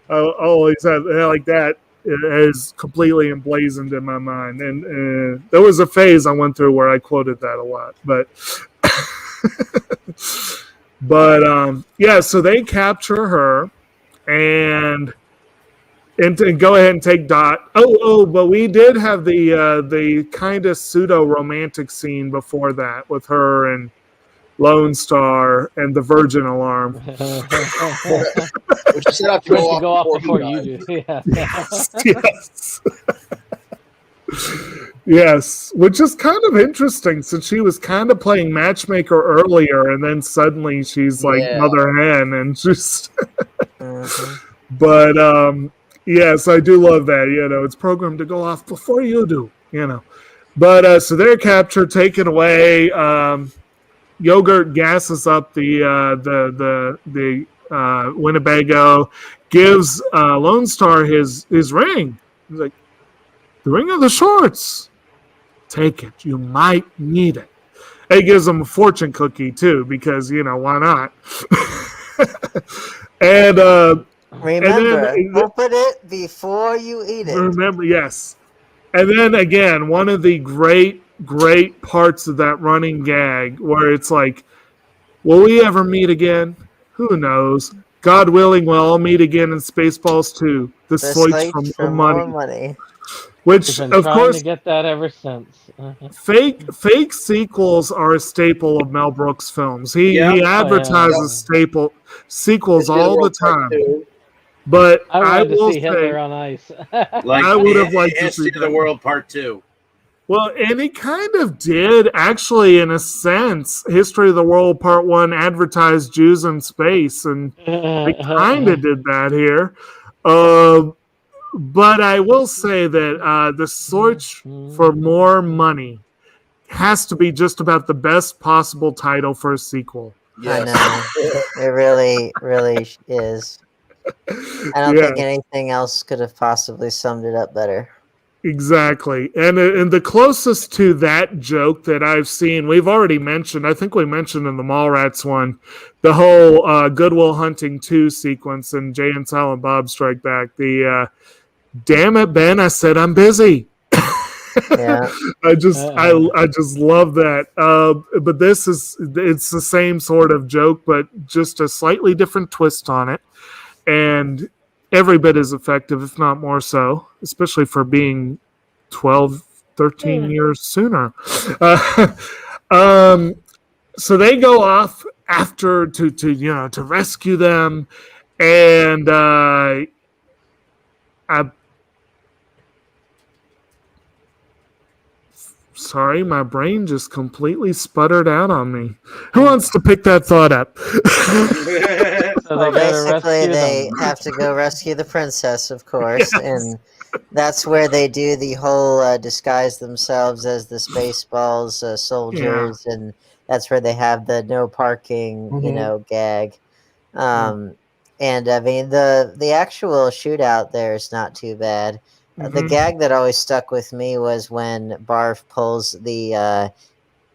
Always have like that. It is completely emblazoned in my mind. And there was a phase I went through where I quoted that a lot, but. So they capture her and go ahead and take Dot. But we did have the kind of pseudo romantic scene before that with her and Lone Star and the Virgin Alarm. Which is set up to go off before you do. Yeah. Yes. Yes, which is kind of interesting since she was kind of playing matchmaker earlier, and then suddenly she's like Mother Hen, and just. But yes, I do love that. It's programmed to go off before you do. But so they're captured, taken away. Yogurt gasses up the Winnebago, gives Lone Star his ring. He's like, the ring of the Schwartz. Take it. You might need it. He gives him a fortune cookie, too, because, why not? And remember, open it before you eat it. Remember, yes. And then, again, one of the great great parts of that running gag where it's like, will we ever meet again? Who knows? God willing, we'll all meet again in Spaceballs 2. The slates for more money. Which, We've been of trying course, to get that ever since. fake sequels are a staple of Mel Brooks films. He advertises sequels all the time. But I would will to see Hitler on Ice. Like I would have liked to History see of the World Part 2. Well, and he kind of did, actually, in a sense. History of the World Part 1 advertised Jews in space, and they kind of did that here. But I will say that the search for more money has to be just about the best possible title for a sequel. Yes. I know. It really, really is. I don't think anything else could have possibly summed it up better. Exactly. And the closest to that joke that I've seen, we've already mentioned, I think we mentioned in the Mallrats one, the whole Good Will Hunting 2 sequence in Jay and Silent Bob Strike Back. The damn it, Ben, I said I'm busy. Yeah. I just love that. But it's the same sort of joke, but just a slightly different twist on it. And every bit as effective, if not more so, especially for being 12, 13 years sooner. So they go off after to rescue them, and sorry, my brain just completely sputtered out on me. Who wants to pick that thought up? Well, basically, they have to go rescue the princess, of course, and that's where they do the whole disguise themselves as the Spaceballs soldiers, and that's where they have the no parking, gag. And I mean, the actual shootout there is not too bad. The gag that always stuck with me was when Barf pulls the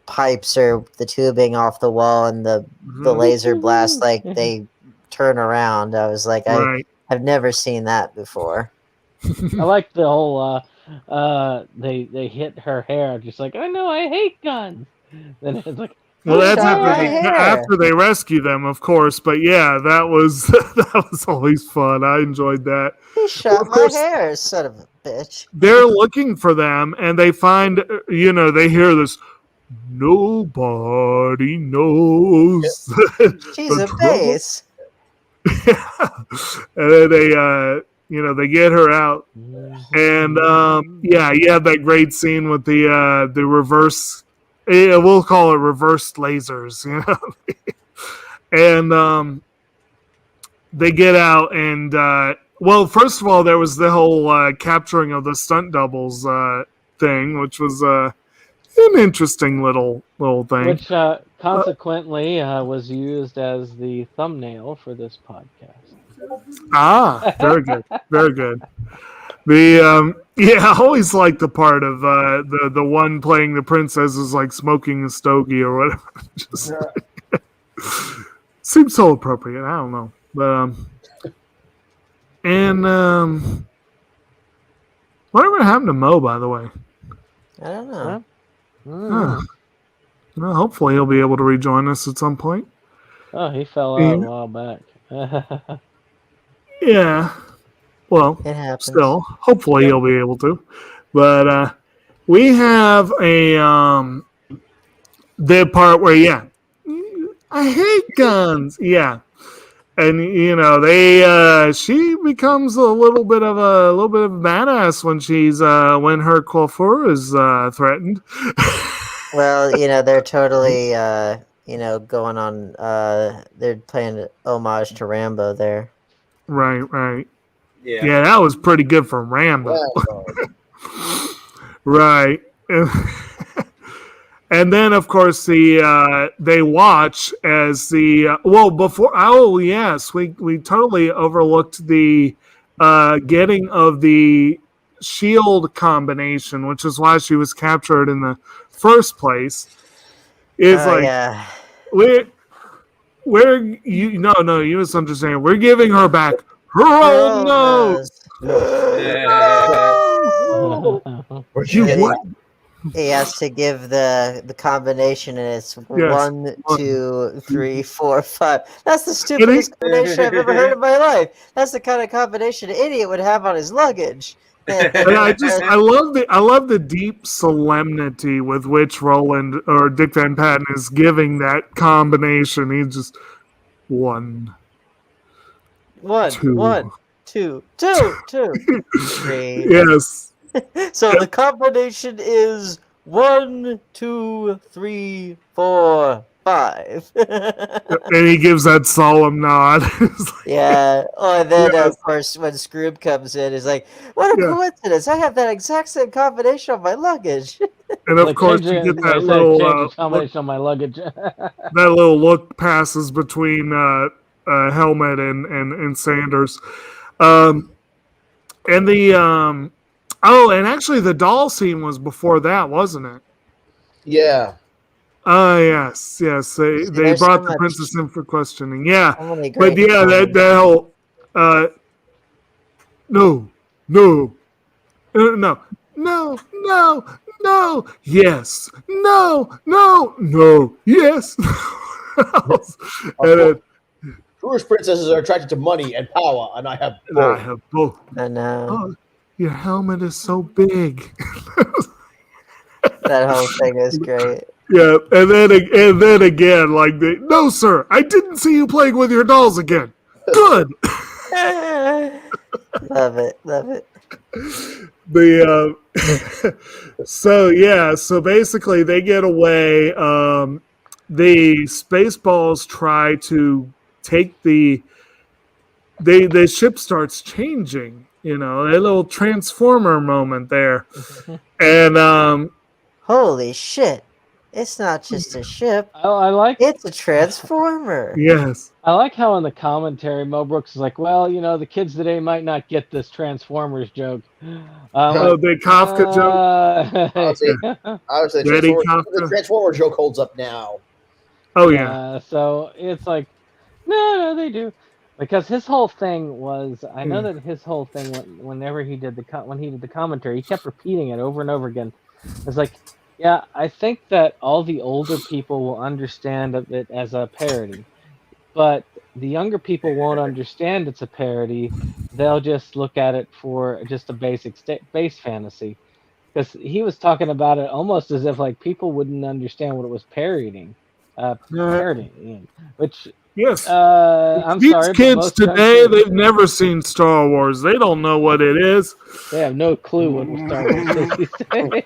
pipes or the tubing off the wall and the laser blast, like they turn around. I was like, I've never seen that before. I like the whole they hit her hair, just like, oh no, I hate guns. Then it's like, well, that's after they rescue them, of course. But yeah, that was always fun. I enjoyed that. He shot my hair, son of a bitch. They're looking for them, and they find, they hear this. Nobody knows. She's a bass. And then they get her out, and you have that great scene with the reverse. We'll call it reversed lasers, and they get out, and first of all, there was the whole capturing of the stunt doubles thing, which was an interesting little thing, which consequently was used as the thumbnail for this podcast. Very good, very good. I always like the part of the one playing the princess is like smoking a stogie or whatever. Just seems so appropriate. I don't know, but whatever happened to Mo, by the way? I don't know. Well, hopefully he'll be able to rejoin us at some point. Oh, he fell out a while back. Yeah. Well, it happens. Still, hopefully he'll be able to. But we have the part where I hate guns. Yeah. And she becomes a little bit of a badass when she's when her coiffure is threatened. Well, they're totally going on. They're playing homage to Rambo there. Right. Yeah, that was pretty good for Rambo. Right. And then, of course, they watch as we totally overlooked the getting of the shield combination, which is why she was captured in the first place. It's you misunderstand. We're giving her back her old nose. You what? he has to give the combination, and it's Yes. 1, 2, 3, 4, 5. That's the stupidest combination I've ever heard in my life. That's the kind of combination an idiot would have on his luggage. And I love the deep solemnity with which Roland or Dick Van Patten is giving that combination. He's just 1, 1, 2. 1, 2, 2, 2, 3. Yes. So the combination is 1, 2, 3, 4, 5. And he gives that solemn nod. Yeah. Oh, and then of course when Scroob comes in, he's like, "What a coincidence! I have that exact same combination on my luggage." And of course, you get that little combination on my luggage. that little look passes between Helmet and Sanders, and the and actually the doll scene was before that, wasn't it? Yeah. Yes. They There's brought so the much- princess in for questioning. Yeah, So many but great yeah, that times. whole no, yes, no, yes. And then, Jewish princesses are attracted to money and power, and I have and I both. have both. I know. Oh, your helmet is so big. That whole thing is great. Yeah, and then again, like no, sir, I didn't see you playing with your dolls again. Good. Love it. So basically they get away. The Spaceballs try to take the ship starts changing. You know, a little transformer moment there, and Holy shit! It's not just a ship; I like it's a transformer. yes. I like how in the commentary Mel Brooks is like, well, the kids today might not get this Transformers joke. The Kafka joke. Obviously, Daddy the Transformer joke holds up now. Oh yeah. So it's like, no, they do, because his whole thing was, I know that his whole thing whenever he did when he did the commentary, he kept repeating it over and over again. It's like, yeah, I think that all the older people will understand it as a parody, but the younger people won't understand it's a parody. They'll just look at it for just a basic base fantasy, because he was talking about it almost as if like people wouldn't understand what it was parodying, which Yes. I'm These sorry, kids but most today, countries, they've never seen Star Wars. They don't know what it is. they have no clue what Star Wars is these days.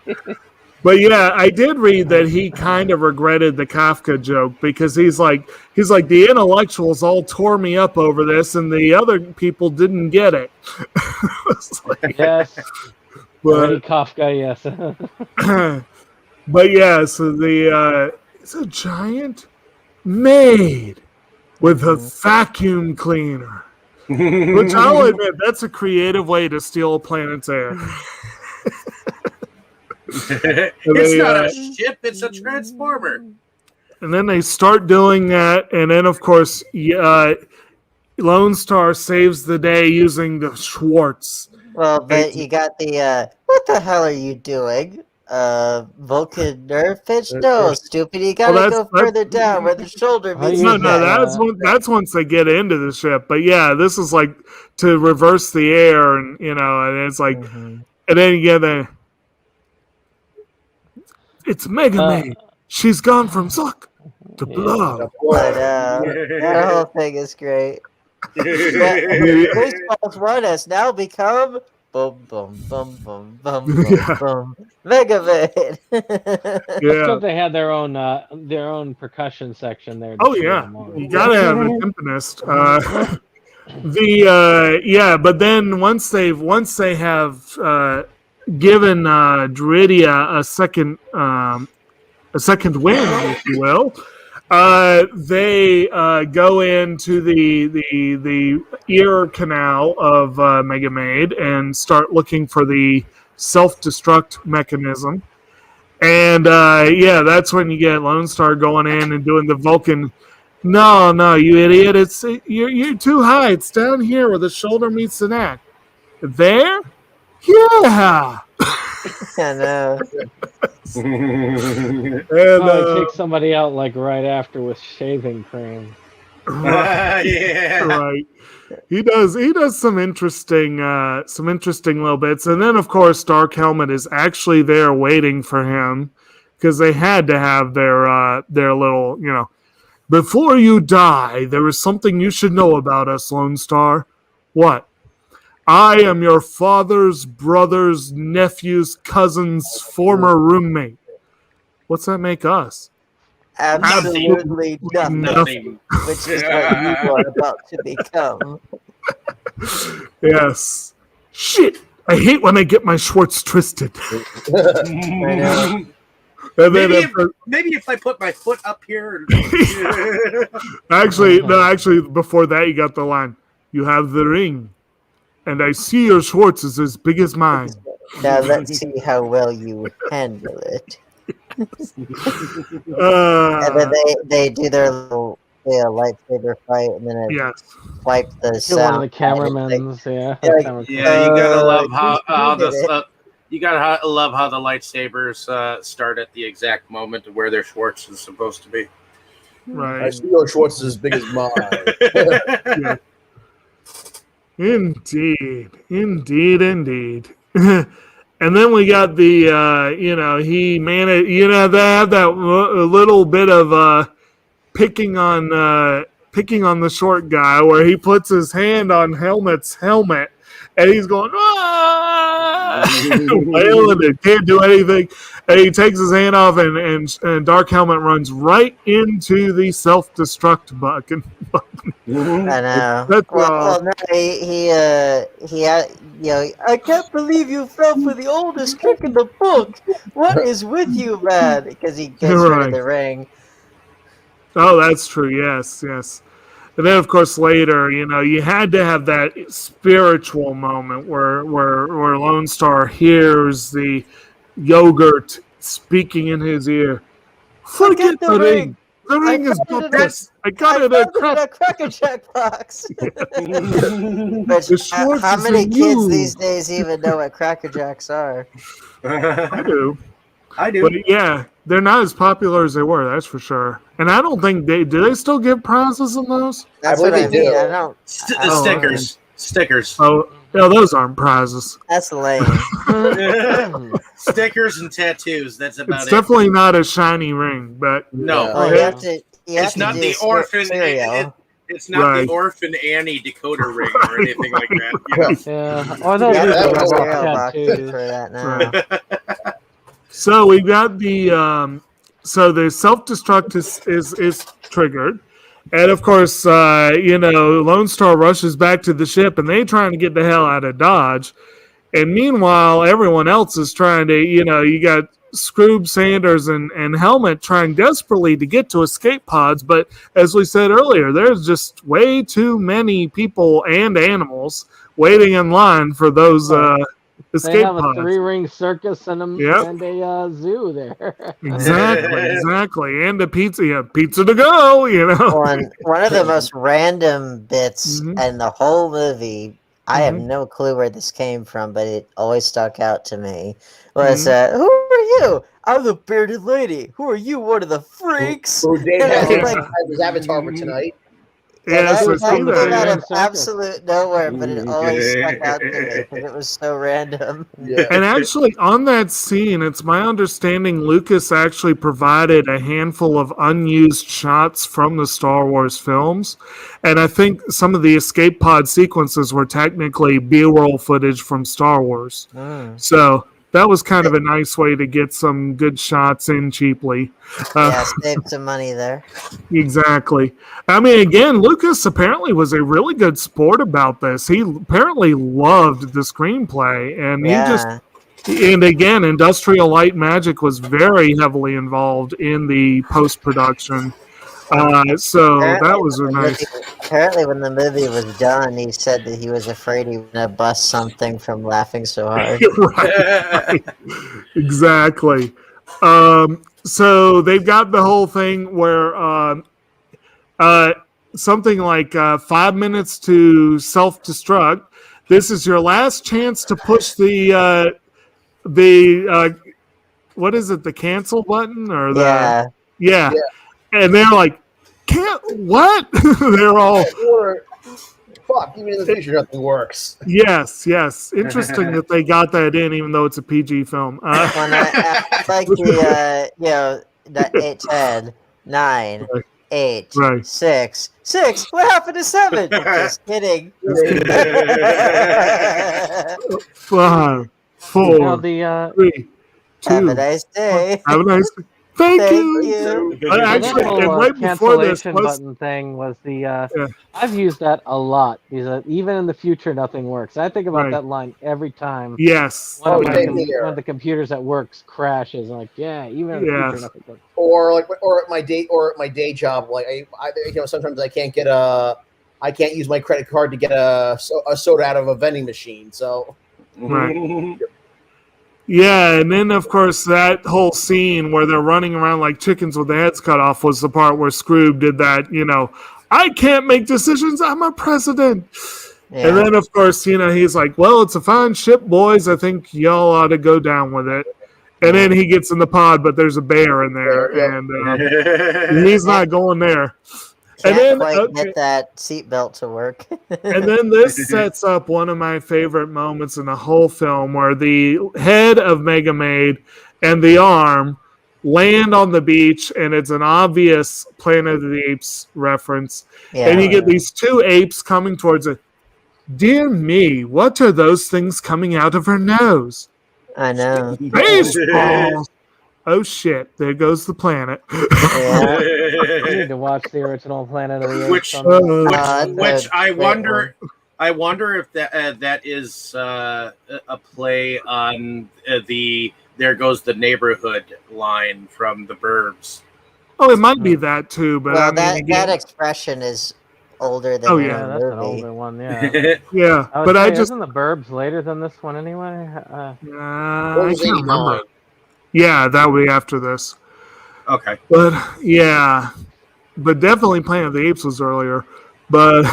But yeah, I did read that he kind of regretted the Kafka joke because he's like the intellectuals all tore me up over this, and the other people didn't get it. Yes, But Kafka, yes. but yeah, so it's a giant maid with a vacuum cleaner, which I'll admit that's a creative way to steal a planet's air. It's not a ship, it's a transformer. And then they start doing that, and then of course, Lone Star saves the day using the Schwartz. Well, but you got the what the hell are you doing? Vulcan nerve pitch? No, stupid. You gotta go further down where the shoulder meets. No, that's once they get into the ship. But yeah, this is like to reverse the air, and and it's like, and then you get it's Mega Maid. She's gone from Zuck to Blob. That whole thing is great. Spaceballs 1 has now become boom, boom, boom, boom, boom, boom, boom. Mega Maid. Yeah. They had their own percussion section there. Oh yeah, you gotta have a timpanist. But then once they have given Duridia a second wind, if you will, they go into the ear canal of Mega Maid and start looking for the self-destruct mechanism. And that's when you get Lone Star going in and doing the Vulcan. No, you idiot! You're too high. It's down here where the shoulder meets the neck. There, yeah. I know. And, Probably take somebody out like right after with shaving cream. Yeah. right. He does some interesting little bits, and then of course Dark Helmet is actually there waiting for him because they had to have their little, before you die, there is something you should know about us, Lone Star. What? I am your father's brother's nephew's cousin's former roommate. What's that make us? Absolutely nothing. Nothing. Which is what you are about to become. Yes. Shit! I hate when I get my Schwartz twisted. And then Maybe if I put my foot up here. Actually, before that, you got the line. You have the ring, and I see your Schwartz is as big as mine. Now let's see how well you handle it. And then they do their little lightsaber fight, and then it wipe the You're sound. one of the cameramen, yeah. Yeah, you gotta love how the you gotta love how the lightsabers start at the exact moment of where their Schwartz is supposed to be. Right. I see your Schwartz is as big as mine. Yeah. Indeed. And then we got the, he managed, they have that little bit of picking on the short guy where he puts his hand on Helmet's helmet and he's going, wailing and can't do anything. And he takes his hand off and Dark Helmet runs right into the self-destruct button. I know. That's no, he had, I can't believe you fell for the oldest trick in the book. What is with you, man? Because he gets rid of the ring. Oh, that's true. Yes. And then, of course, later, you had to have that spiritual moment where Lone Star hears the yogurt speaking in his ear. Forget the ring. The ring is booked. I got it at a Cracker Jack box. But how many kids these days even know what Cracker Jacks are? I do. But yeah, they're not as popular as they were, that's for sure. And I don't think do they still give prizes in those? That's what I mean. I don't. Stickers. Stickers. Oh, no, those aren't prizes. That's lame. Stickers and tattoos. That's about it. It's definitely not a shiny ring, but no. Oh, you have to. It's not the orphan. It's not the Orphan Annie decoder ring or anything like that. Yeah. Or those tattoos. For that now. So we got the the self-destruct is triggered. And of course, Lone Star rushes back to the ship and they trying to get the hell out of Dodge. And meanwhile, everyone else is trying to, you got Scroob, Sanders, and Helmet trying desperately to get to escape pods. But as we said earlier, there's just way too many people and animals waiting in line for those escape they have pods. A 3-ring circus and a zoo there. Exactly. And a pizza to go, One of the most random bits in the whole movie, I have no clue where this came from, but it always stuck out to me, was, who are you? I'm the bearded lady. Who are you, one of the freaks? Who Dave has his avatar for tonight. Yeah, that came out of absolute nowhere, but it always stuck out to me because it was so random. Yeah. And actually, on that scene, it's my understanding Lucas actually provided a handful of unused shots from the Star Wars films. And I think some of the escape pod sequences were technically B-roll footage from Star Wars. So that was kind of a nice way to get some good shots in cheaply. Saved some money there. Exactly. I mean, again, Lucas apparently was a really good sport about this. He apparently loved the screenplay, and and again, Industrial Light and Magic was very heavily involved in the post-production. So that was nice. Apparently, when the movie was done, he said that he was afraid he was going to bust something from laughing so hard. Right. Exactly. So they've got the whole thing where something like 5 minutes to self-destruct. This is your last chance to push the what is it? The cancel button or the Yeah. yeah. And they're like, can't what? They're all Or, fuck, even in the future, nothing works. yes. Interesting that they got that in, even though it's a PG film. When I like the 8, 10, 9, 8, Right. 6. What happened to 7? Just kidding. 5, 4, 3, 2. Have a nice day. Have a nice day. Thank Thank you. you. Actually, the whole, and right before this cancellation was button thing was I've used that a lot. Even in the future, nothing works. I think about Right. that line every time. yes. One of same here. one of the computers at work crashes. Like, even in the Yes. future, nothing works. Or at my day job, like sometimes I can't use my credit card to get a soda out of a vending machine. So Right. Yeah, and then of course that whole scene where they're running around like chickens with their heads cut off was the part where Scrooge did that, I can't make decisions, I'm a president. Yeah. And then of course, he's like, well, it's a fine ship, boys. I think y'all ought to go down with it. And then he gets in the pod, but there's a bear in there, and he's not going there. Can't quite get that seatbelt to work. And then this sets up one of my favorite moments in the whole film where the head of Mega Maid and the arm land on the beach, and it's an obvious Planet of the Apes reference. Yeah. And you get these two apes coming towards it. Dear me, what are those things coming out of her nose? I know. Baseballs! Oh shit, there goes the planet. Yeah. You need to watch the original Planet of the Apes. Which I wonder. I wonder if that is a play on the "There Goes the Neighborhood" line from the Burbs. Oh, it might be that too, but Well, that expression is older than the that's movie. an older one. Yeah. yeah, But isn't the Burbs later than this one anyway? I can't remember. Yeah, that would be after this. Okay. But but definitely Planet of the Apes was earlier. But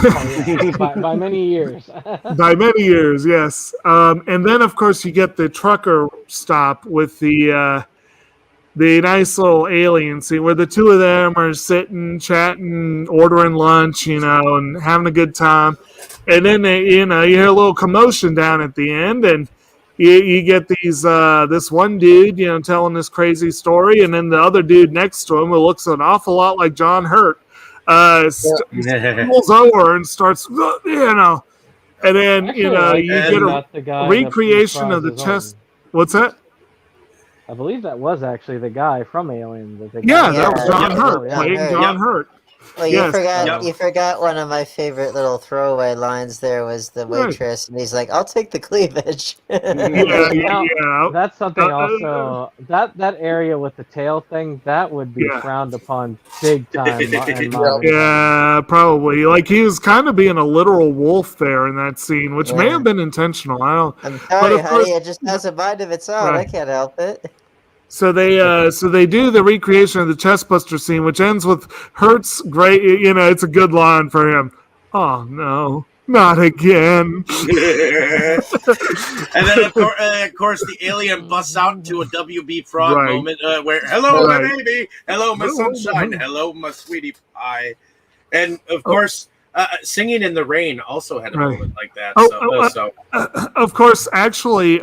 by many years. By many years, yes. And then of course you get the trucker stop with the nice little alien scene where the two of them are sitting, chatting, ordering lunch, and having a good time. And then you hear a little commotion down at the end, and you get this one dude, telling this crazy story, and then the other dude next to him who looks an awful lot like John Hurt, pulls over and starts, and then Actually, you get a recreation of the chest. What's that? I believe that was actually the guy from Alien. That was John Hurt playing John Hurt. Well, you forgot one of my favorite little throwaway lines. There was the waitress, and he's like, "I'll take the cleavage." That's something also. That area with the tail thing that would be frowned upon big time. Yeah, probably. Like he was kind of being a literal wolf there in that scene, which may have been intentional. I'm sorry, honey. It just has a mind of its own. I can't help it. So they do the recreation of the chestbuster scene, which ends with Hurt's great. It's a good line for him. Oh no, not again! And then of course the alien busts out into a WB Frog moment where hello my baby, hello my sunshine, hello my sweetie pie, and of course singing in the rain also had a moment like that. Of course, actually,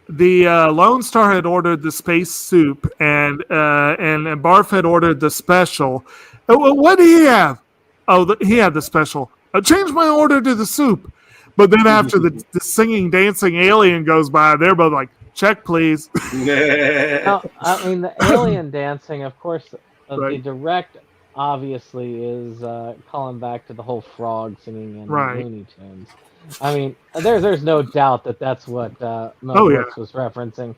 the Lone Star had ordered the space soup, and Barf had ordered the special. What did he have? Oh, he had the special. I changed my order to the soup. But then after the singing, dancing alien goes by, they're both like, check, please. Now, I mean, the alien dancing, of course, the direct, obviously, is calling back to the whole frog singing in Looney Tunes. I mean, there's no doubt that that's what Mel Brooks was referencing.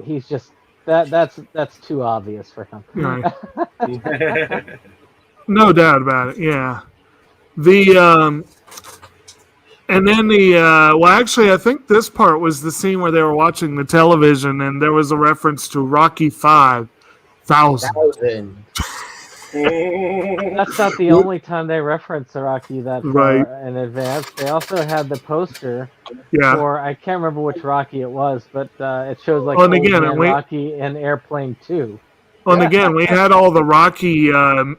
He's just that's too obvious for him. Right. No doubt about it. Yeah. And then actually, I think this part was the scene where they were watching the television, and there was a reference to Rocky 5,000. That's not the only time they reference Rocky that far in advance. They also had the poster for, I can't remember which Rocky it was, but it shows like old man Rocky in Airplane 2. And again, we had all the Rocky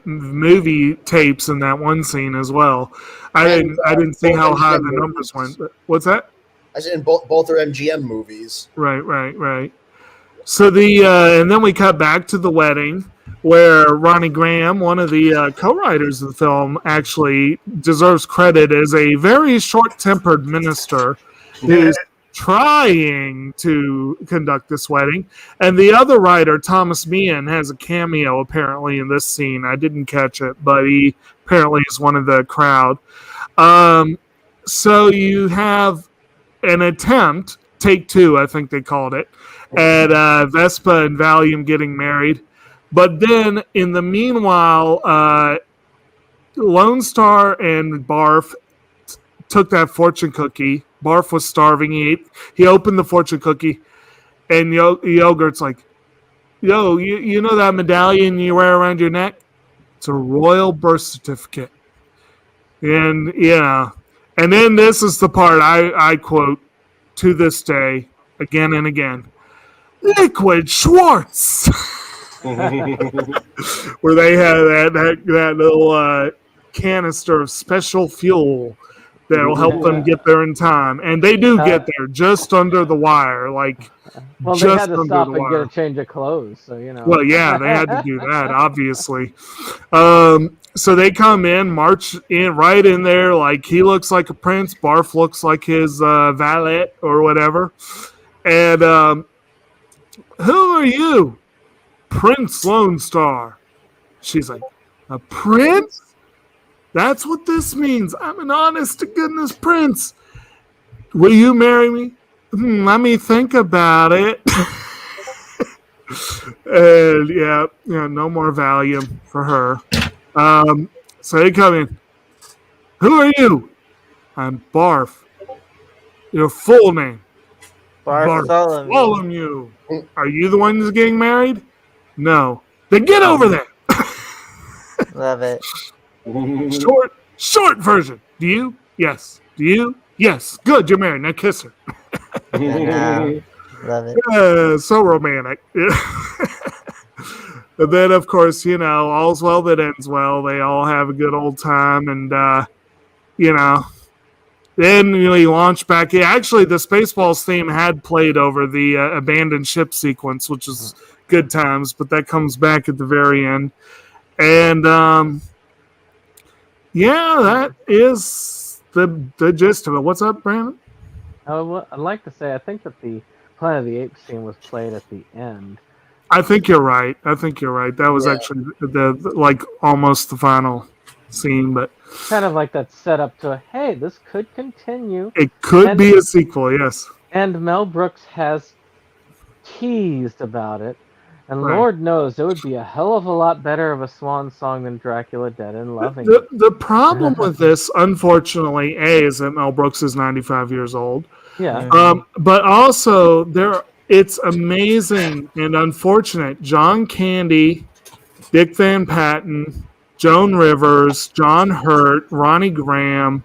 movie tapes in that one scene as well. I didn't see how high the numbers went. What's that? I said in both are MGM movies. Right. So and then we cut back to the wedding where Ronnie Graham, one of the co-writers of the film, actually deserves credit as a very short-tempered minister who's trying to conduct this wedding. And the other writer, Thomas Meehan, has a cameo apparently in this scene. I didn't catch it, but he apparently is one of the crowd. So you have an attempt, take two, I think they called it, at Vespa and Valium getting married. But then, in the meanwhile, Lone Star and Barf took that fortune cookie. Barf was starving. He opened the fortune cookie, and Yogurt's like, "Yo, you know that medallion you wear around your neck? It's a royal birth certificate." And and then this is the part I quote to this day again and again: "Liquid Schwartz." Where they have that little canister of special fuel that will help them get there in time, and they do get there just under the wire. Like, well, they had to stop and get a change of clothes, so Well, yeah, they had to do that, obviously. So they come in, march in right in there, like he looks like a prince. Barf looks like his valet or whatever. And who are you? Prince Lone Star. She's like, a prince? That's what this means. I'm an honest to goodness prince. Will you marry me? Let me think about it. And no more Valium for her. So they come in. Who are you? I'm Barf. Your full name. Bartholomew. Are you the one who's getting married? No. Then get over there. Love it. Short version. Do you? Yes. Do you? Yes. Good. You're married. Now kiss her. Love it. So romantic. And then, of course, all's well that ends well. They all have a good old time, and then we launch back. Actually, the Spaceballs theme had played over the abandoned ship sequence, which is good times, but that comes back at the very end. And that is the gist of it. What's up, Brandon? I'd like to say I think that the Planet of the Apes scene was played at the end. I think you're right. That was actually the almost the final scene, but kind of like that setup to hey, this could continue. It could be a sequel, yes. And Mel Brooks has teased about it. And Lord knows it would be a hell of a lot better of a swan song than Dracula Dead and Loving. The problem with this, unfortunately, is that Mel Brooks is 95 years old. Yeah. But also, it's amazing and unfortunate. John Candy, Dick Van Patten, Joan Rivers, John Hurt, Ronnie Graham,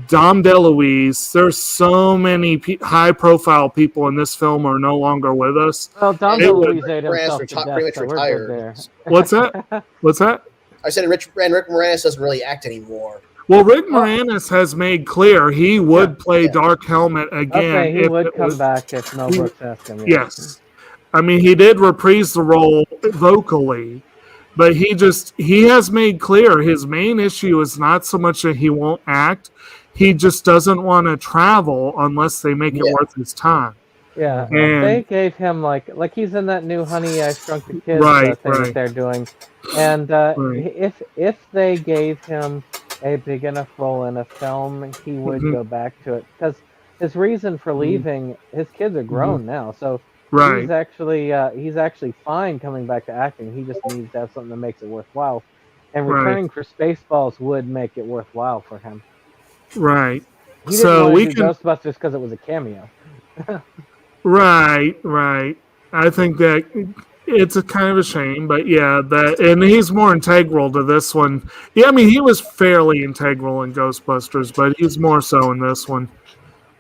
Dom DeLuise. There's so many high-profile people in this film are no longer with us. Well, Dom DeLuise ate himself to death, so we're good there. What's that? I said Rick Moranis doesn't really act anymore. Well, Rick Moranis has made clear he would play Dark Helmet again. Okay, he would come back if Mel Brooks asked him. Yes. I mean, he did reprise the role vocally, but he has made clear his main issue is not so much that he won't act. He just doesn't want to travel unless they make it worth his time. Yeah, and they gave him like he's in that new Honey, I Shrunk the Kids thing that they're doing, and if they gave him a big enough role in a film, he would go back to it because his reason for leaving, his kids are grown now, so he's actually fine coming back to acting. He just needs to have something that makes it worthwhile, and returning for Spaceballs would make it worthwhile for him. Right. He didn't want to do Ghostbusters because it was a cameo. Right. I think that it's a kind of a shame, but yeah, and he's more integral to this one. Yeah, I mean, he was fairly integral in Ghostbusters, but he's more so in this one.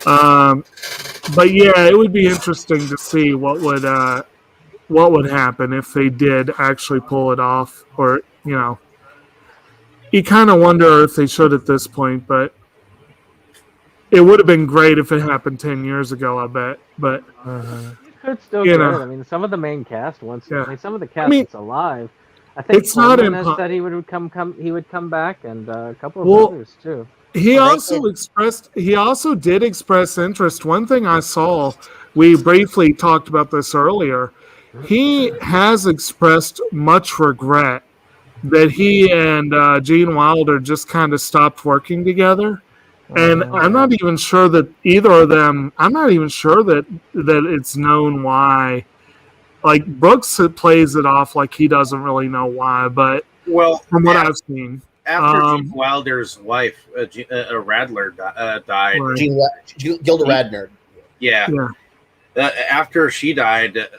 But yeah, it would be interesting to see what would happen if they did actually pull it off, or you kind of wonder if they should at this point, but it would have been great if it happened 10 years ago, I bet. But It's still good. I mean, some of the main cast some of the cast is alive. I think it's not said he would come back, and a couple of others too. He also did express interest. One thing I saw, we briefly talked about this earlier. He has expressed much regret that he and Gene Wilder just kind of stopped working together. And I'm not even sure that either of them, I'm not even sure that it's known why. Like, Brooks plays it off like he doesn't really know why, but from what I've seen. After Gene Wilder's wife, Radler, died. Right. Gilda Radner. Yeah. After she died,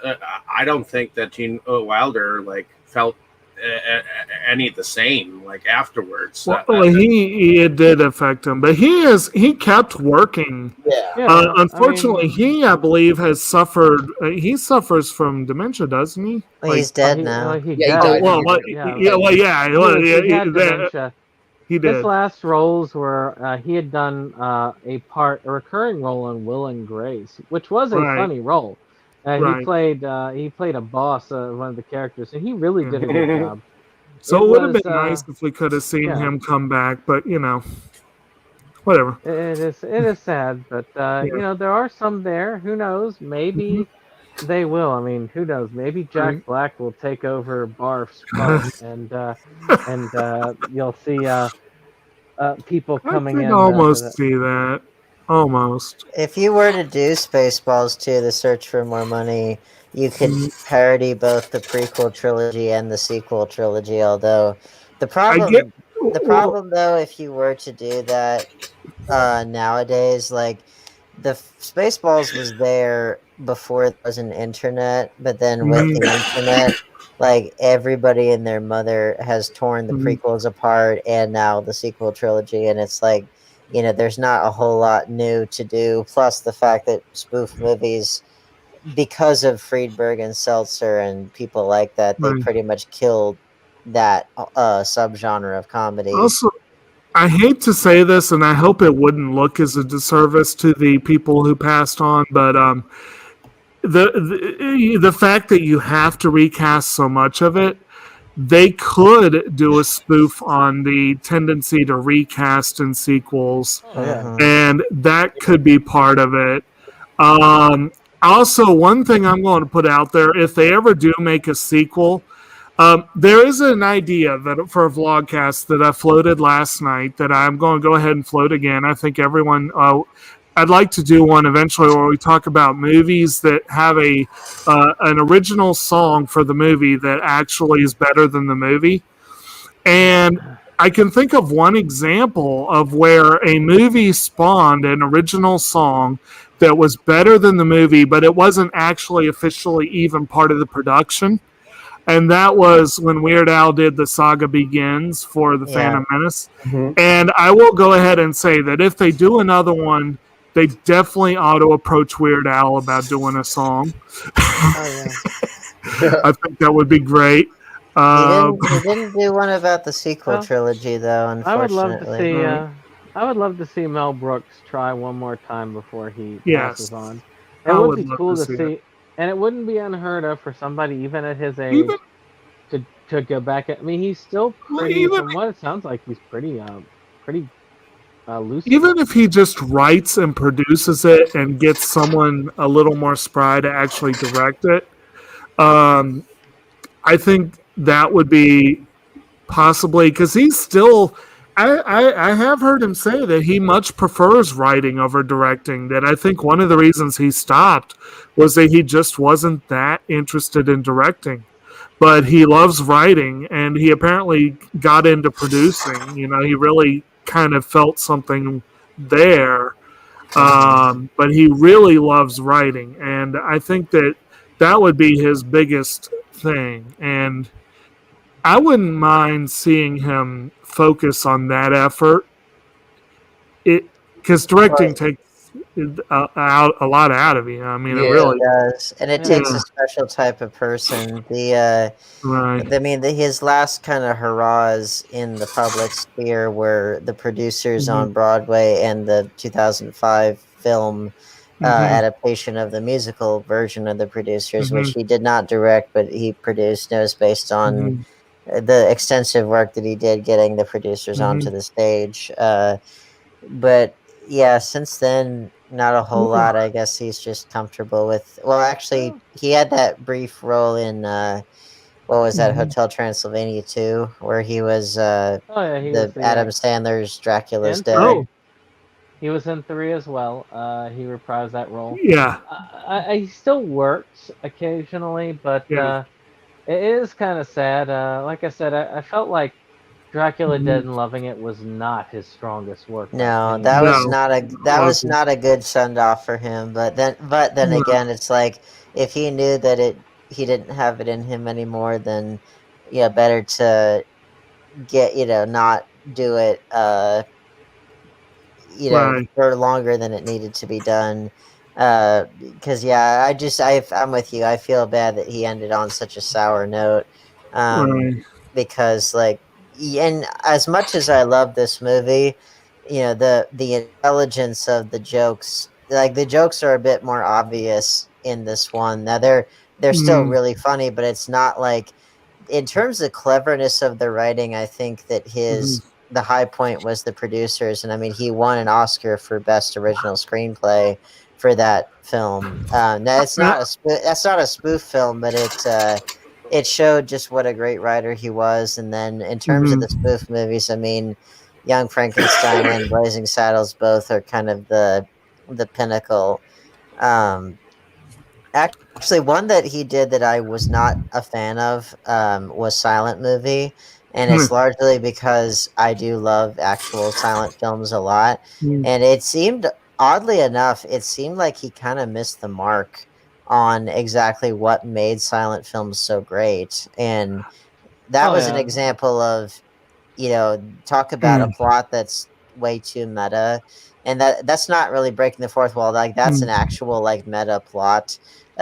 I don't think that Gene Wilder felt any the same afterwards. It did affect him, but he kept working. Unfortunately, I believe has suffered. He suffers from dementia, doesn't he? Well, he's dead now. He died. He did. His last roles were he had done a recurring role in Will and Grace, which was a funny role. He played a boss, one of the characters, and he really did a good job. So it would have been nice if we could have seen him come back, but whatever. It is sad, but there are some there. Who knows? Maybe they will. I mean, who knows? Maybe Jack Black will take over Barf's part, and you'll see people coming in. I almost see that. Almost. If you were to do Spaceballs 2, The Search for More Money, you could parody both the prequel trilogy and the sequel trilogy, although the problem though, if you were to do that nowadays, the Spaceballs was there before there was an internet, but then with the internet, everybody and their mother has torn the prequels apart and now the sequel trilogy, and it's there's not a whole lot new to do. Plus the fact that spoof movies, because of Friedberg and Seltzer and people like that, they pretty much killed that subgenre of comedy. Also, I hate to say this, and I hope it wouldn't look as a disservice to the people who passed on, but the fact that you have to recast so much of it, they could do a spoof on the tendency to recast in sequels, and that could be part of it. Also, one thing I'm going to put out there, if they ever do make a sequel, there is an idea for a vlogcast that I floated last night that I'm going to go ahead and float again. I think everyone... I'd like to do one eventually where we talk about movies that have an original song for the movie that actually is better than the movie. And I can think of one example of where a movie spawned an original song that was better than the movie, but it wasn't actually officially even part of the production. And that was when Weird Al did The Saga Begins for The Phantom Menace. And I will go ahead and say that if they do another one, they definitely ought to approach Weird Al about doing a song. I think that would be great. He didn't do one about the sequel trilogy, though, unfortunately. I would love to see Mel Brooks try one more time before he passes on. It would be cool to see, and it wouldn't be unheard of for somebody even at his age to go back. I mean, he's still pretty. From what it sounds like, he's pretty loose. Even if he just writes and produces it and gets someone a little more spry to actually direct it, I think that would be possibly, because he's still... I have heard him say that he much prefers writing over directing, that I think one of the reasons he stopped was that he just wasn't that interested in directing. But he loves writing, and he apparently got into producing. He really kind of felt something there, but he really loves writing, and I think that would be his biggest thing, and I wouldn't mind seeing him focus on that effort. Because directing takes a lot out of you. I mean, it really does, and it takes a special type of person. His last kind of hurrahs in the public sphere were the producers on Broadway and the 2005 film adaptation of the musical version of the producers, which he did not direct, but he produced. It was based on the extensive work that he did getting the producers onto the stage. But yeah, since then, not a whole lot. I guess he's just comfortable with. Well, actually, he had that brief role in what was that, Hotel Transylvania 2, where he was Adam Sandler's Dracula's Dead. He was in 3 as well. He reprised that role. Yeah. He still works occasionally, but it is kind of sad. Like I said, I felt like Dracula Dead and Loving It was not his strongest work. No, that was not a good send off for him. But then again, it's like if he knew that he didn't have it in him anymore, then better to get not do it for longer than it needed to be done. Because I'm with you. I feel bad that he ended on such a sour note. Because and as much as I love this movie, the intelligence of the jokes, the jokes are a bit more obvious in this one. Now they're still really funny, but it's not in terms of cleverness of the writing. I think that the high point was the producers, and I mean he won an Oscar for Best Original Screenplay for that film. Now that's not a spoof film, but it showed just what a great writer he was. And then in terms of the spoof movies, I mean, Young Frankenstein and Blazing Saddles both are kind of the pinnacle. Actually, one that he did that I was not a fan of was Silent Movie. And it's largely because I do love actual silent films a lot. And it seemed, oddly enough, like he kind of missed the mark on exactly what made silent films so great. And that was an example of, talk about a plot that's way too meta. And that's not really breaking the fourth wall. That's an actual meta plot,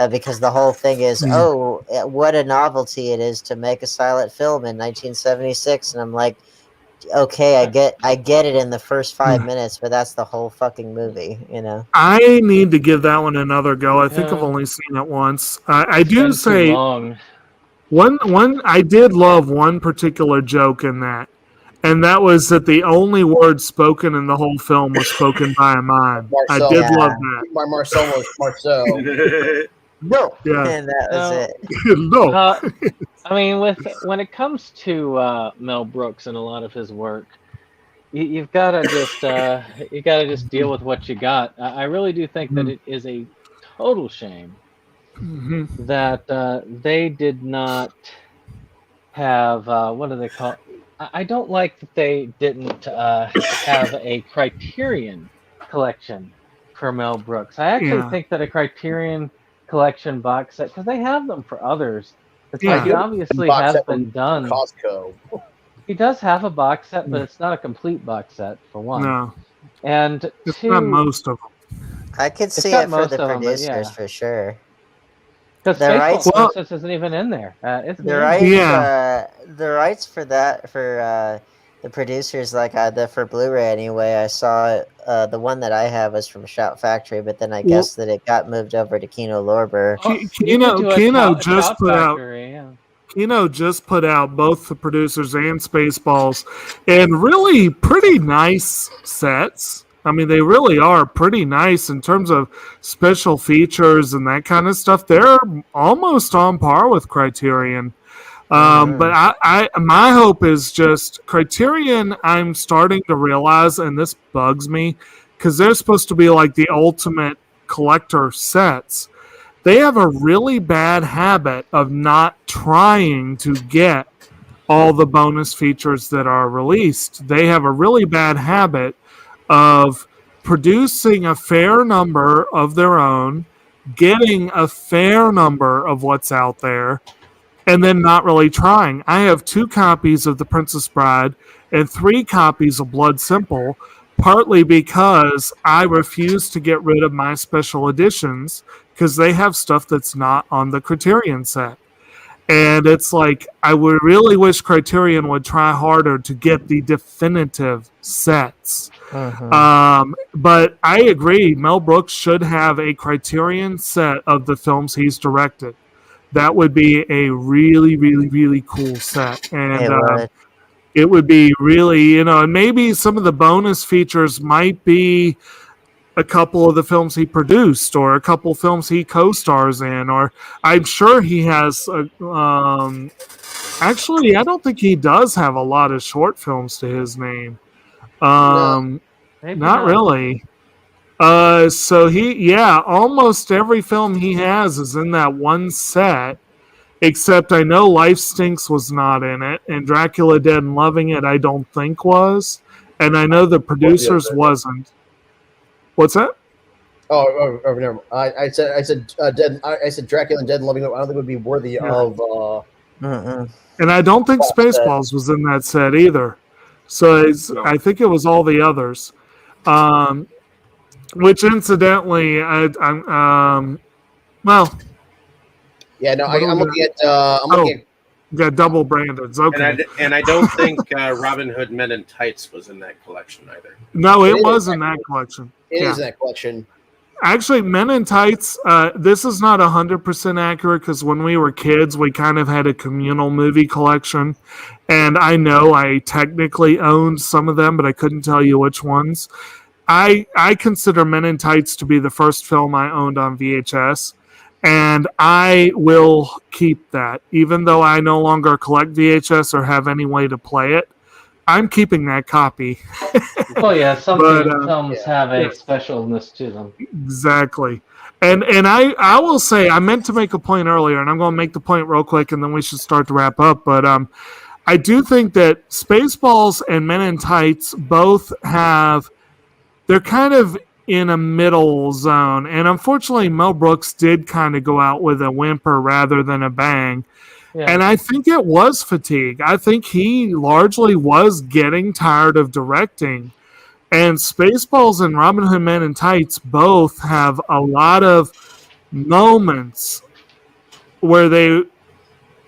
because the whole thing is, what a novelty it is to make a silent film in 1976. And I'm like, okay, I get it in the first 5 minutes, but that's the whole fucking movie, I need to give that one another go. I think I've only seen it once. I do say one. I did love one particular joke in that, and that was that the only word spoken in the whole film was spoken by a mime. I did love that. My Marcel was Marcel. No. Yeah. And that was it. No. I mean, when it comes to Mel Brooks and a lot of his work, you've got to just deal with what you got. I really do think that it is a total shame that they did not have what do they call? I don't like that they didn't have a Criterion collection for Mel Brooks. I actually think that a Criterion collection box set, because they have them for others. It's it obviously has been done. Costco. He does have a box set, but it's not a complete box set, for one. No. And it's two, not most of them. I could see it for the producers for sure. Because Spaceballs, for instance, isn't even in there. The rights for that, for the producers, for Blu-ray anyway, I saw the one that I have was from Shout Factory, but then I guess that it got moved over to Kino Lorber. Kino just put out both the producers and Spaceballs, and really pretty nice sets. I mean, they really are pretty nice in terms of special features and that kind of stuff. They're almost on par with Criterion. But my hope is just Criterion. I'm starting to realize, and this bugs me, because they're supposed to be the ultimate collector sets. They have a really bad habit of not trying to get all the bonus features that are released. They have a really bad habit of producing a fair number of their own, getting a fair number of what's out there, and then not really trying. I have 2 copies of The Princess Bride and 3 copies of Blood Simple, partly because I refuse to get rid of my special editions because they have stuff that's not on the Criterion set. And it's like, I would really wish Criterion would try harder to get the definitive sets. But I agree, Mel Brooks should have a Criterion set of the films he's directed. That would be a really, really, really cool set. And it would be really, and maybe some of the bonus features might be a couple of the films he produced or a couple films he co-stars in, or I'm sure he has actually I don't think he does have a lot of short films to his name. Not really. So almost every film he has is in that one set, except I know Life Stinks was not in it, and Dracula Dead and Loving It I don't think was, and I know the producers wasn't. What's that? Oh, never mind. I said Dracula and Dead and Loving It. I don't think it would be worthy of. And I don't think Spaceballs was in that set either. So I think it was all the others. Which incidentally, I'm looking at. Got double branded. Okay. And I don't think Robin Hood Men in Tights was in that collection either. No, it was in that collection. It is in that collection. Actually, Men in Tights, this is not 100% accurate because when we were kids, we kind of had a communal movie collection. And I know I technically owned some of them, but I couldn't tell you which ones. I consider Men in Tights to be the first film I owned on VHS. And I will keep that. Even though I no longer collect VHS or have any way to play it, I'm keeping that copy. Oh yeah, some films have a specialness to them. Exactly. And I will say, I meant to make a point earlier, and I'm going to make the point real quick, and then we should start to wrap up. But I do think that Spaceballs and Men in Tights both they're kind of in a middle zone. And unfortunately, Mel Brooks did kind of go out with a whimper rather than a bang. Yeah. And I think it was fatigue. I think he largely was getting tired of directing. And Spaceballs and Robin Hood Men in Tights both have a lot of moments where they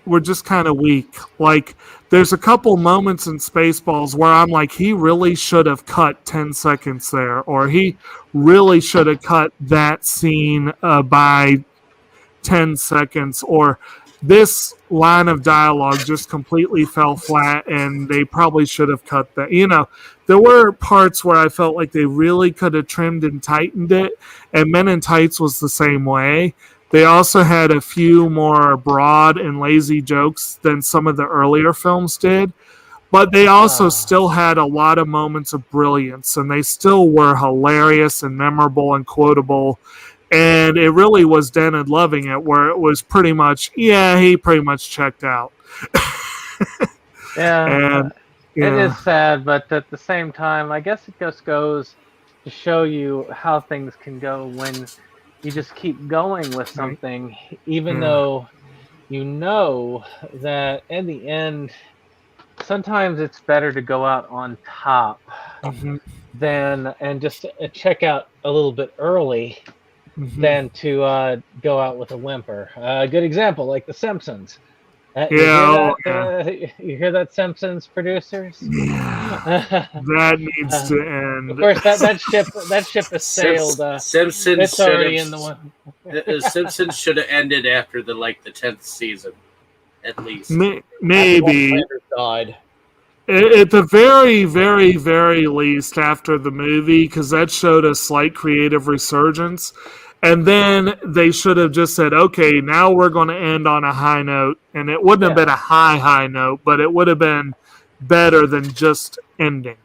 were just kind of weak. Like, there's a couple moments in Spaceballs where I'm like, he really should have cut 10 seconds there, or he really should have cut that scene by 10 seconds, or this line of dialogue just completely fell flat and they probably should have cut that. There were parts where I felt like they really could have trimmed and tightened it, and Men in Tights was the same way. They also had a few more broad and lazy jokes than some of the earlier films did, but they also still had a lot of moments of brilliance, and they still were hilarious and memorable and quotable. And it really was Dead and Loving It, where it was pretty much, he pretty much checked out. It is sad, but at the same time, I guess it just goes to show you how things can go when you just keep going with something, even though you know that in the end, sometimes it's better to go out on top and just check out a little bit early than to go out with a whimper. A good example, like The Simpsons. You hear that, Simpsons producers? Yeah, that needs to end. Of course, that ship has sailed. Simpsons it's already in the one. Simpsons should have ended after the 10th season, at least. Maybe. At the very, very, very least after the movie, because that showed a slight creative resurgence. And then they should have just said, okay, now we're going to end on a high note. And it wouldn't have been a high note, but it would have been better than just ending,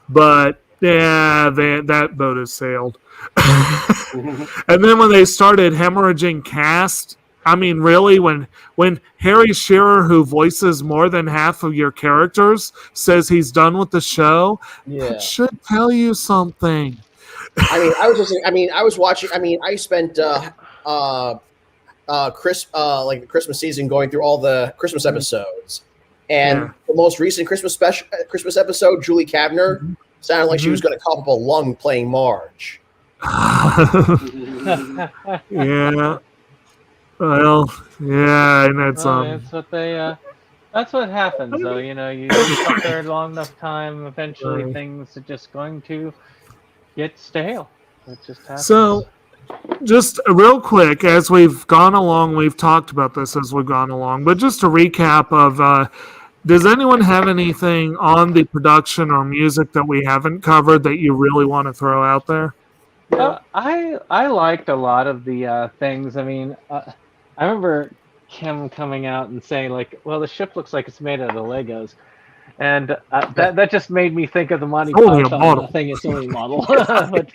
But, that boat has sailed. And then when they started hemorrhaging cast, I mean, really, when Harry Shearer, who voices more than half of your characters, says he's done with the show, that should tell you something. I was watching. I spent like the Christmas season, going through all the Christmas episodes, and the most recent Christmas episode, Julie Kavner sounded like she was going to cough up a lung playing Marge. Yeah. Well, yeah, and that's It's what they. That's what happens, though. You know, you stuck there a long enough time. Eventually, things are just going to get stale. It just happens. So, just real quick, as we've gone along, we've talked about this as we've gone along, but just a recap of, does anyone have anything on the production or music that we haven't covered that you really want to throw out there? I liked a lot of the things. I mean, I remember Kim coming out and saying, like, well, the ship looks like it's made out of Legos. And that just made me think of the Monty Python thing. It's only a model. but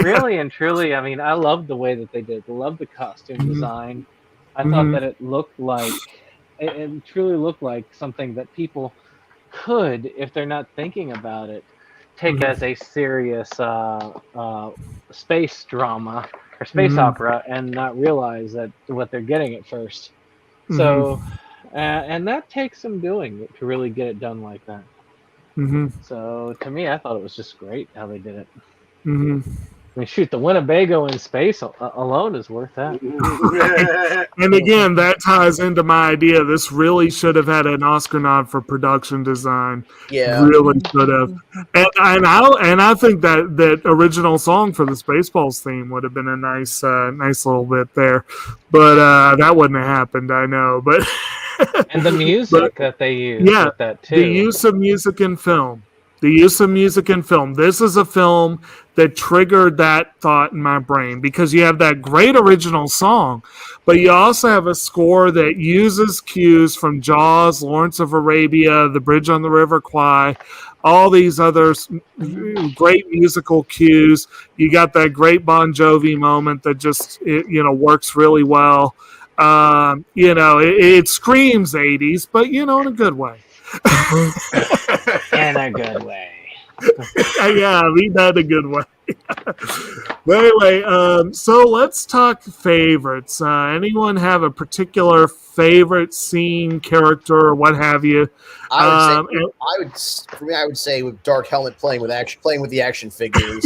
really and truly, I mean, I loved the way that they did. I loved the costume design. I thought that it looked like, it truly looked like something that people could, if they're not thinking about it, take as a serious space drama or space opera and not realize that what they're getting at first. So... and that takes some doing to really get it done like that. So to me, I thought it was just great how they did it. I mean, shoot, the Winnebago in space alone is worth that. And again, that ties into my idea. This really should have had an Oscar nod for production design. Yeah, really should have. And I think that original song for the Spaceballs theme would have been a nice little bit there, but that wouldn't have happened. I know, but and the music that they use, with that too. The use of music in film. This is a film that triggered that thought in my brain because you have that great original song, but you also have a score that uses cues from Jaws, Lawrence of Arabia, The Bridge on the River Kwai, all these other great musical cues. You got that great Bon Jovi moment that just works really well. It screams 80s, but in a good way. In a good way. Yeah, I mean that in a good way. But anyway, so let's talk favorites. Anyone have a particular favorite scene, character, or what have you? I would say with Dark Helmet playing with the action figures.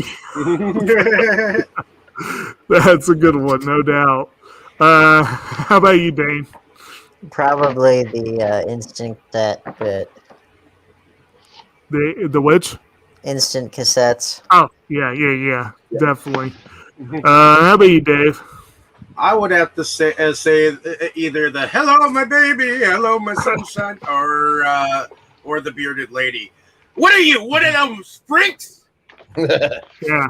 That's a good one, no doubt. How about you, Dane? Probably the instant that bit. The which? Instant cassettes. Oh, yeah, definitely. How about you, Dave? I would have to say either the "Hello, my baby," "Hello, my sunshine," or the bearded lady. What are you? One of those freaks? Yeah.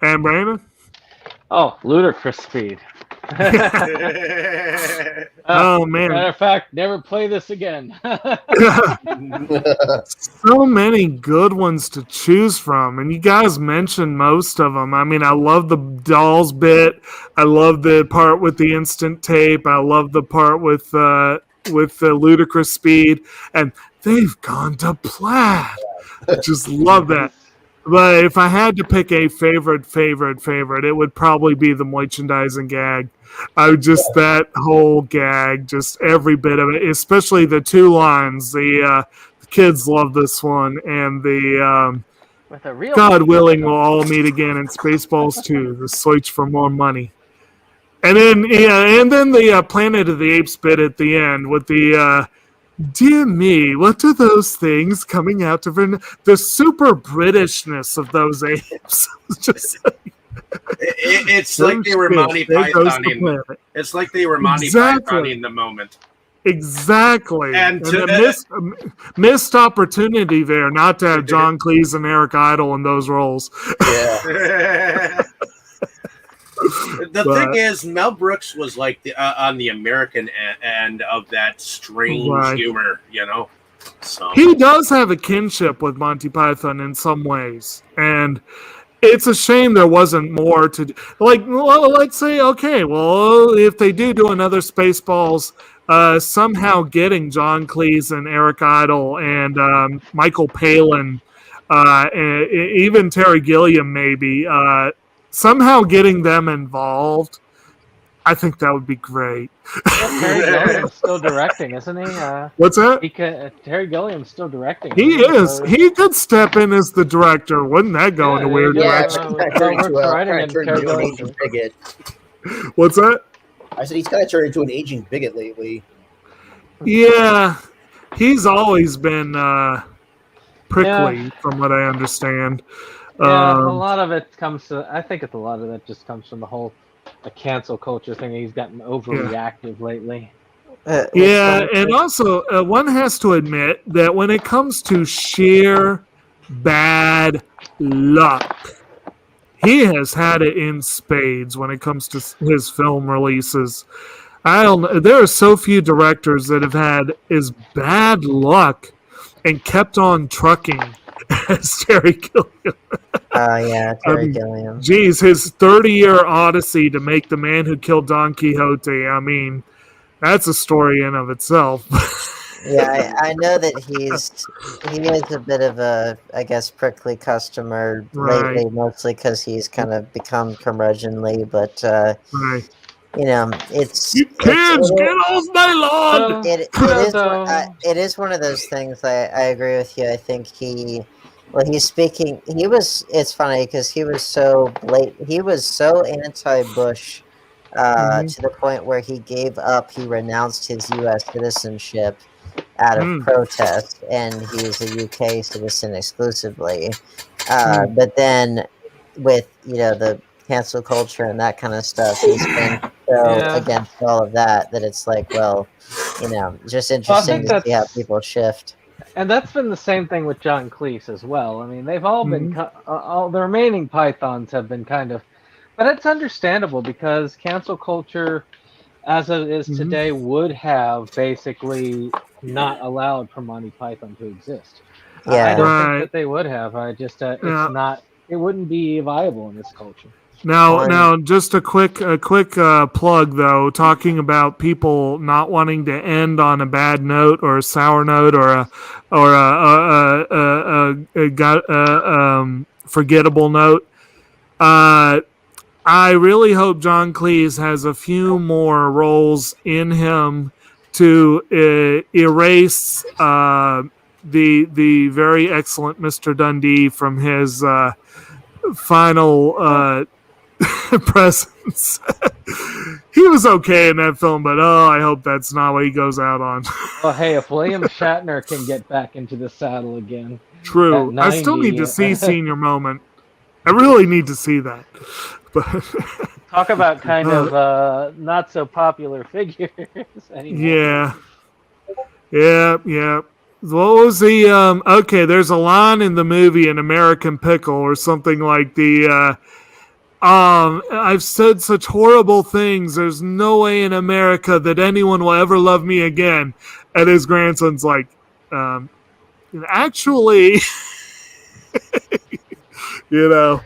And Brandon? Oh, ludicrous speed. Oh man! Matter of fact, never play this again. So many good ones to choose from, and you guys mentioned most of them. I mean, I love the dolls bit. I love the part with the instant tape. I love the part with the ludicrous speed, and they've gone to plaid. I just love that. But if I had to pick a favorite, it would probably be the merchandising gag. That whole gag, just every bit of it, especially the two lines. The kids love this one, and the with a real God willing, we'll all meet again in Spaceballs 2, the search for more money. And then the Planet of the Apes bit at the end with the dear me, what are those things coming out of the super Britishness of those apes? Just it's like they were Monty Python. It's like they were Monty Python in the moment. Exactly. And a missed opportunity there not to have John Cleese and Eric Idle in those roles. Yeah. The thing is, Mel Brooks was like on the American end of that strange humor, So he does have a kinship with Monty Python in some ways, and it's a shame there wasn't more to do. Like, well, let's say, okay, well, if they do another Spaceballs, somehow getting John Cleese and Eric Idle and Michael Palin, and even Terry Gilliam, maybe. Somehow getting them involved, I think that would be great. Well, Terry Gilliam's still directing, isn't he? What's that? Terry Gilliam's still directing. He isn't is. So, He could step in as the director. Wouldn't that go in a weird direction? Turned into an aging bigot. What's that? I said he's kind of turned into an aging bigot lately. Yeah, he's always been prickly, from what I understand. Yeah, a lot of it comes to. I think a lot of that just comes from the whole cancel culture thing. He's gotten overreactive lately. Yeah, and also one has to admit that when it comes to sheer bad luck, he has had it in spades when it comes to his film releases. There are so few directors that have had as bad luck and kept on trucking as Terry Gilliam. Yeah, Terry Gilliam. Geez, his 30-year odyssey to make The Man Who Killed Don Quixote. I mean, that's a story in of itself. Yeah, I know that he is a bit of a, I guess, prickly customer lately, mostly because he's kind of become curmudgeonly, but you know, kids, get off my lawn! It is one of those things. I agree with you. I think he's speaking. It's funny because he was so anti-Bush to the point where he renounced his U.S. citizenship out of protest, and he's a UK citizen exclusively. But then with the cancel culture and that kind of stuff, he's been so against all of that it's like, well, just interesting to see how people shift. And that's been the same thing with John Cleese as well. I mean, they've all been all the remaining Pythons have been kind of, but it's understandable because cancel culture, as it is today, would have basically not allowed for Monty Python to exist. Yeah, I don't think that they would have. I just it's not. It wouldn't be viable in this culture. Now, just a quick plug though. Talking about people not wanting to end on a bad note or a sour note or a forgettable note. I really hope John Cleese has a few more roles in him to erase the very excellent Mr. Dundee from his final presence. He was okay in that film, but I hope that's not what he goes out on. Well, hey, if William Shatner can get back into the saddle again. True. 90, I still need to see Senior Moment. I really need to see that. But talk about kind of not so popular figures anymore. Yeah. What was the okay, there's a line in the movie An American Pickle or something like I've said such horrible things. There's no way in America that anyone will ever love me again. And his grandson's like, actually, yeah,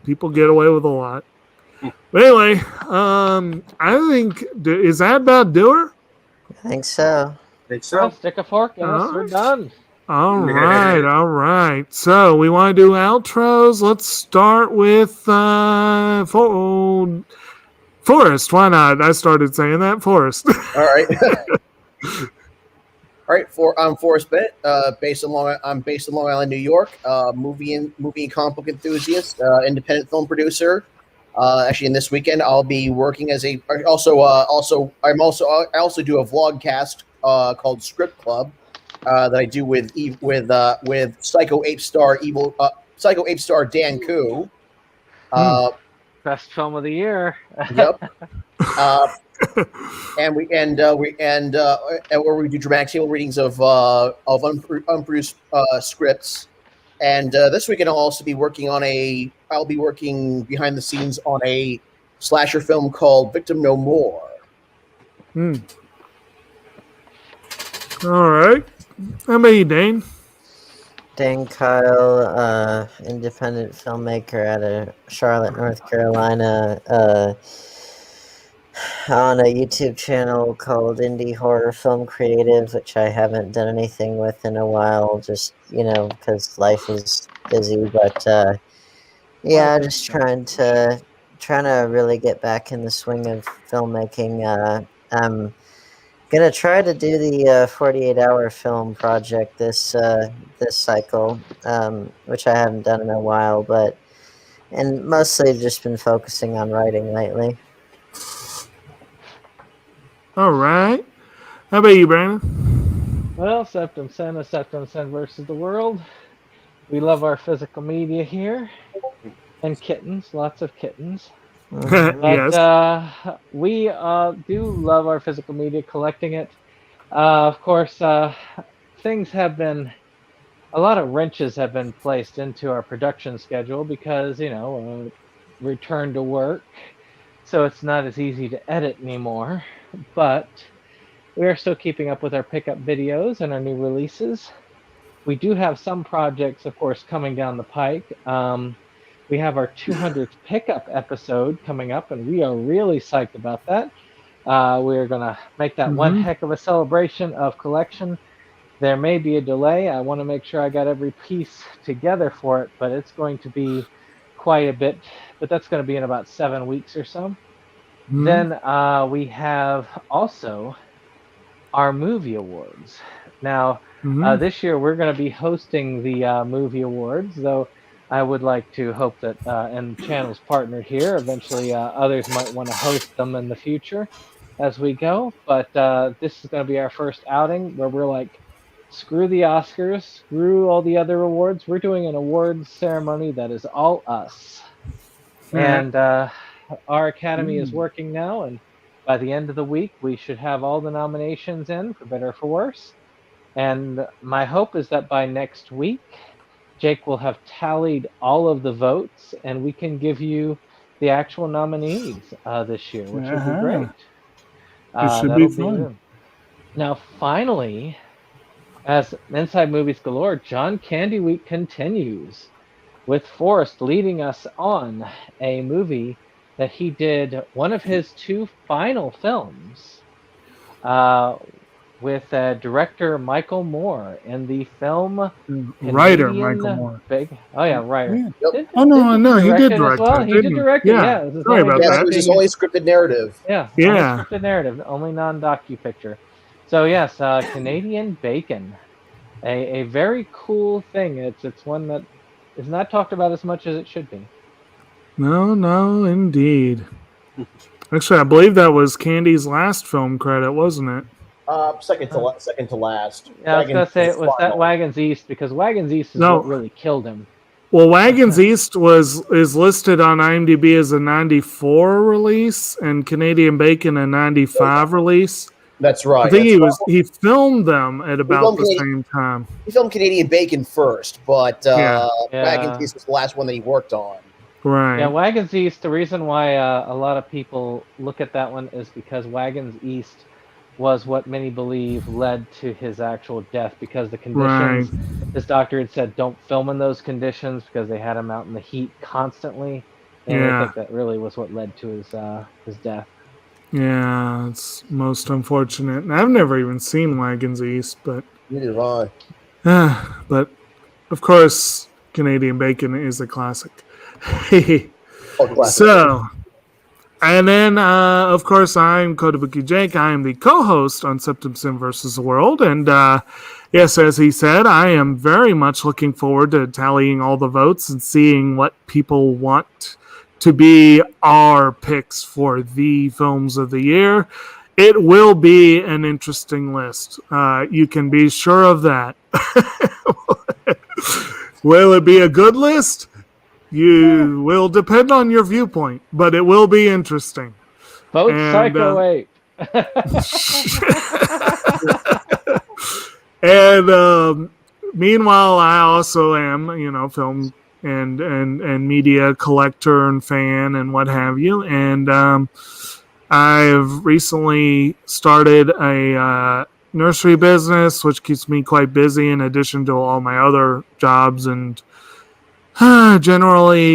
people get away with a lot. But anyway, I think, is that about doer? I think so. Well, stick a fork in us. We're done. All right. So we want to do outros. Let's start with Forrest. Why not? I started saying that. Forrest. All right. I'm Forrest Bennett. I'm based in Long Island, New York. Movie and comic book enthusiast, independent film producer. Actually, in this weekend, I'll be working as I also do a vlogcast called Script Club that I do with Psycho Ape Star Dan Koo. Best film of the year. Yep. And we where we do dramatic table readings of unproduced scripts. And this weekend I'll also be working behind the scenes on a slasher film called Victim No More. All right. How about you, Dane? Dane Kyle, independent filmmaker out of Charlotte, North Carolina, on a YouTube channel called Indie Horror Film Creative, which I haven't done anything with in a while, just, because life is busy, but, just trying to trying to really get back in the swing of filmmaking. I'm gonna try to do the 48-hour film project this cycle, which I haven't done in a while, and mostly just been focusing on writing lately. All right. How about you, Brandon? Well, SeptumSin is SeptumSin versus the world. We love our physical media here. And kittens, lots of kittens. But Yes. we do love our physical media, collecting it. Of course, a lot of wrenches have been placed into our production schedule because, return to work. So it's not as easy to edit anymore. But we are still keeping up with our pickup videos and our new releases. We do have some projects, of course, coming down the pike. We have our 200th pickup episode coming up, and we are really psyched about that. We're going to make that one heck of a celebration of collection. There may be a delay. I want to make sure I got every piece together for it, but it's going to be quite a bit. But that's going to be in about 7 weeks or so. Then we have also our movie awards. Now, this year we're going to be hosting the movie awards, though I would like to hope that, and channels partnered here, eventually others might want to host them in the future as we go. But this is going to be our first outing where we're like, screw the Oscars, screw all the other awards. We're doing an awards ceremony that is all us. And our Academy is working now, and by the end of the week, we should have all the nominations in, for better or for worse. And my hope is that by next week, Jake will have tallied all of the votes, and we can give you the actual nominees this year, which would be great. It should be fun. Now, finally, as Inside Movies Galore, John Candy Week continues, with Forrest leading us on a movie that he did one of his 2 final films with director Michael Moore in the film writer Michael Moore. Writer. Yep. No, he did direct as well. it. He did direct it. Yeah. It was Sorry about that. It was his only scripted narrative. Yeah. Scripted narrative, only non-docu picture. So yes, Canadian Bacon, a very cool thing. It's one that is not talked about as much as it should be. No, indeed. Actually, I believe that was Candy's last film credit, wasn't it? Second to last. Yeah, I was gonna say it was that Wagons East, because Wagons East is what really killed him. Well, Wagons East is listed on IMDb as a 94 release, and Canadian Bacon a 95 release. That's right. I think he filmed them at about the same time. He filmed Canadian Bacon first, but Wagons East was the last one that he worked on. Right. Yeah, Wagons East, the reason why a lot of people look at that one is because Wagons East was what many believe led to his actual death, because the conditions, his doctor had said don't film in those conditions because they had him out in the heat constantly, and I think that really was what led to his death. Yeah, it's most unfortunate. And I've never even seen Wagons East, but neither have I. But of course, Canadian Bacon is a classic. So, and then of course, I'm Kotobukijake. I am the co-host on SeptumSin versus the World, and yes, as he said, I am very much looking forward to tallying all the votes and seeing what people want to be our picks for the films of the year. It will be an interesting list. You can be sure of that. Will it be a good list? You will depend on your viewpoint, but it will be interesting. Vote Psycho 8. And meanwhile, I also am, film and media collector and fan and what have you. And I've recently started a nursery business, which keeps me quite busy in addition to all my other jobs, and generally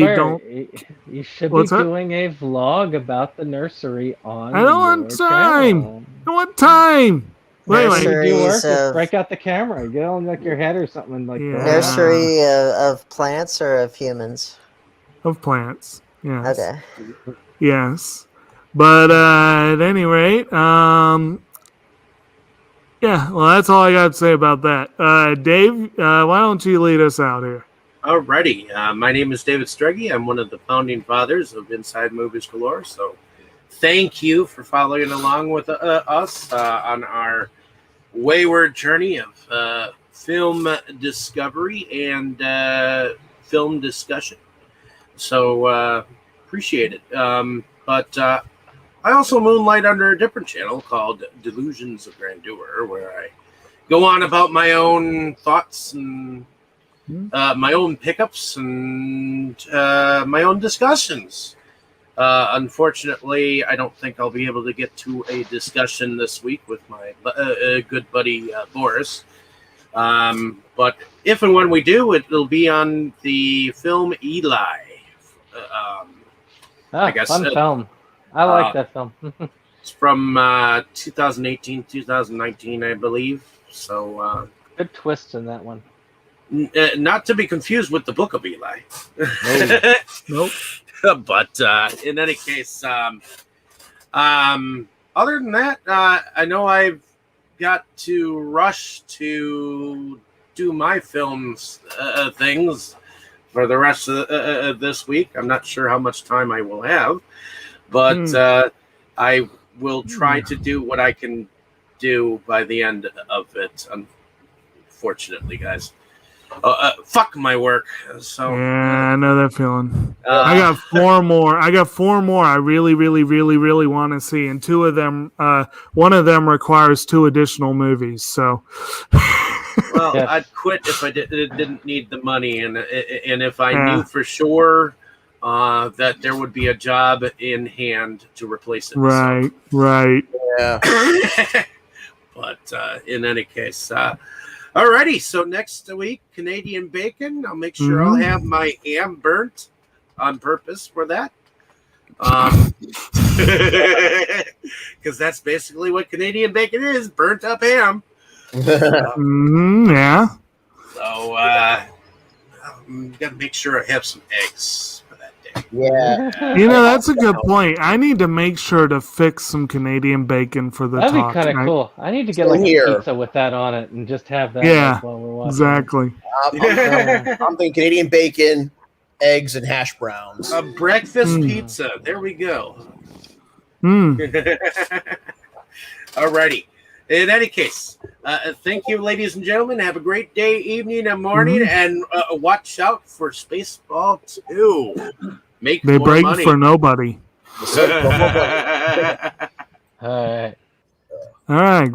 you should be doing a vlog about the nursery on I don't want time. Channel. I don't want time. Just break out the camera. Get on like your head or something like that. Nursery of plants or of humans? Of plants. Yes. Okay. Yes. But at any rate, yeah, well, that's all I got to say about that. Dave, why don't you lead us out here? Alrighty. My name is David Struggy. I'm one of the founding fathers of Inside Movies Galore. So thank you for following along with us on our wayward journey of film discovery and film discussion. So appreciate it. But I also moonlight under a different channel called Delusions of Grandeur, where I go on about my own thoughts and my own pickups and my own discussions. Unfortunately, I don't think I'll be able to get to a discussion this week with my good buddy Boris. But if and when we do, it'll be on the film Eli. I guess fun film. I like that film. It's from 2018, 2019, I believe. So good twist in that one. Not to be confused with the Book of Eli. Nope. But in any case, other than that, I know I've got to rush to do my films things for the rest of this week. I'm not sure how much time I will have, but I will try to do what I can do by the end of it. Unfortunately, guys. Fuck my work. So yeah, I know that feeling. I got four more. I really want to see, and two of them. One of them requires 2 additional movies. So, well, yeah. I'd quit if I didn't need the money, and if I knew for sure that there would be a job in hand to replace it. Right, right. Yeah. But in any case. Alrighty, so next week, Canadian bacon. I'll make sure I'll have my ham burnt on purpose for that. Because that's basically what Canadian bacon is, burnt up ham. Yeah. So, I'm going to make sure I have some eggs for that day. Yeah. You know, that's a good point. I need to make sure to fix some Canadian bacon for the That'd talk. be kind of cool. I need to get like a pizza with that on it and just have that while we're watching. Exactly. I'm thinking Canadian bacon, eggs, and hash browns. A breakfast pizza. There we go. Alrighty. In any case, thank you, ladies and gentlemen. Have a great day, evening, and morning, and watch out for Spaceballs 2. Make they more break money. for nobody. All right. All right.